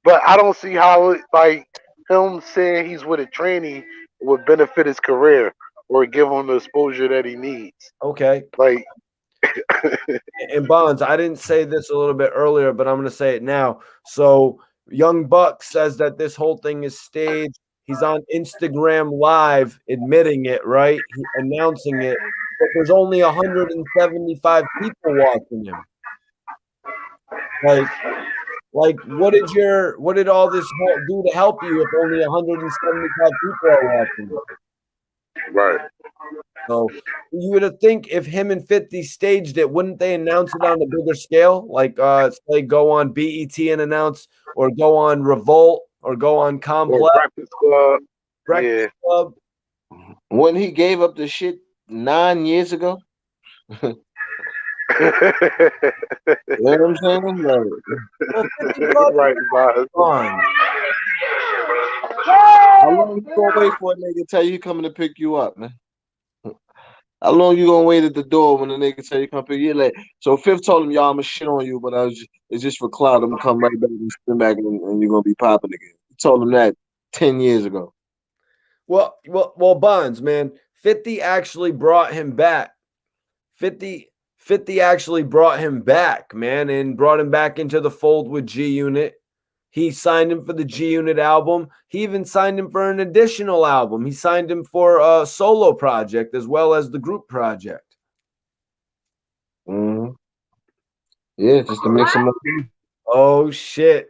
But I don't see how like him saying he's with a trainee would benefit his career or give him the exposure that he needs. Okay. Like, And Bonds, I didn't say this a little bit earlier, but I'm going to say it now. So Young Buck says that this whole thing is staged. He's on Instagram Live admitting it, right? Announcing it. But there's only 175 people watching him. Like, what did all this do to help you if only 175 people are watching? right. So you would think if him and 50 staged it, wouldn't they announce it on a bigger scale? Like say go on BET and announce, or go on Revolt, or go on Complex, Or Breakfast Club. Breakfast Club. when he gave up the shit 9 years ago. You know what I'm saying? Like, Well, 50 bucks right, Boz. on. how long you gonna wait for a nigga to tell you he coming to pick you up, man? How long you gonna wait at the door when the nigga tell you come pick you late? So Fifth told him, y'all, I'ma shit on you, but it's just for clout. I'm gonna come right back and spin back and you're gonna be popping again. He told him that 10 years ago. Well, Bonds, man. 50 actually brought him back. 50 actually brought him back, man, and brought him back into the fold with G Unit. He signed him for the G Unit album. He even signed him for an additional album. He signed him for a solo project as well as the group project. Mm-hmm. Yeah, just to make some money. Oh shit.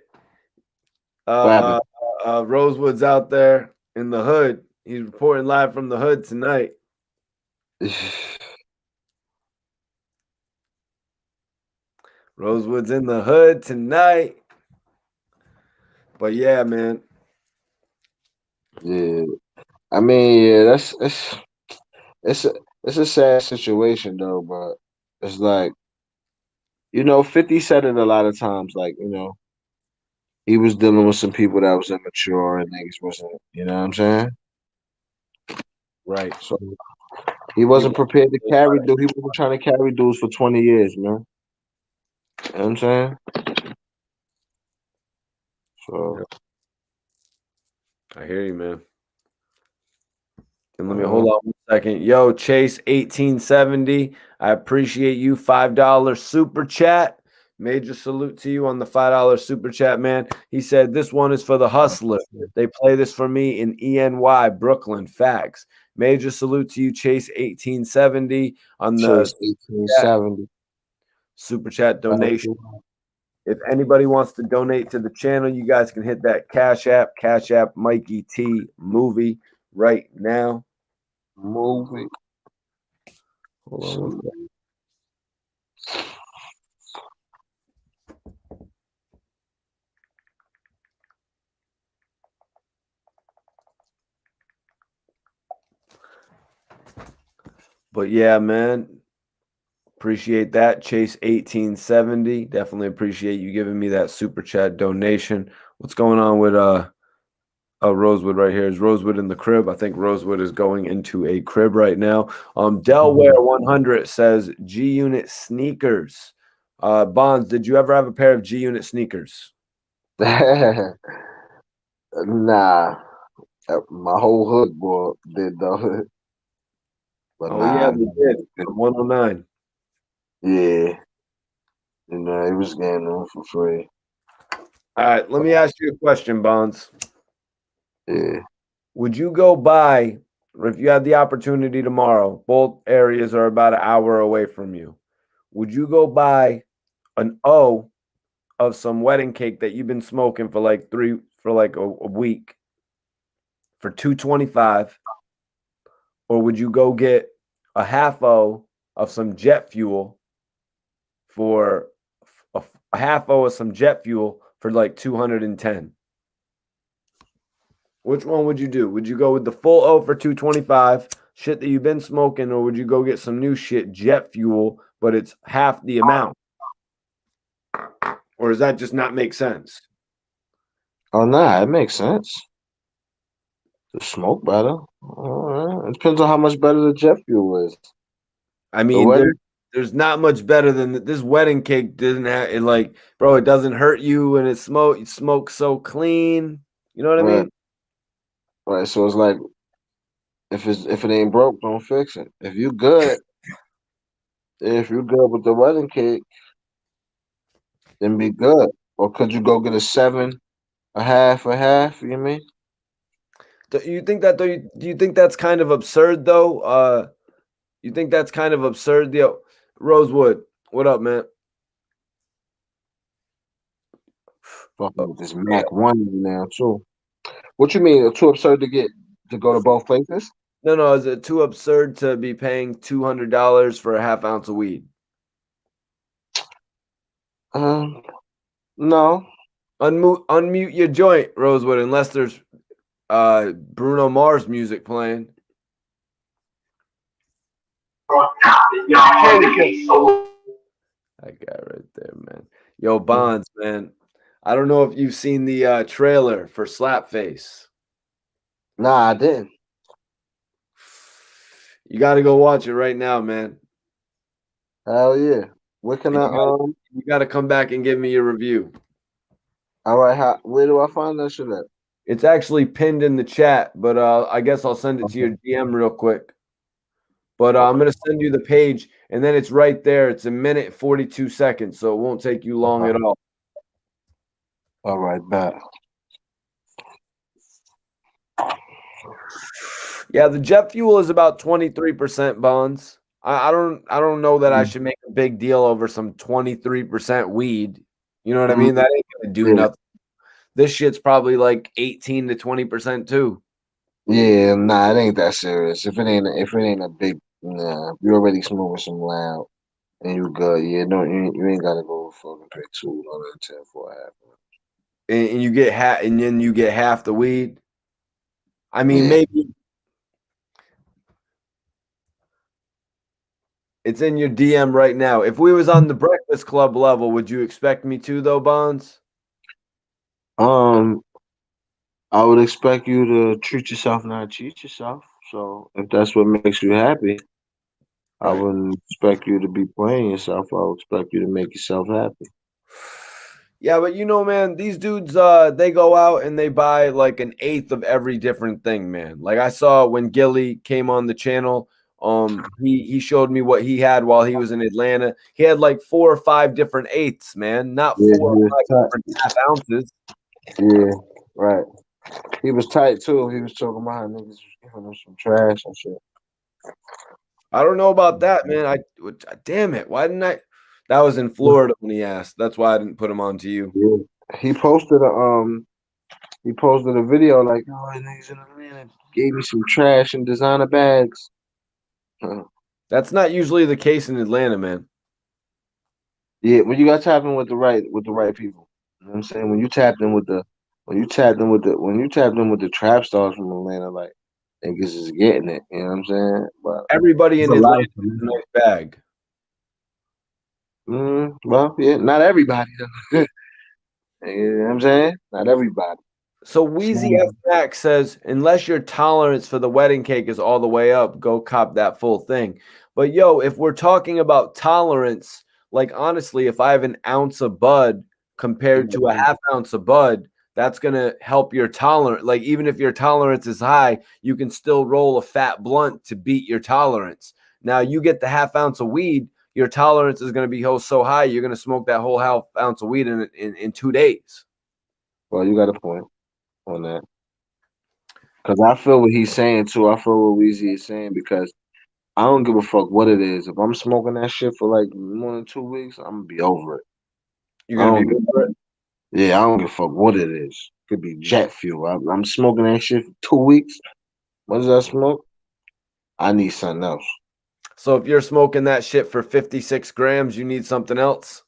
Rosewood's out there in the hood. He's reporting live from the hood tonight. Rosewood's in the hood tonight. But yeah, man. Yeah. I mean, yeah, it's a sad situation though, but it's like, 50 said it a lot of times, like, he was dealing with some people that was immature and niggas wasn't, you know what I'm saying? Right. So he wasn't prepared to carry dude. He wasn't trying to carry dudes for 20 years, man. You know what I'm saying? So I hear you, man. And let me hold on 1 second. Yo, Chase 1870. I appreciate you. $5 super chat. Major salute to you on the $5 super chat, man. He said, this one is for the hustler. They play this for me in ENY, Brooklyn. Facts. Major salute to you, Chase 1870 on the Chase 1870 super chat donation. If anybody wants to donate to the channel, you guys can hit that Cash App, Mikey T Movie right now. Movie. Hold on 1 second. But yeah, man, appreciate that. Chase 1870. Definitely appreciate you giving me that super chat donation. What's going on with Rosewood right here? Is Rosewood in the crib? I think Rosewood is going into a crib right now. Delaware 100 says G Unit sneakers. Bonds, did you ever have a pair of G Unit sneakers? Nah. My whole hood boy did though. But Oh nah, yeah, they did. 109. Yeah. He was getting them for free. All right, let me ask you a question, Bonds. Yeah. Would you go buy, if you had the opportunity tomorrow, both areas are about an hour away from you, would you go buy an O of some wedding cake that you've been smoking for like a week for $2.25, or would you go get a half O of some jet fuel for a half O of some jet fuel for like 210? Which one would you do? Would you go with the full O for 225, shit that you've been smoking, or would you go get some new shit, jet fuel, but it's half the amount? Or does that just not make sense? Oh nah, it makes sense. The smoke better. It depends on how much better the jet fuel is. I mean, there's not much better than this wedding cake. Didn't have it, like, bro, it doesn't hurt you and you smoke so clean. You know what I mean? Right. So it's like if it ain't broke, don't fix it. If you good with the wedding cake, then be good. Or could you go get a 7, a half, you mean? Do you think that's kind of absurd though? You think that's kind of absurd? Yo, Rosewood, what up, man? Fucking with this Mac 1 now too. What you mean? Too absurd to go to both places? No, is it too absurd to be paying $200 for a half ounce of weed? No. Unmute your joint, Rosewood, unless there's Bruno Mars music playing. That guy right there, man. Yo, Bonds, man. I don't know if you've seen the trailer for Slapface. Nah, I didn't. You got to go watch it right now, man. Hell yeah. Where can I You got to come back and give me your review. all right, where do I find that shit at? It's actually pinned in the chat, but I guess I'll send it to your DM real quick. But I'm going to send you the page, and then it's right there. It's 1:42, so it won't take you long at all. All right, bet. Yeah, the jet fuel is about 23% bonds. I don't know that I should make a big deal over some 23% weed. You know what I mean? That ain't gonna do nothing. This shit's probably like 18 to 20% too. Yeah, nah, it ain't that serious. If it ain't a big, nah, if you already smoking some loud and you good, yeah, no, you ain't gotta go fucking pay $210 for a half. And you get and then you get half the weed. I mean, Yeah. maybe it's in your DM right now. If we was on the Breakfast Club level, would you expect me to though, Bonds? I would expect you to treat yourself, not cheat yourself. So if that's what makes you happy, I Right. wouldn't expect you to be playing yourself. I would expect you to make yourself happy. Yeah, but you know, man, these dudes, they go out and they buy like an eighth of every different thing, man. Like I saw when Gilly came on the channel, he showed me what he had while he was in Atlanta. He had like 4 or 5 different eighths, man, not Yeah, 4 he or was 5 tight. different half ounces. Yeah, right. He was tight too. He was talking about how niggas was giving him some trash and shit. I don't know about that, man. Damn it, why didn't I? That was in Florida when he asked. That's why I didn't put him on to you. Yeah. He posted a video like, oh, niggas in Atlanta gave me some trash and designer bags. That's not usually the case in Atlanta, man. Yeah, when you got tapping with the right people. You know what I'm saying? When you tapped in with the trap stars from Atlanta, like niggas is getting it. You know what I'm saying? But Everybody there's in a lot Atlanta of gets a nice bag. well, yeah, not everybody though. You know what I'm saying? Not everybody. So Wheezy F Max says, unless your tolerance for the wedding cake is all the way up, go cop that full thing. But yo, if we're talking about tolerance, like honestly, if I have an ounce of bud compared to a half ounce of bud, that's gonna help your tolerance. Like even if your tolerance is high, you can still roll a fat blunt to beat your tolerance. Now you get the half ounce of weed, your tolerance is gonna be so high, you're gonna smoke that whole half ounce of weed in 2 days. Well, you got a point on that. Because I feel what he's saying too. I feel what Weezy is saying because I don't give a fuck what it is. If I'm smoking that shit for like more than 2 weeks, I'm gonna be over it. You're I gonna don't be give, over it. yeah, I don't give a fuck what it is. Could be jet fuel. I'm smoking that shit for 2 weeks. What does I smoke? I need something else. So if you're smoking that shit for 56 grams, you need something else.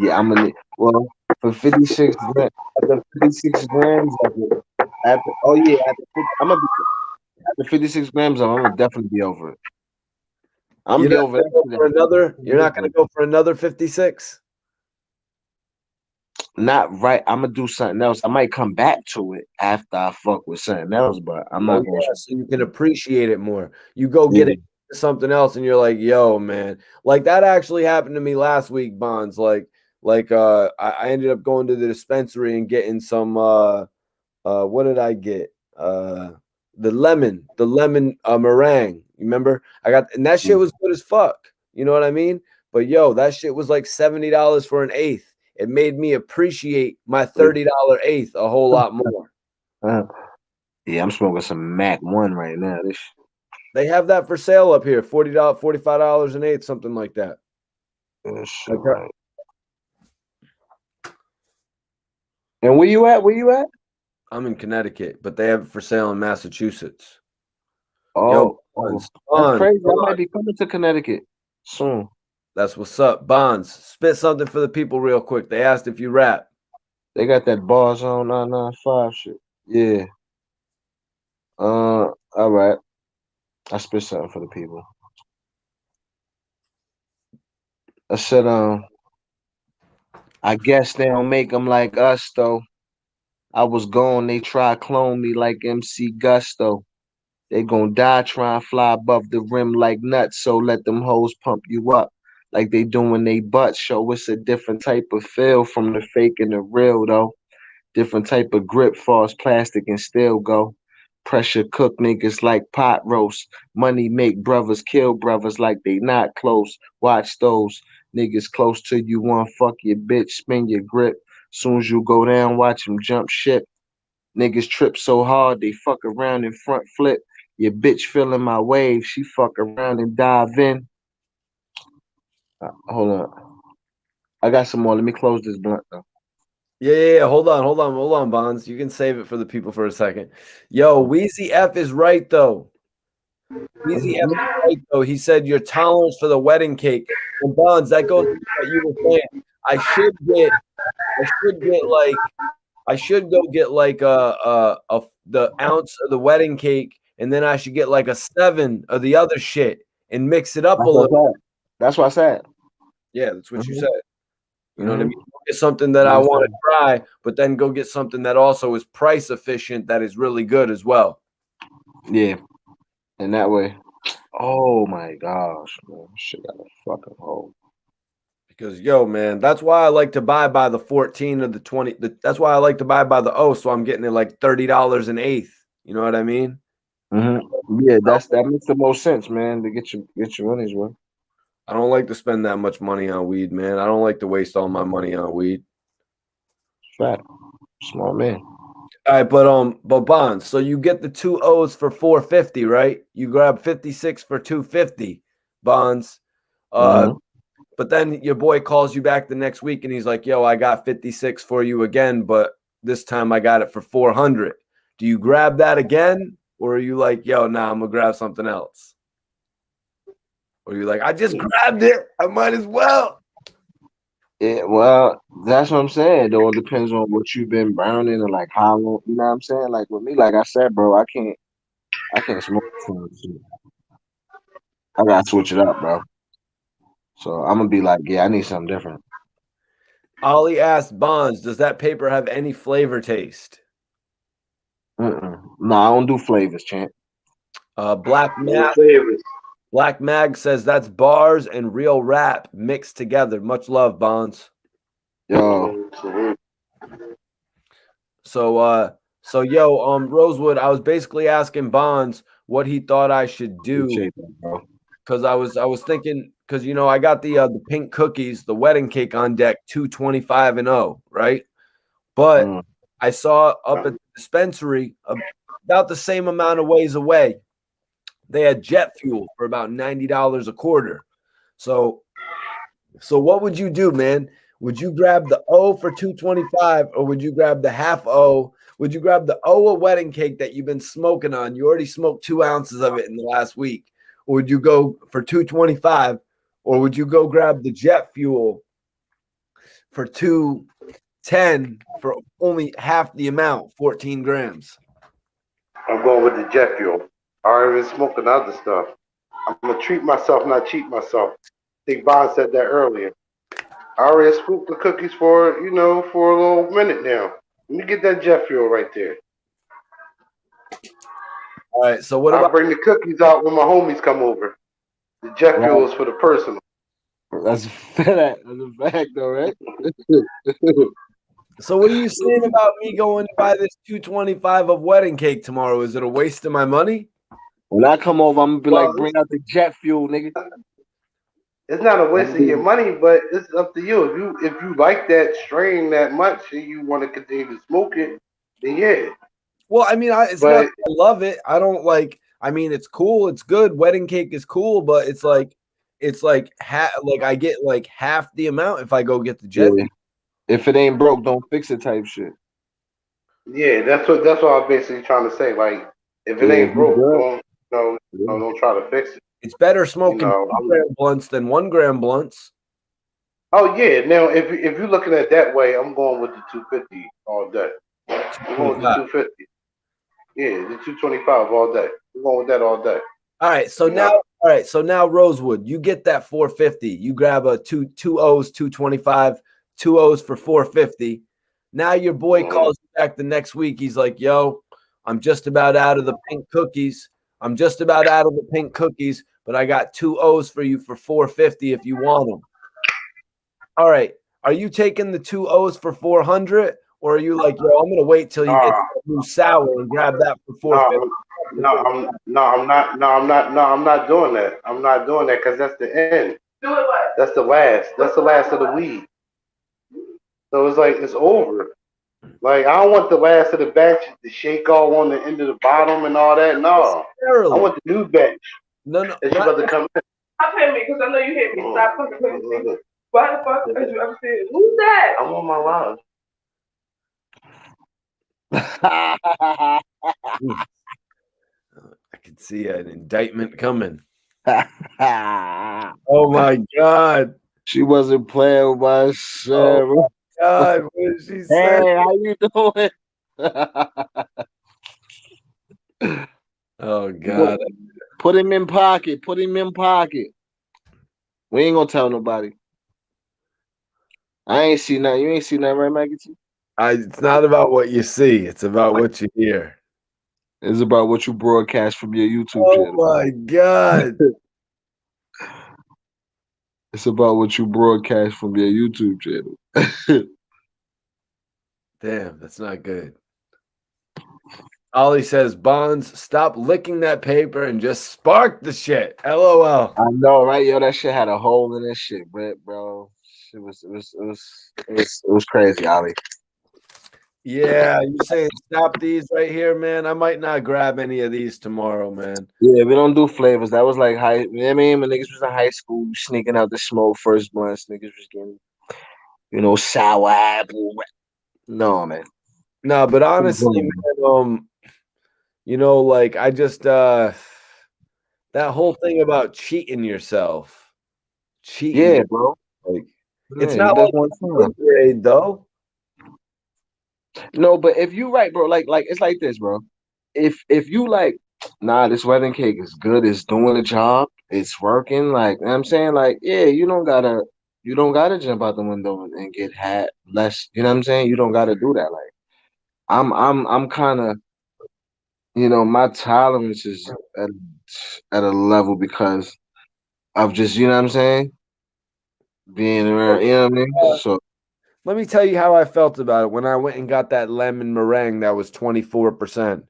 Yeah, I'm gonna. Well, for 56 grams, after 56 grams of it, I'm gonna be after 56 grams of it, I'm gonna definitely be over it. I'm gonna You're be not over gonna that go shit. for another. You're not gonna go for another 56. Not right. I'm gonna do something else. I might come back to it after I fuck with something else, but I'm Oh not gonna. yeah, so you can appreciate it more. You go Yeah. get it something else, and you're like, "Yo, man!" Like that actually happened to me last week, Bonds. I ended up going to the dispensary and getting some. What did I get? The lemon meringue. You remember? I got, and that shit was good as fuck. You know what I mean? But yo, that shit was like $70 for an eighth. It made me appreciate my $30 eighth a whole lot more. Yeah, I'm smoking some Mac One right now. This They have that for sale up here, $40, $45 an eighth, something like that. shit, Okay. right. And where you at? Where you at? I'm in Connecticut, but they have it for sale in Massachusetts. Yo, Oh, Bonds, that's Bonds, crazy. I hold might on. be coming to Connecticut soon. That's what's up. Bonds, spit something for the people real quick. They asked if you rap. They got that bars on 995 shit. Yeah. All right. I spit something for the people. I said, I guess they don't make them like us though. I was gone, they try clone me like MC Gusto. They gonna die trying to fly above the rim like nuts. So let them hoes pump you up like they doing they butts. Show it's a different type of feel from the fake and the real though. Different type of grip, false plastic and still go. Pressure cook niggas like pot roast. Money make brothers kill brothers like they not close. Watch those niggas close to you. One fuck your bitch, spin your grip. Soon as you go down, watch them jump ship. Niggas trip so hard they fuck around and front flip. Your bitch feeling my wave. She fuck around and dive in. Hold on. I got some more. Let me close this blunt though. Yeah. Hold on, Bonds. You can save it for the people for a second. Yo, Wheezy F is right though. Wheezy F is right though. He said your tolerance for the wedding cake. And Bonds, that goes to what you were saying. I should go get like the ounce of the wedding cake, and then I should get like a 7 of the other shit and mix it up a little. That's what I said. Yeah, that's what you Mhm. said. You know what I Mhm. mean? Get something that I want to try, but then go get something that also is price efficient, that is really good as well. Yeah, in that way. Oh my gosh, man, shit got a fucking hole. Because yo, man, that's why I like to buy by the 14 or the 20. That's why I like to buy by the O, so I'm getting it like $30 an eighth. You know what I mean? Yeah, that makes the most sense, man. To get your money's worth. I don't like to spend that much money on weed, man. I don't like to waste all my money on weed. Fat, smart man. All right, but Bonds, so you get the 2 O's for 450, right? You grab 56 for 250, Bonds. Mhm. But then your boy calls you back the next week and he's like, yo, I got 56 for you again, but this time I got it for 400. Do you grab that again? Or are you like, yo, nah, I'm gonna grab something else? Or you're like, I just grabbed it. I might as well. Yeah, well, that's what I'm saying. Though it depends on what you've been burning and like how long. You know what I'm saying? Like with me, like I said, bro, I can't smoke for shit. I gotta switch it up, bro. So I'm gonna be like, yeah, I need something different. Ollie asked Bonds, does that paper have any flavor taste? No, I don't do flavors, champ. Black No Mag, favorites. Black Mag says that's bars and real rap mixed together. Much love, Bonds. Yo, So yo, Rosewood, I was basically asking Bonds what he thought I should do, appreciate that, bro. because I was thinking, because I got the pink cookies, the wedding cake on deck, 225 and 0, right? But Mm. I saw up at the dispensary about the same amount of ways away, they had jet fuel for about $90 a quarter. So what would you do, man? Would you grab the O for 225, or would you grab the half O? Would you grab the O of wedding cake that you've been smoking on? You already smoked 2 ounces of it in the last week. Or would you go for 225, or would you go grab the jet fuel for 210 for only half the amount, 14 grams? I'm going with the jet fuel. I already been smoking other stuff. I'm gonna treat myself, not cheat myself. I think Bond said that earlier. I already spooked the cookies for a little minute now. Let me get that jet fuel right there. All right. So what I'll about bring the cookies out when my homies come over. The jet Right. fuel is for the personal. That's a fact. That's a fact, though, right? So what are you saying about me going to buy this 225 of wedding cake tomorrow? Is it a waste of my money? When I come over, I'm gonna be Well, like, bring out the jet fuel, nigga. it's not a I'm waste of your be- money, but it's up to you. If you like that strain that much and you want to continue to smoke it, then yeah. Well, I mean, it's not But that I love it. I don't like. I mean, it's cool. It's good. Wedding cake is cool, but it's like I get like half the amount if I go get the jet. yeah. If it ain't broke, don't fix it type shit. yeah, that's what I'm basically trying to say. Like, if it Yeah, if ain't you broke, good. don't Yeah. don't try to fix it. It's better You smoking know. 2 gram blunts than 1 gram blunts. Oh yeah. Now, if you're looking at it that way, I'm going with the 250 all day. I'm going with the 25. 250. Yeah, the 225 all day. I'm going with that all day. All right. So You now, know. Rosewood, you get that 450. You grab a two O's, 225, 2 O's for 450. Now your boy Mhm. calls you back the next week. He's like, yo, I'm just about out of the pink cookies. I'm just about out of the pink cookies, but I got 2 O's for you for $450 if you want them. All right. Are you taking the 2 O's for $400, or are you like, yo, I'm gonna wait till you get Nah, blue sour and grab that for $450? I'm not doing that. I'm not doing that because that's the end. Do it what? That's the last. That's the last of the weed. So it's like it's over. Like I don't want the last of the batch to shake all on the end of the bottom and all that. No, I want the new batch. No, that you about to come in. Stop hitting me because I know you hit me. Stop fucking hitting me. Why the fuck did you ever say it? Who's that? I'm on my live. I can see an indictment coming. Oh my God. She wasn't playing with my shit. Oh God, what did she say? Hey, how you doing? Oh God. Put him in pocket. Put him in pocket. We ain't gonna tell nobody. I ain't see nothing. You ain't see nothing, right, Maggie T? It's not about what you see, it's about what you hear. It's about what you broadcast from your YouTube Oh channel. my God. It's about what you broadcast from your YouTube channel. Damn, that's not good. Ollie says, Bonds, stop licking that paper and just spark the shit. LOL. I know, right? Yo, that shit had a hole in this shit, bro. It was crazy, Ollie. Yeah, you saying stop these right here, man? I might not grab any of these tomorrow, man. Yeah, we don't do flavors. That was like high. You know what I mean, when niggas was in high school, sneaking out the smoke first blunts, niggas was getting, sour apple. No, man. No, but honestly, man, like I just that whole thing about cheating yourself. Yeah, bro. Like Yeah, it's not like a grade though. No, but if you right, bro, like it's like this, bro. If you like, nah, this wedding cake is good, it's doing the job, it's working, like you know what I'm saying, like, yeah, you don't gotta jump out the window and get hat less, you know what I'm saying? You don't gotta do that. Like I'm kinda, my tolerance is at a level because of just, you know what I'm saying, being around, you know what I mean? So Let me tell you how I felt about it when I went and got that lemon meringue that was 24%.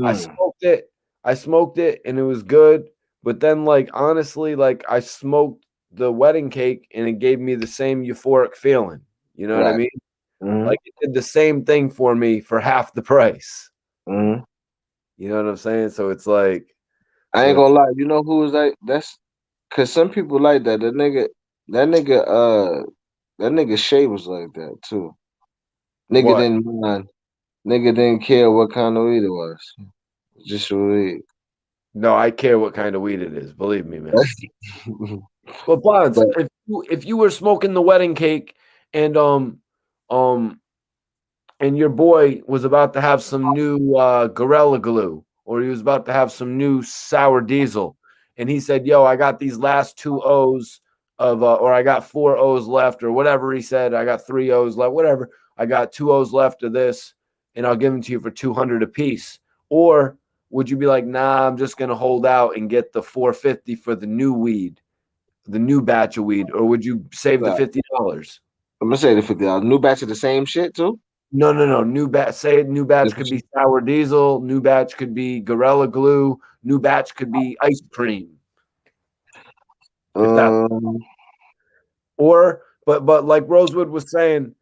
I smoked it and it was good, but then like honestly, like I smoked the wedding cake and it gave me the same euphoric feeling. You know what I mean? mm-hmm. Like it did the same thing for me for half the price. Mm-hmm. You know what I'm saying? So it's like I ain't gonna lie, you know who was like that's cause some people like that. That nigga Shay was like that too. Nigga what? didn't mind. Nigga didn't care what kind of weed it was. Just weed. No, I care what kind of weed it is. Believe me, man. But Bonds, But if you were smoking the wedding cake and um and your boy was about to have some new Gorilla Glue, or he was about to have some new sour diesel, and he said, "Yo, I got these last 2 O's of, or I got 4 O's left, or whatever he said. I got 3 O's left, whatever. I got 2 O's left of this, and I'll give them to you for 200 a piece." Or would you be like, "Nah, I'm just gonna hold out and get the 450 for the new weed, the new batch of weed," or would you save the $50? I'm gonna say the $50. New batch of the same shit too. No. New batch. Say new batch could be sour diesel. New batch could be Gorilla Glue. New batch could be ice cream. If that, but like Rosewood was saying,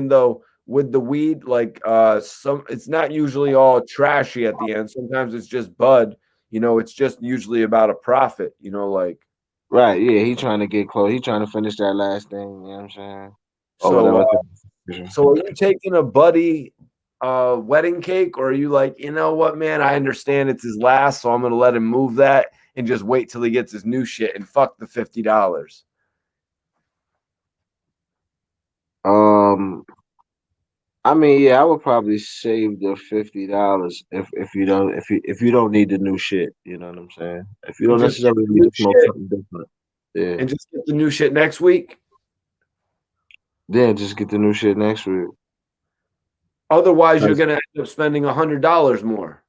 though, with the weed, like it's not usually all trashy at the end. Sometimes it's just bud. It's just usually about a profit. Like right, yeah, he trying to get close. He trying to finish that last thing. You know what I'm saying? so. So are you taking a buddy wedding cake, or are you like, you know what, man, I understand it's his last, so I'm gonna let him move that and just wait till he gets his new shit and fuck the $50? I mean, yeah, I would probably save the $50 if you don't need the new shit. You know what I'm saying? If you don't Just necessarily need to smoke something different, yeah, and just get the new shit next week. then just get the new shit next week. Otherwise, you're gonna end up spending $100 more.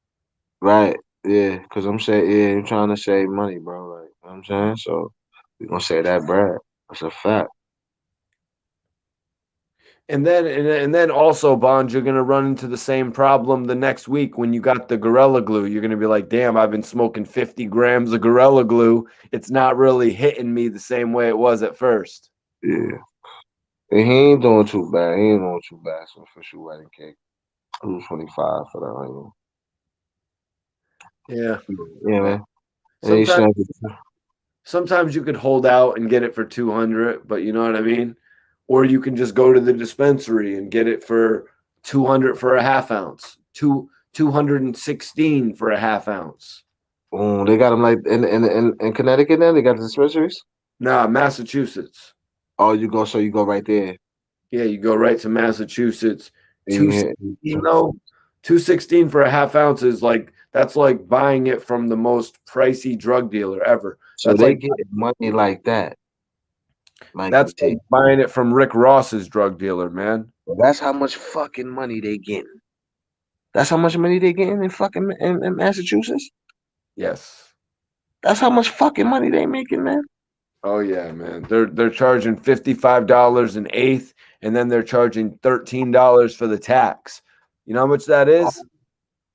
Right. Yeah. Because I'm saying, yeah, I'm trying to save money, bro. Like, you know what I'm saying? So we gonna say that bread. That's a fact. And then also, Bond, you're gonna run into the same problem the next week when you got the Gorilla Glue. You're gonna be like, damn, I've been smoking 50 grams of Gorilla Glue. It's not really hitting me the same way it was at first. Yeah. And he ain't doing too bad. He ain't doing too bad. So official wedding cake. It was 25 for that. Yeah. Yeah, man. And he Sometimes sent sometimes you could hold out and get it for 200, but you know what I mean? Or you can just go to the dispensary and get it for 200 for a half ounce, 216 for a half ounce. Oh, they got them like in Connecticut now. They got the dispensaries. Nah, Massachusetts. Oh, you go right there. Yeah, you go right to Massachusetts. And you hit, 216 though. 216 for a half ounce is like that's like buying it from the most pricey drug dealer ever. so That's they like get money like that. Like that's like buying it from Rick Ross's drug dealer, man. that's how much fucking money they getting. That's how much money they getting in fucking in Massachusetts. Yes. That's how much fucking money they making, man. Oh yeah, man. They're charging $55 an eighth, and then they're charging $13 for the tax. You know how much that is?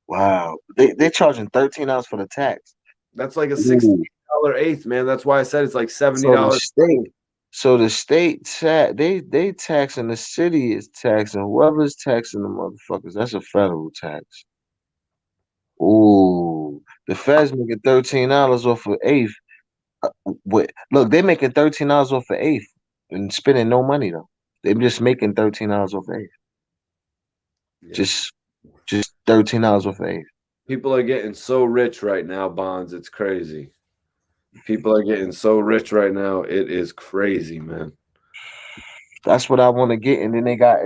Wow, they charging $13 for the tax. That's like a Ooh. $16 eighth, man. That's why I said it's like So the $70. state, so the state they taxing the city is taxing whoever's taxing the motherfuckers. That's a federal tax. Ooh, the feds making $13 off of eighth. Wait, look, they making $13 off of eighth and spending no money though. They're just making $13 off of eighth. Yeah. Just $13 off of eighth. People are getting so rich right now, Bonds. It's crazy. People are getting so rich right now. It is crazy, man. That's what I want to get. And then they got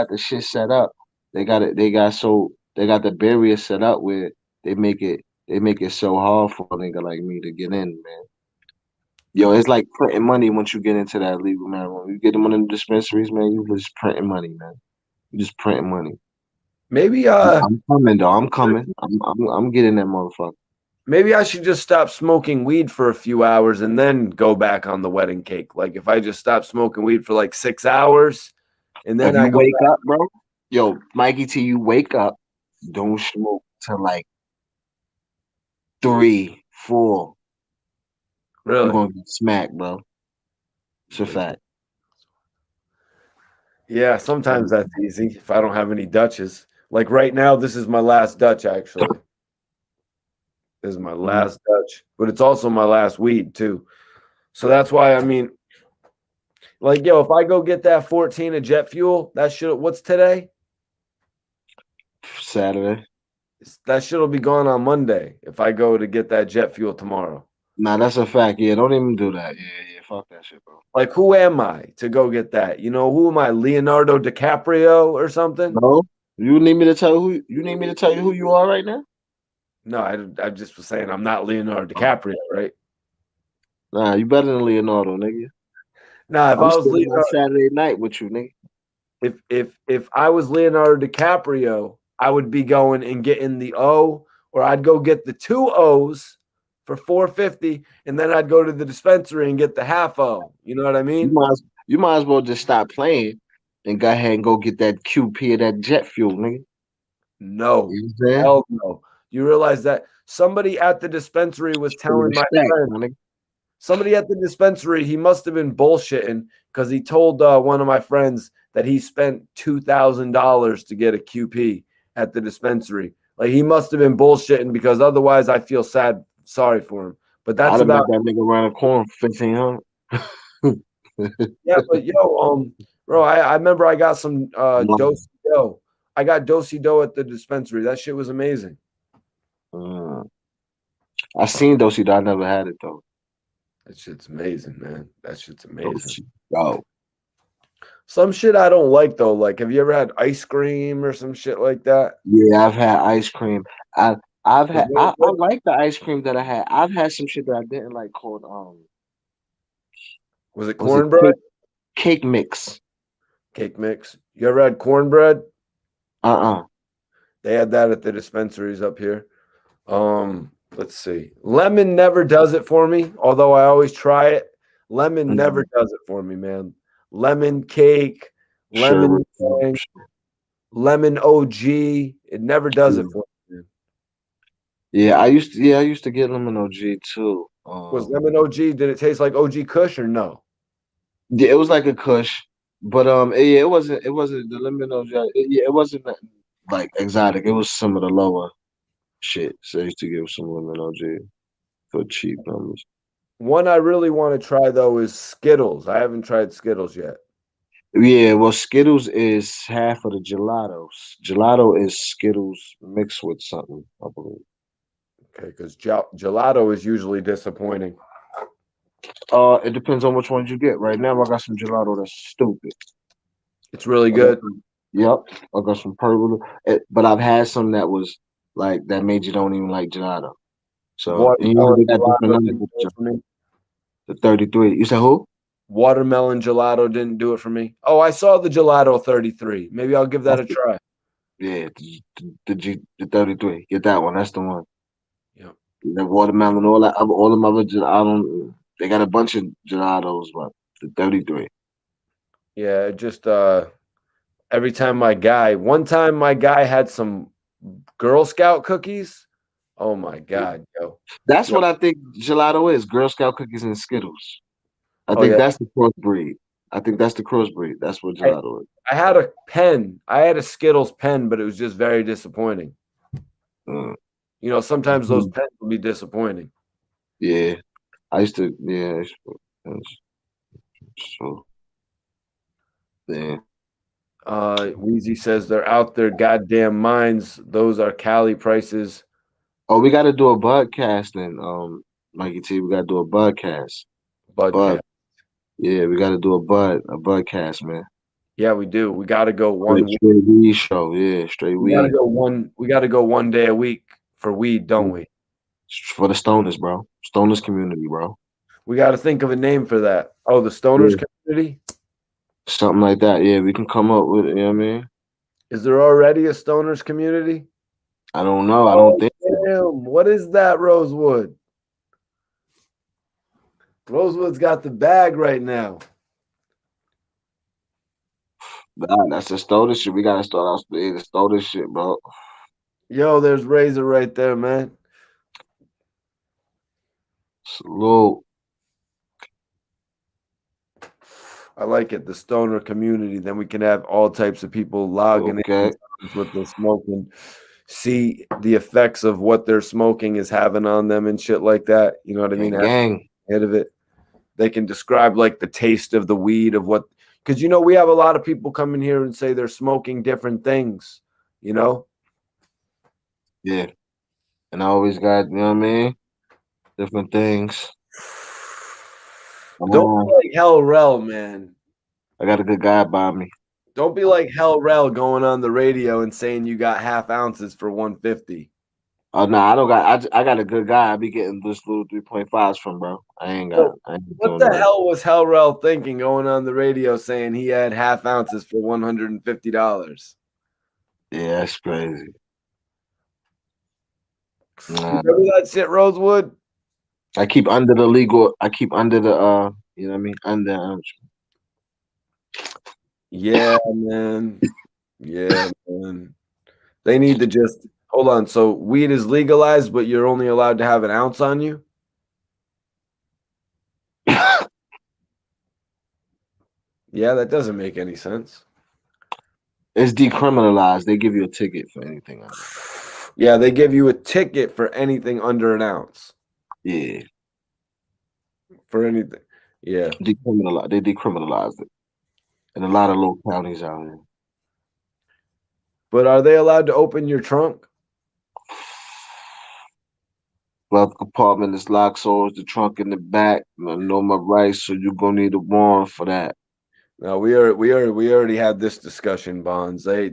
the shit set up. They got it. They got the barrier set up where they make it so hard for a nigga like me to get in, man. Yo, it's like printing money once you get into that legal man. When you get them in the dispensaries, man, you just printing money, man. You just printing money. Maybe I'm coming though. I'm coming. I'm getting that motherfucker. maybe I should just stop smoking weed for a few hours and then go back on the wedding cake. Like if I just stop smoking weed for like 6 hours and If then you I go wake back. up, bro, yo, Mikey T, you wake up, don't smoke till like 3, 4. You're Really? gonna get smacked, bro. It's a fact. Yeah, sometimes that's easy if I don't have any Dutches. Like right now, this is my last Dutch actually. This is my last Dutch, but it's also my last weed too. So that's why I mean, like, yo, if I go get that 14 of jet fuel, that should what's today? Saturday. That shit'll be gone on Monday if I go to get that jet fuel tomorrow. Nah, that's a fact. Yeah, don't even do that. Yeah. Fuck that shit, bro. Like, who am I to go get that? You know, who am I? Leonardo DiCaprio or something? No, you need me to tell you who you are right now? No, I just was saying I'm not Leonardo DiCaprio, right? Nah, you better than Leonardo, nigga. Nah, if I'm I was spending my Leonardo, Saturday night with you, nigga. if I was Leonardo DiCaprio, I would be going and getting the O, or I'd go get the two O's for 450, and then I'd go to the dispensary and get the half O. You know what I You mean? might as, you might as well just stop playing and go ahead and go get that QP of that jet fuel, nigga. No, You know what I'm saying? hell no. You realize that somebody at the dispensary was telling my Respect, friend, my nigga. somebody at the dispensary, he must have been bullshitting because he told one of my friends that he spent $2,000 to get a QP at the dispensary. Like he must have been bullshitting because otherwise I feel sorry for him. But that's I'd have met about that nigga around the corner for 1,500. yeah. But yo, bro, I remember I got some dosey dough. I got dosey dough at the dispensary. That shit was amazing. I seen Dosey, though. I never had it though. That shit's amazing, man. That shit's amazing. Yo, Some shit I don't like though. Like, have you ever had ice cream or some shit like that? yeah, I've had ice cream. I've Was had it I good? like the ice cream that I had. I've had some shit that I didn't like called Was it was it cornbread? cake mix? Cake mix. You ever had cornbread? Uh-uh. They had that at the dispensaries up here. Let's see. Lemon never does it for me, although I always try it. Lemon never does it for me, man. Lemon cake, lemon Sure. thing, lemon OG. It never does it for me, man. Yeah, I used to get lemon OG too. Was lemon OG? Did it taste like OG Kush or no? Yeah, it was like a Kush, but yeah, it wasn't the lemon OG. It wasn't like exotic. It was some of the lower shit. So I used to give some lemon OG for cheap numbers. One I really want to try though is Skittles. I haven't tried Skittles yet. Yeah, well, Skittles is half of the gelatos. Gelato is Skittles mixed with something, I believe. Okay, because gelato is usually disappointing. It depends on which ones you get. Right now, I got some gelato that's stupid. It's really good. Yep, I got some purple. But I've had some that was like that made you don't even like gelato. So and you know Watermelon they got different gelato numbers. didn't do it for me. The 33. You said who? Watermelon gelato didn't do it for me. Oh, I saw the gelato 33. Maybe I'll give that a try. Yeah, the 33. Get that one. That's the one. Yeah. The watermelon, all them other gelato. They got a bunch of gelatos, but the 33. Yeah, just every time one time my guy had some Girl Scout cookies. Oh my God, yo. That's Yo. what I think gelato is. Girl Scout cookies and Skittles. I Oh think yeah. that's the crossbreed. I think that's the crossbreed. That's what gelato is. I had a pen. I had a Skittles pen, but it was just very disappointing. Mm. You know, sometimes those pens will be disappointing. Yeah, I used to. Yeah, so yeah. Wheezy says they're out their goddamn minds. Those are Cali prices. Oh, we got to do a budcast then. Mikey T, we got to do a budcast. Budcast. Yeah, we got to do a budcast, man. Yeah, we do. We got to go Straight weed show. Yeah, straight We got to weed. go one. We got to go one day a week for weed, don't we? For the stoners, bro. Stoners community, bro. We got to think of a name for that. Oh, the stoners community. Something like that. Yeah, we can come up with it. You know what I mean? Is there already a stoners community? I don't know. I don't think so. Damn, what is that, Rosewood? Rosewood's got the bag right now. That's the stoner shit. We gotta start out the stoner shit, bro. Yo, there's Razor right there, man. Salute. I like it. The stoner community. Then we can have all types of people logging in with what they're smoking, see the effects of what they're smoking is having on them and shit like that. You know what I mean? Gang. Head of it. They can describe like the taste of the weed of what, because you know we have a lot of people come in here and say they're smoking different things. You know. Yeah. And I always got, you know what I mean? Different things. Don't be like Hell Rel, man. I got a good guy by me. Don't be like Hell Rel going on the radio and saying you got half ounces for 150. Oh no, I don't got. I got a good guy. I be getting this little 3.5s from, bro. I ain't what the hell was Hell Rel thinking going on the radio saying he had half ounces for $150? Yeah, that's crazy. Nah. Remember that shit, Rosewood? I keep under the legal. I keep under the you know what I mean? Under. Yeah, man. Yeah, man. They need to just hold on. So weed is legalized, but you're only allowed to have an ounce on you? Yeah, that doesn't make any sense. It's decriminalized. They give you a ticket for anything under. Yeah, they give you a ticket for anything under an ounce. Yeah. For anything. Yeah. They decriminalized it. In a lot of little counties out here. But are they allowed to open your trunk? Glove compartment is locked, so is the trunk in the back. I know my rights, so you're gonna need a warrant for that. No, we already had this discussion, Bonds. They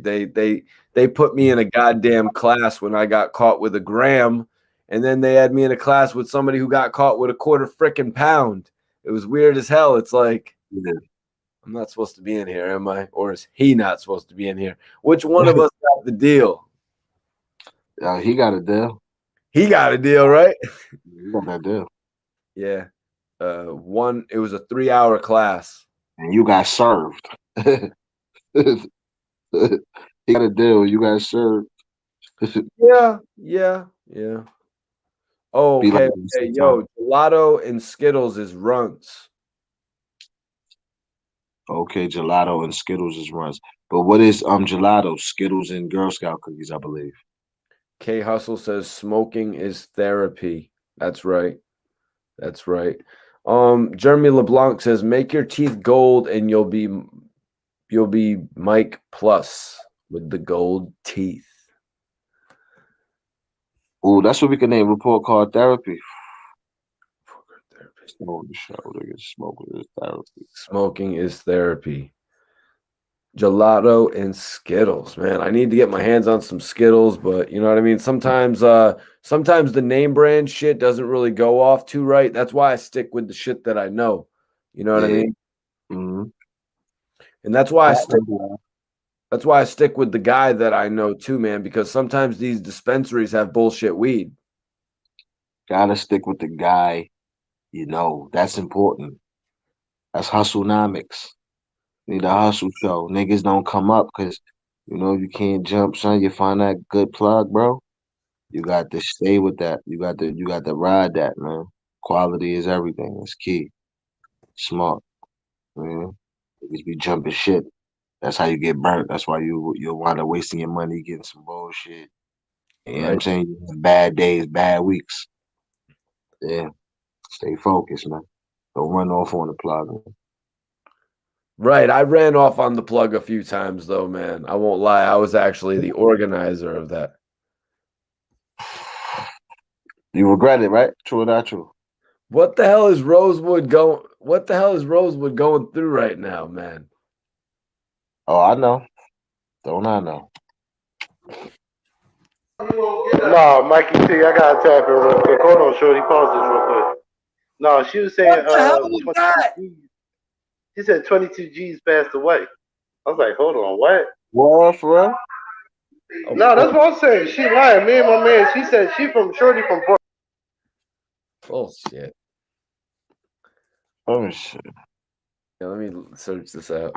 put me in a goddamn class when I got caught with a gram, and then they had me in a class with somebody who got caught with a quarter frickin' pound. It was weird as hell. It's like, I'm not supposed to be in here, am I? Or is he not supposed to be in here? Which one of us got the deal? He got a deal. He got a deal, right? He got that deal. Yeah. It was a 3-hour class. And you got served. He got a deal. You got served. Yeah. Oh, Be like okay. this Yo, sometime. gelato and Skittles is runts. Okay, gelato and Skittles is runs. But what is gelato? Skittles and Girl Scout cookies, I believe. K Hustle says smoking is therapy. That's right. That's right. Jeremy LeBlanc says make your teeth gold and you'll be Mike Plus with the gold teeth. Oh, that's what we can name report card therapy. Smoke the show, nigga. Smoking is therapy. Smoking is therapy. Gelato and Skittles, man. I need to get my hands on some Skittles, but you know what I mean? Sometimes the name brand shit doesn't really go off too right. That's why I stick with the shit that I know. You know what I Yeah. mean? Mm-hmm. And that's why I stick with the guy that I know too, man, because sometimes these dispensaries have bullshit weed. Gotta stick with the guy, That's important. That's hustlenomics. Need a hustle show. Niggas don't come up because you can't jump, son. You find that good plug, bro. You got to stay with that. You got to ride that, man. Quality is everything. It's key. Smart, man. Niggas be jumping shit. That's how you get burnt. That's why you'll wind up wasting your money getting some bullshit. You know what I'm Right. saying? You have bad days, bad weeks. Yeah. Stay focused, man. Don't run off on the plug. Man. Right. I ran off on the plug a few times though, man. I won't lie. I was actually the organizer of that. You regret it, right? True or not true? What the hell is Rosewood going through right now, man? Oh, I know. Don't I know? No, Mikey T, I gotta tap in real quick. Hold on, shorty. Pause this real quick. No, she was saying What the hell was 22 that? G's. She said 22 G's passed away. I was like, hold on, what? What for real? No, that's what I'm saying. She lying. Me and my man, she said she from Shorty from Brooklyn. Bullshit. Oh shit. Yeah, let me search this out.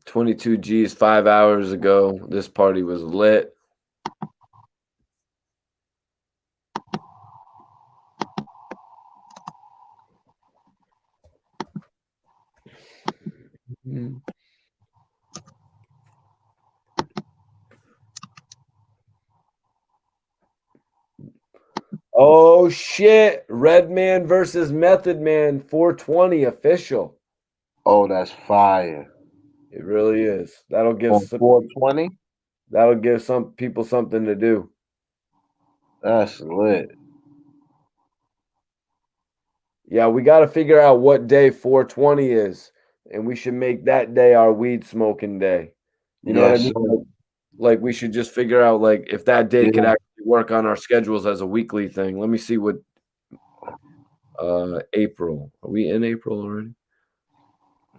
$22 G's 5 hours ago. This party was lit. Oh shit! Redman versus Method Man 420 official. Oh, that's fire. It really is. On 420? That'll give some people something to do. That's lit. Yeah, we got to figure out what day 420 is, and we should make that day our weed smoking day. You know what I Yes, mean? Like we should just figure out like if that day could Yeah. actually work on our schedules as a weekly thing. Let me see what April. Are we in April already?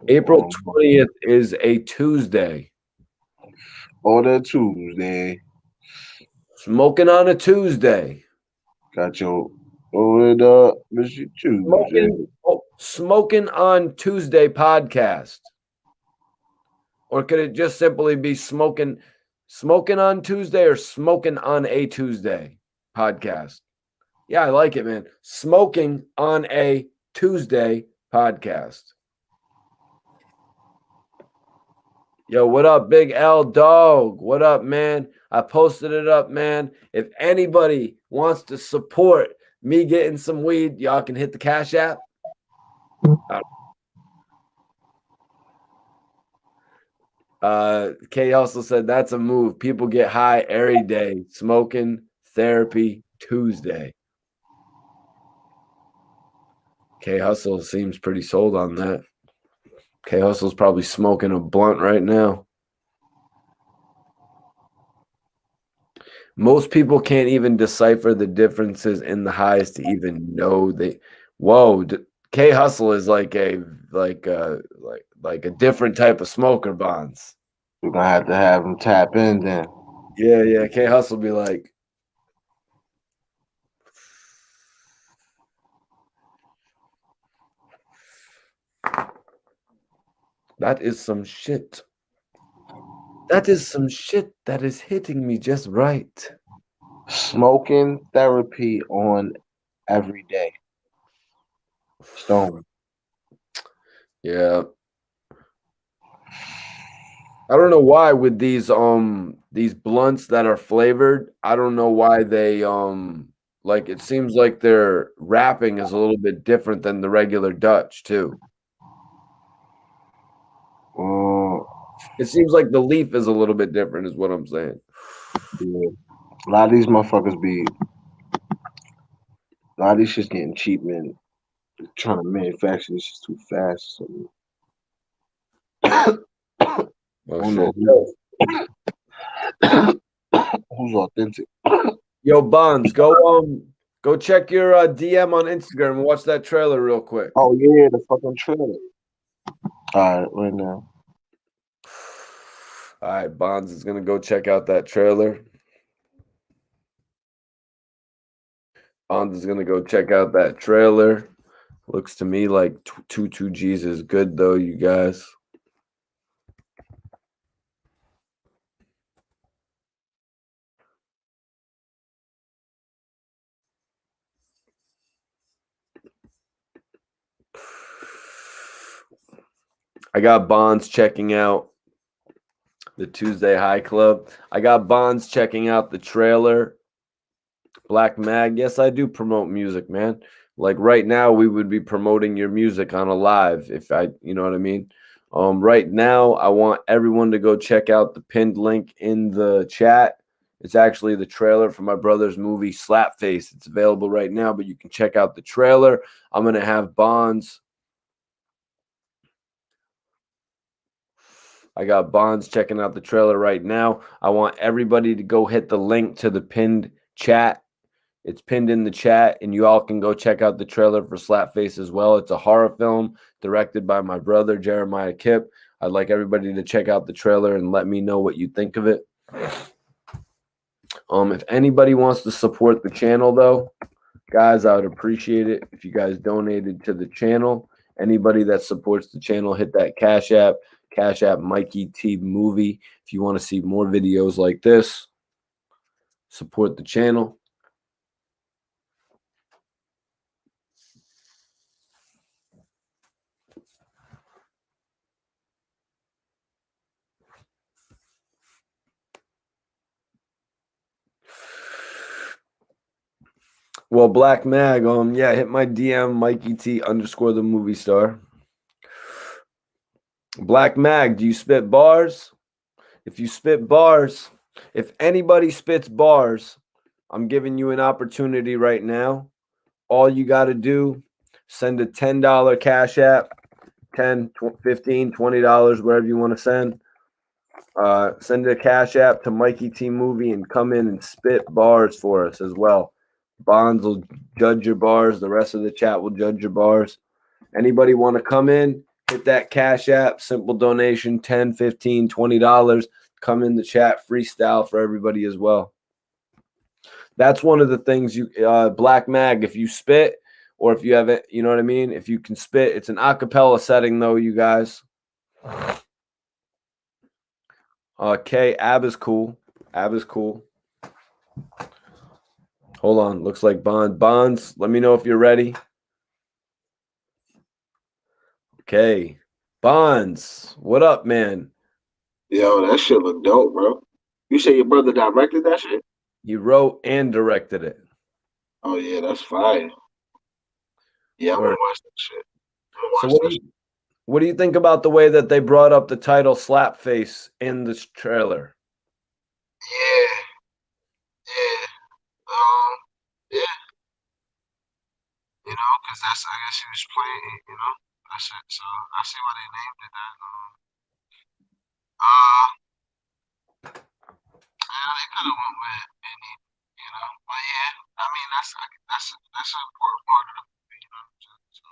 April 20th is a Tuesday. Order Tuesday. Smoking on a Tuesday. Got your ordered up, Mr. Tuesday. Smoking on Tuesday podcast. Or could it just simply be smoking on Tuesday or smoking on a Tuesday podcast? Yeah, I like it, man. Smoking on a Tuesday podcast. Yo, what up, Big L Dog? What up, man? I posted it up, man. If anybody wants to support me getting some weed, y'all can hit the Cash App. Kay also said that's a move. People get high every day. Smoking therapy Tuesday. K Hustle seems pretty sold on that. K Hustle's probably smoking a blunt right now. Most people can't even decipher the differences in the highs to even know they. Whoa, K Hustle is like a like a different type of smoker, Bonds. We're gonna have him tap in then. Yeah. K Hustle be like, that is some shit. That is some shit that is hitting me just right. Smoking therapy on every day. Stone. Yeah. I don't know why with these blunts that are flavored, I don't know why they like it seems like their wrapping is a little bit different than the regular Dutch too. It seems like the leaf is a little bit different, is what I'm saying. Yeah. A lot of these motherfuckers a lot of these shit's getting cheap, man. They're trying to manufacture this shit too fast. So. Oh I don't shit. know who's authentic. Yo, Bonds, go check your DM on Instagram and watch that trailer real quick. Oh yeah, the fucking trailer. All right, right now. All right, Bonds is gonna go check out that trailer. Bonds is gonna go check out that trailer. Looks to me like 22G's is good though, you guys. I got Bonds checking out the Tuesday High Club. I got Bonds checking out the trailer. Black Mag. Yes, I do promote music, man. Like right now, we would be promoting your music on a live if you know what I mean? Right now, I want everyone to go check out the pinned link in the chat. It's actually the trailer for my brother's movie Slapface. It's available right now, but you can check out the trailer. I'm going to have Bonds. I got Bonds checking out the trailer right now. I want everybody to go hit the link to the pinned chat. It's pinned in the chat, and you all can go check out the trailer for Slapface as well. It's a horror film directed by my brother, Jeremiah Kipp. I'd like everybody to check out the trailer and let me know what you think of it. If anybody wants to support the channel, though, guys, I would appreciate it if you guys donated to the channel. Anybody that supports the channel, hit that Cash App Mikey T Movie. If you want to see more videos like this, support the channel. Well, Black Mag, yeah, hit my DM, Mikey T _ the movie star. Black Mag, do you spit bars? If you spit bars, if anybody spits bars, I'm giving you an opportunity right now. All you got to do, send a $10 Cash App, $10, $15, $20, wherever you want to send. Send a Cash App to Mikey T Movie and come in and spit bars for us as well. Bonds will judge your bars. The rest of the chat will judge your bars. Anybody want to come in, hit that Cash App, simple donation, $10, $15, $20. Come in the chat, freestyle for everybody as well. That's one of the things you, Black Mag, if you spit or if you have it, you know what I mean? If you can spit, it's an acapella setting though, you guys. Okay, Ab is cool. Ab is cool. Hold on. Looks like Bonds. Let me know if you're ready. Okay. Bonds. What up, man? Yo, that shit look dope, bro. You say your brother directed that shit? He wrote and directed it. Oh yeah, that's fire. Yeah, I'm gonna watch that shit. So what do you think about the way that they brought up the title Slapface in this trailer? Yeah, yeah, yeah. You know, because that's I guess he was playing it. You know, that's it. So I see why they named it that. Yeah, they could have went with any. You know, but yeah, I mean that's an important part of the movie. You know. So.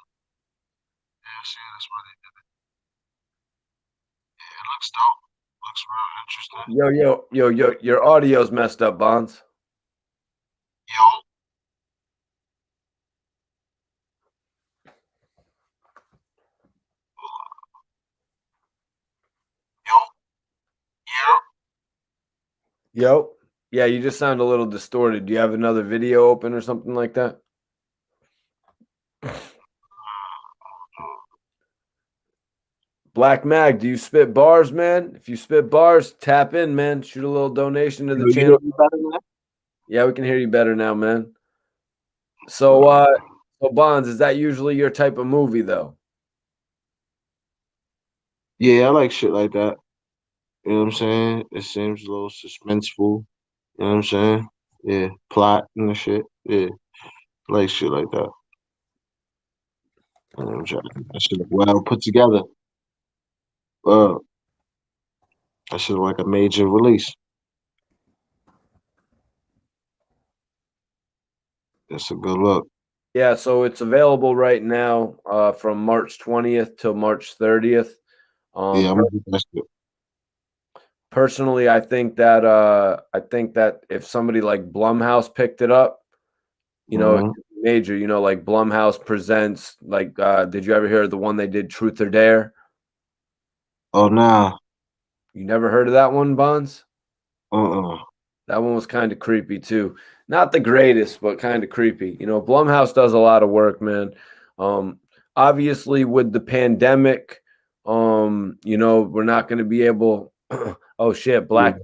Yeah, see, that's why they did it. Yeah, it looks dope. Looks real interesting. Your audio's messed up, Bonds. Yo, yo, yeah. Yo. Yeah, you just sound a little distorted. Do you have another video open or something like that? Black Mag, do you spit bars, man? If you spit bars, tap in, man. Shoot a little donation to the You channel. hear me better now? Yeah, we can hear you better now, man. So, so Bonds, is that usually your type of movie, though? Yeah, I like shit like that. You know what I'm saying? It seems a little suspenseful. You know what I'm saying? Yeah, plot and shit. Yeah, I like shit like that. You know what I'm saying? That shit well put together. Uh, that shit like a major release. That's a good look. Yeah, so it's available right now from March 20th to March 30th. Yeah, I'm gonna get that shit. Personally, I think that if somebody like Blumhouse picked it up, you know, Mhm. major, you know, like Blumhouse presents, like, did you ever hear of the one they did, Truth or Dare? Oh nah. You never heard of that one, Bonds? Uh-uh. That one was kind of creepy too. Not the greatest, but kind of creepy. You know, Blumhouse does a lot of work, man. Um, Obviously, with the pandemic, you know, we're not going to be able. Oh shit, Black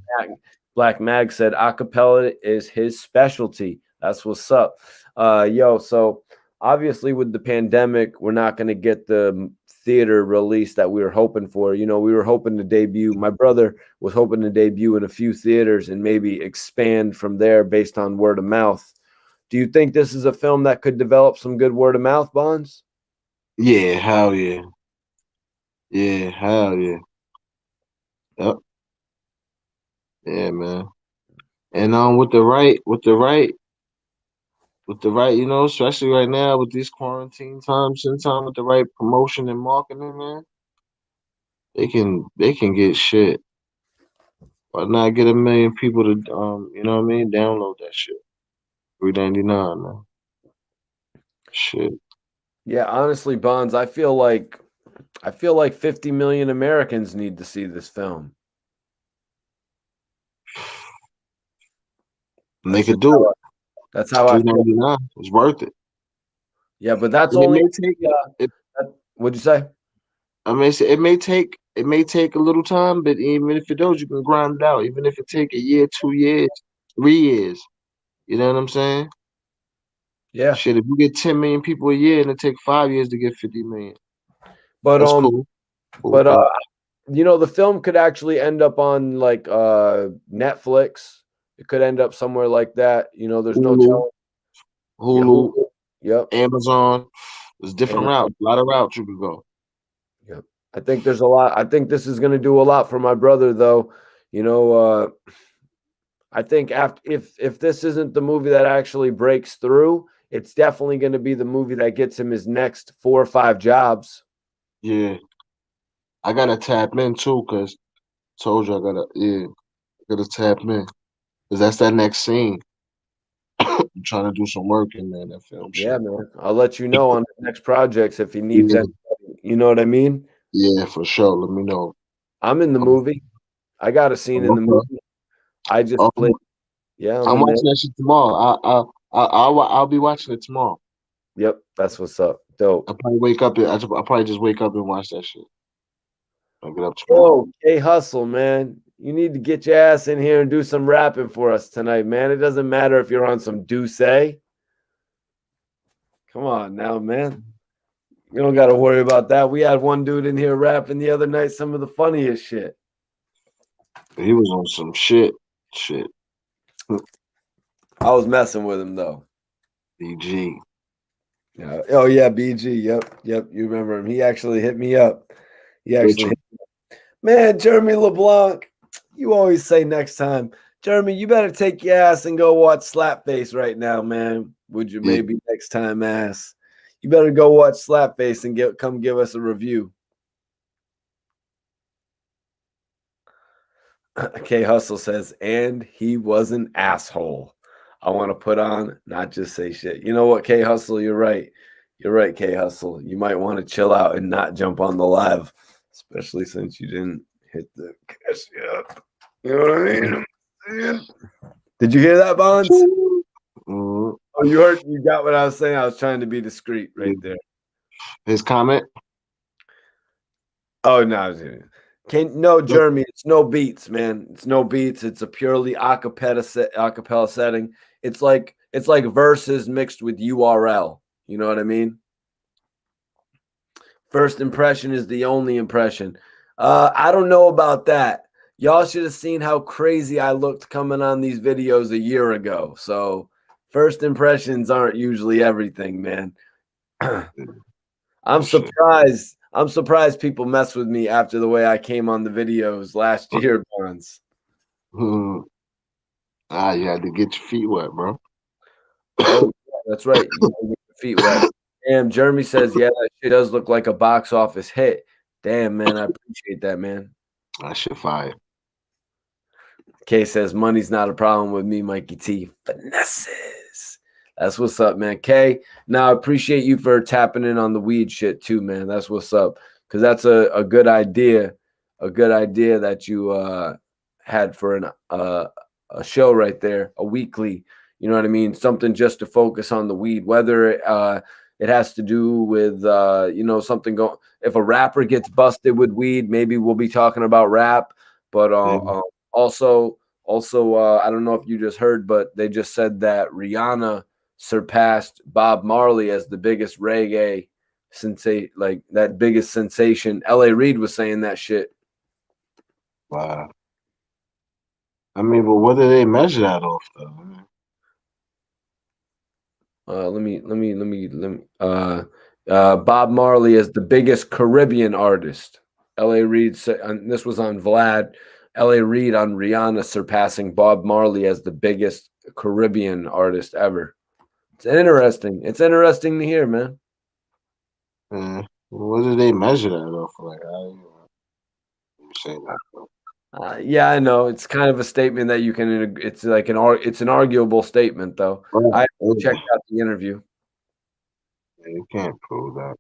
Mag said acapella is his specialty. That's what's up. So obviously with the pandemic, we're not going to get the theater release that we were hoping for. You know, we were hoping to debut. My brother was hoping to debut in a few theaters and maybe expand from there based on word of mouth. Do you think this is a film that could develop some good word of mouth, Bonds? Yeah, hell yeah. Yeah, hell yeah. Yep. Yeah, man. And with the right, you know, especially right now with these quarantine times, sometime with the right promotion and marketing, man, they can get shit. Why not get 1 million people to you know what I mean, download that shit? $3.99, man. Shit. Yeah, honestly, Bonds, I feel like 50 million Americans need to see this film. And they That's just could do it. that's how I Three feel. ninety nine. It's worth it. Yeah, but that's And it only may take it what'd you say? I mean it may take a little time, but even if it does, you can grind it out. Even if it take a year, 2 years, 3 years. You know what I'm saying? Yeah. Shit, if you get 10 million people a year and it take 5 years to get 50 million, But that's cool. Cool, but cool. you know, the film could actually end up on like Netflix. It could end up somewhere like that. You know, there's no Hulu, telling. Yeah, Hulu, Yep. Amazon. There's different And routes. A lot of routes you could go. yep. I think there's a lot. I think this is going to do a lot for my brother, though. You know, I think after if this isn't the movie that actually breaks through, it's definitely going to be the movie that gets him his next 4 or 5 jobs. Yeah. I gotta tap in too, cause told you I gotta tap in. Cause that's that next scene. I'm trying to do some work in there, that film Yeah, shit. man. I'll let you know on the next projects if he needs Yeah, anybody. You know what I mean? yeah, for sure. Let me know. I'm in the Um, movie. I got a scene in the okay. movie. I just Oh, played. Yeah, I'm I'm in there. watching that shit tomorrow. I'll be watching it tomorrow. Yep, that's what's up. Dope. I'll probably wake up. I'll probably just wake up and watch that shit. I'll get up tomorrow. Yo, K Hustle, man. You need to get your ass in here and do some rapping for us tonight, man. It doesn't matter if you're on some Douce. Come on now, man. You don't got to worry about that. We had one dude in here rapping the other night, some of the funniest shit. He was on some shit. Shit. I was messing with him though. BG. Yeah. Oh yeah, BG. Yep. You remember him? He actually hit me up. He Which actually, man, Jeremy LeBlanc. You always say next time, Jeremy. You better take your ass and go watch Slapface right now, man. Would you yeah, maybe next time, ass? You better go watch Slapface and come give us a review. K Hustle says, and he was an asshole. I want to put on, not just say shit. You know what, K Hustle? You're right. You're right, K Hustle. You might want to chill out and not jump on the live, especially since you didn't hit the cash yet. You know what I mean? Did you hear that, Bonds? Oh, you heard? You got what I was saying? I was trying to be discreet right there. His comment? Oh, no. No, Jeremy, it's no beats, man. It's no beats. It's a purely acapella setting. It's like Verzuz mixed with URL. You know what I mean? First impression is the only impression. I don't know about that. Y'all should have seen how crazy I looked coming on these videos a year ago. So first impressions aren't usually everything, man. I'm surprised. I'm surprised people mess with me after the way I came on the videos last year, Bonds. You had to get your feet wet, bro. Oh, that's right. You gotta get your feet wet. Damn, Jeremy says, yeah, that shit does look like a box office hit. Damn, man, I appreciate that, man. That shit fire. K says, money's not a problem with me, Mikey T. Finesses. That's what's up, man. K, now I appreciate you for tapping in on the weed shit too, man. That's what's up. Because that's a good idea. A good idea that you had for a show right there, a weekly. You know what I mean? Something just to focus on the weed, whether it has to do with, something going. If a rapper gets busted with weed, maybe we'll be talking about rap. But also, I don't know if you just heard, but they just said that Rihanna surpassed Bob Marley as the biggest reggae sensation, like that biggest sensation. L.A. Reid was saying that shit. Wow. I mean, but what do they measure that off, though? Bob Marley is the biggest Caribbean artist. L.A. Reid said, and this was on Vlad. L.A. Reid on Rihanna surpassing Bob Marley as the biggest Caribbean artist ever. It's interesting. It's interesting to hear, man. What do they measure that off? Like, you say that, bro. Yeah, I know. It's kind of a statement that you can. It's like it's an arguable statement, though. I checked out the interview. Yeah, you can't prove that.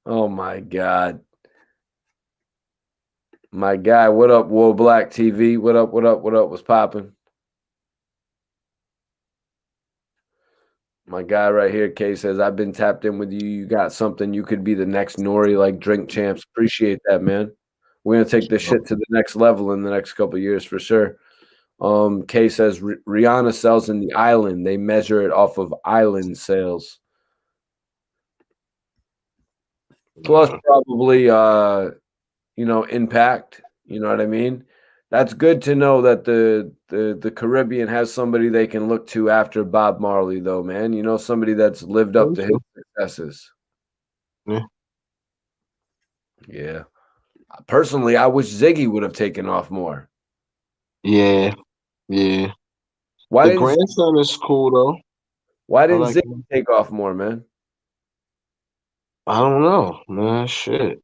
Oh my God. My guy, what up, Woe Black TV? What up, what up, what up? What's popping? My guy right here, K says, I've been tapped in with you. You got something. You could be the next Nori, like Drink Champs. Appreciate that, man. We're going to take this shit to the next level in the next couple of years for sure. K says, Rihanna sells in the island. They measure it off of island sales. Plus probably, impact. You know what I mean? That's good to know that the Caribbean has somebody they can look to after Bob Marley, though, man. You know, somebody that's lived up to his successes. Yeah. Personally, I wish Ziggy would have taken off more. Yeah. Why the grandson is cool, though. Why didn't Ziggy take off more, man? I don't know, man. Shit.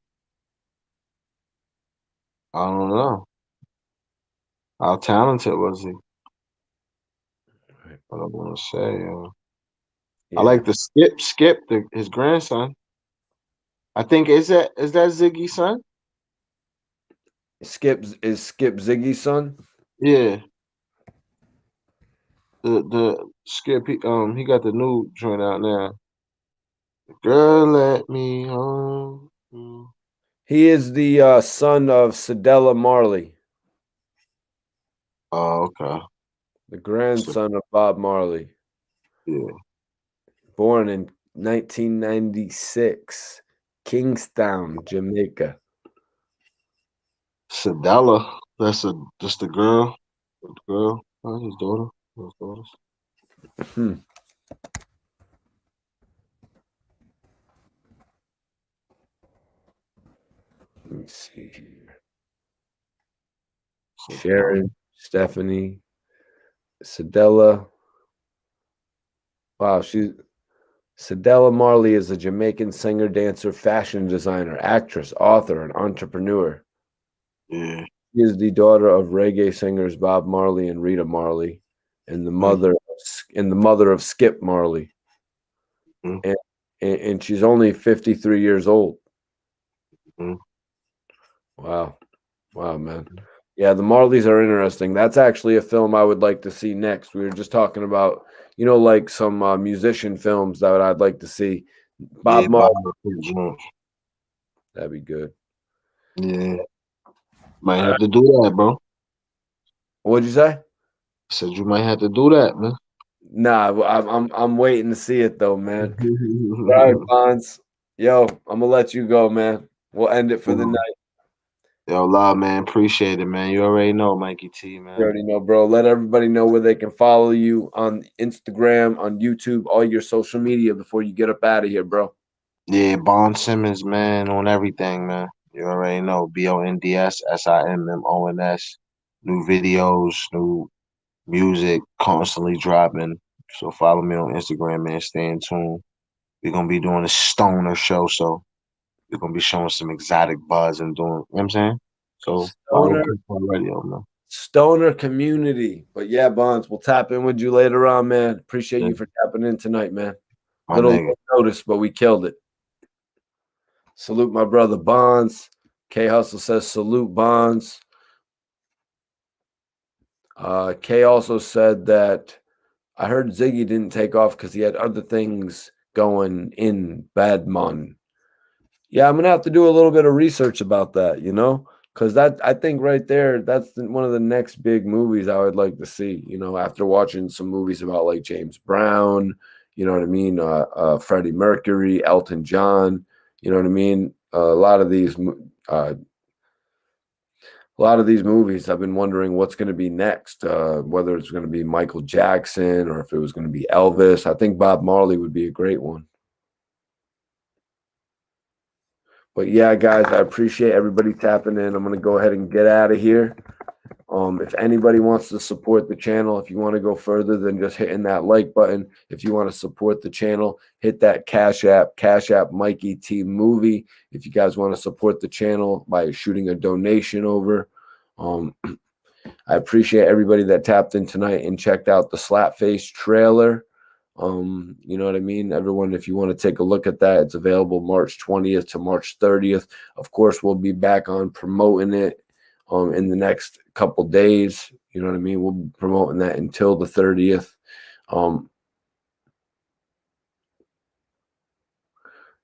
I don't know. How talented was he? I don't want to say. Yeah. I like the Skip, his grandson. I think is that Ziggy's son? Skip Ziggy's son? Yeah. The Skip he got the new joint out now. Girl, let me home. He is the son of Cedella Marley. Oh, okay. The grandson of Bob Marley. Yeah. Born in 1996, Kingstown, Jamaica. Cedella, that's just the girl. The girl, his daughter. His daughters. Let me see here. Sharon, Stephanie, Cedella. Wow, Cedella Marley is a Jamaican singer, dancer, fashion designer, actress, author, and entrepreneur. Yeah. She is the daughter of reggae singers Bob Marley and Rita Marley, and the mother of Skip Marley. Mm-hmm. And, and she's only 53 years old. Mm-hmm. Wow. Wow, man. Yeah, the Marleys are interesting. That's actually a film I would like to see next. We were just talking about, like some musician films that I'd like to see. Yeah, Bob Marley, Bob. that'd be good. Yeah. Might have to do that, bro. What'd you say? I said you might have to do that, man. Nah, I'm waiting to see it though, man. All right, Bonds. Yo, I'm gonna let you go, man. We'll end it for the night. Yo, love, man. Appreciate it, man. You already know, Mikey T, You man. already know, bro. Let everybody know where they can follow you on Instagram, on YouTube, all your social media before you get up out of here, bro. Yeah, Bond Simmons, man, on everything, man. You already know. BONDSSIMMONS. New videos, new music constantly dropping. So follow me on Instagram, man. Stay in tune. We're gonna be doing a stoner show, so we're gonna be showing some exotic buzz and doing, you know what I'm saying? So follow Stoner, People Radio, man. stoner community. But yeah, Bonds, we'll tap in with you later on, man. Appreciate Yeah, you for tapping in tonight, man. my Little nigga. notice, but we killed it. Salute my brother Bonds. K Hustle says salute Bonds. K also said that I heard Ziggy didn't take off because he had other things going in Badmon. Yeah, I'm gonna have to do a little bit of research about that, because I think right there, that's one of the next big movies I would like to see. After watching some movies about like James Brown, you know what I mean, Freddie Mercury, Elton John, you know what I mean. A lot of these movies, I've been wondering what's going to be next, whether it's going to be Michael Jackson or if it was going to be Elvis. I think Bob Marley would be a great one. But yeah, guys, I appreciate everybody tapping in. I'm going to go ahead and get out of here. If anybody wants to support the channel, if you want to go further than just hitting that like button, if you want to support the channel, hit that Cash App Mikey T Movie. If you guys want to support the channel by shooting a donation over. I appreciate everybody that tapped in tonight and checked out the Slapface trailer. You know what I mean? Everyone, if you want to take a look at that, it's available March 20th to March 30th. Of course, we'll be back on promoting it in the next couple days. You know what I mean? We'll be promoting that until the 30th.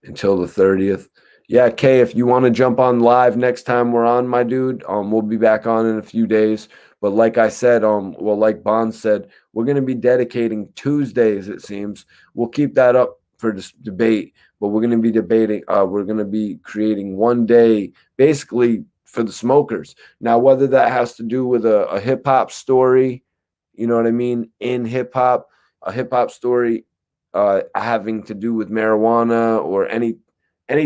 Until the 30th. Yeah, Kay, if you want to jump on live next time we're on, my dude, we'll be back on in a few days. But like I said, like Bond said, we're going to be dedicating Tuesdays, it seems. We'll keep that up for this debate, but we're going to be debating, we're going to be creating one day basically for the smokers. Now, whether that has to do with a hip hop story, you know what I mean, in hip hop, a hip hop story having to do with marijuana or any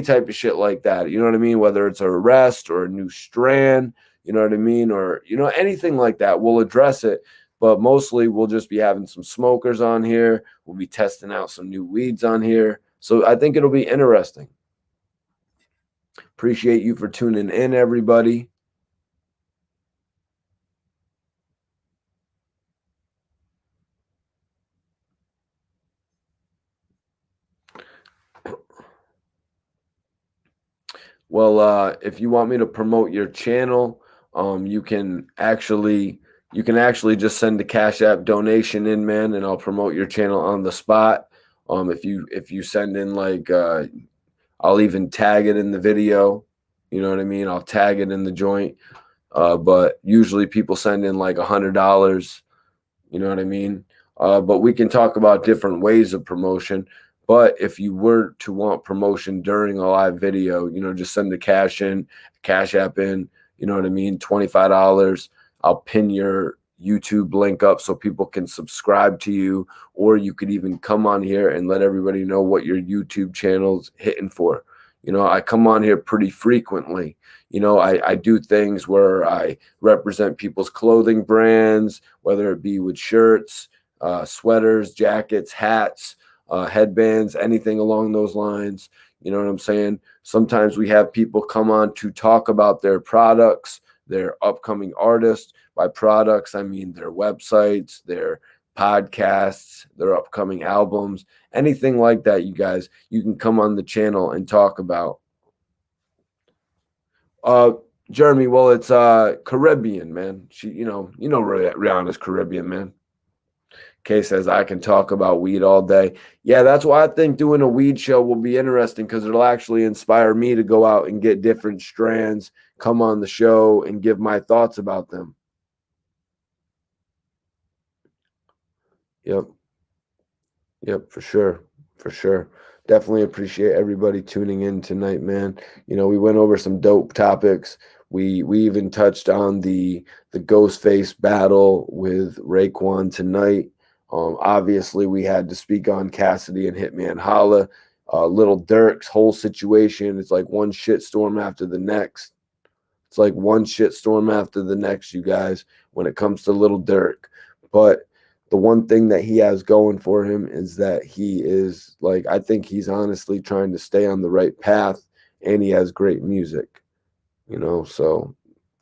type of shit like that. You know what I mean? Whether it's an arrest or a new strand, you know what I mean? Or, anything like that, we'll address it. But mostly we'll just be having some smokers on here. We'll be testing out some new weeds on here. So I think it'll be interesting. Appreciate you for tuning in, everybody. Well, if you want me to promote your channel, you can actually just send a Cash App donation in, man, and I'll promote your channel on the spot. If you send in like, I'll even tag it in the video. You know what I mean? I'll tag it in the joint. But usually people send in like $100. You know what I mean? But we can talk about different ways of promotion. But if you were to want promotion during a live video, just send the Cash App in, you know what I mean? $25. I'll pin your YouTube link up so people can subscribe to you, or you could even come on here and let everybody know what your YouTube channel's hitting for. I come on here pretty frequently. I do things where I represent people's clothing brands, whether it be with shirts, sweaters, jackets, hats, headbands, anything along those lines. You know what I'm saying? Sometimes we have people come on to talk about their products, their upcoming artists. By products, I mean their websites, their podcasts, their upcoming albums, anything like that, you guys, you can come on the channel and talk about. Jeremy, well, it's Caribbean, man. Rihanna's Caribbean, man. Kay says I can talk about weed all day. Yeah, that's why I think doing a weed show will be interesting, because it'll actually inspire me to go out and get different strands, come on the show and give my thoughts about them. Yep, for sure. Definitely appreciate everybody tuning in tonight, man. You know, we went over some dope topics. We even touched on the Ghostface battle with Raekwon tonight. Obviously, we had to speak on Cassidy and Hitman Holla. Little Durk's whole situation. It's like one shitstorm after the next. It's like one shitstorm after the next, you guys, when it comes to Little Durk. But the one thing that he has going for him is that he is, like, I think he's honestly trying to stay on the right path, and he has great music, you know. So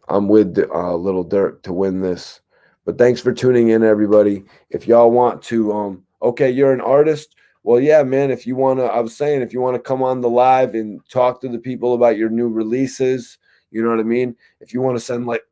I'm with Little Durk to win this. But thanks for tuning in, everybody. If y'all want to, okay, you're an artist. Well, yeah, man, if you want to, I was saying, if you want to come on the live and talk to the people about your new releases, you know what I mean? If you want to send like,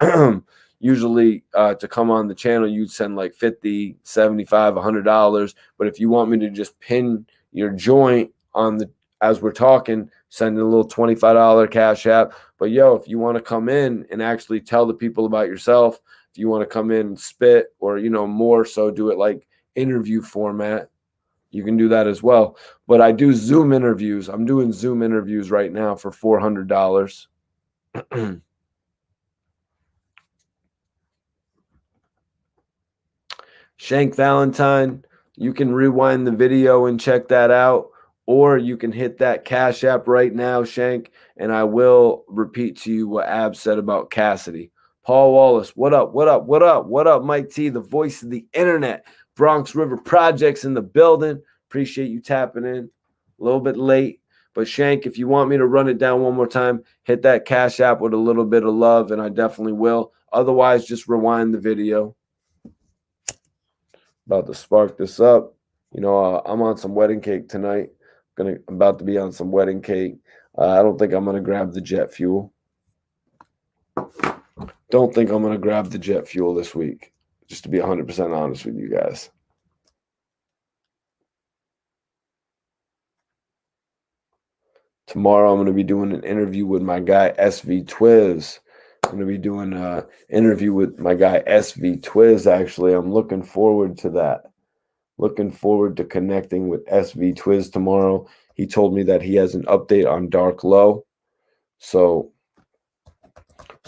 usually to come on the channel, you'd send like $50, $75, $100. But if you want me to just pin your joint on the, as we're talking, send a little $25 Cash App. But yo, if you want to come in and actually tell the people about yourself, if you want to come in and spit, or, you know, more so do it like interview format, you can do that as well. But I do Zoom interviews. I'm doing Zoom interviews right now for $400. Shank Valentine, you can rewind the video and check that out, or you can hit that Cash App right now, Shank, and I will repeat to you what Ab said about Cassidy. Paul Wallace, what up, Mike T, the voice of the internet. Bronx River Projects in the building. Appreciate you tapping in. A little bit late, but Shank, if you want me to run it down one more time, hit that Cash App with a little bit of love, and I definitely will. Otherwise, just rewind the video. About to spark this up. You know, I'm on some wedding cake tonight. I'm about to be on some wedding cake. I don't think I'm gonna grab the jet fuel. Don't think I'm gonna grab the jet fuel this week, just to be 100% honest with you guys. Tomorrow I'm gonna be doing an interview with my guy SV Twiz. I'm going to be doing an interview with my guy SV Twiz, actually. I'm looking forward to that. Looking forward to connecting with SV Twiz tomorrow. He told me that he has an update on Dark Low. So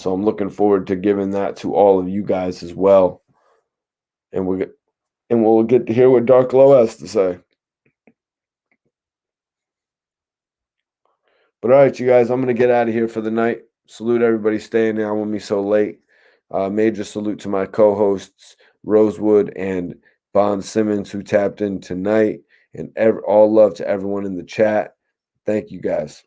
I'm looking forward to giving that to all of you guys as well. And we'll get to hear what Dark Low has to say. But all right, you guys, I'm going to get out of here for the night. Salute everybody staying down with me so late. Major salute to my co-hosts, Rosewood and Bond Simmons, who tapped in tonight. And all love to everyone in the chat. Thank you, guys.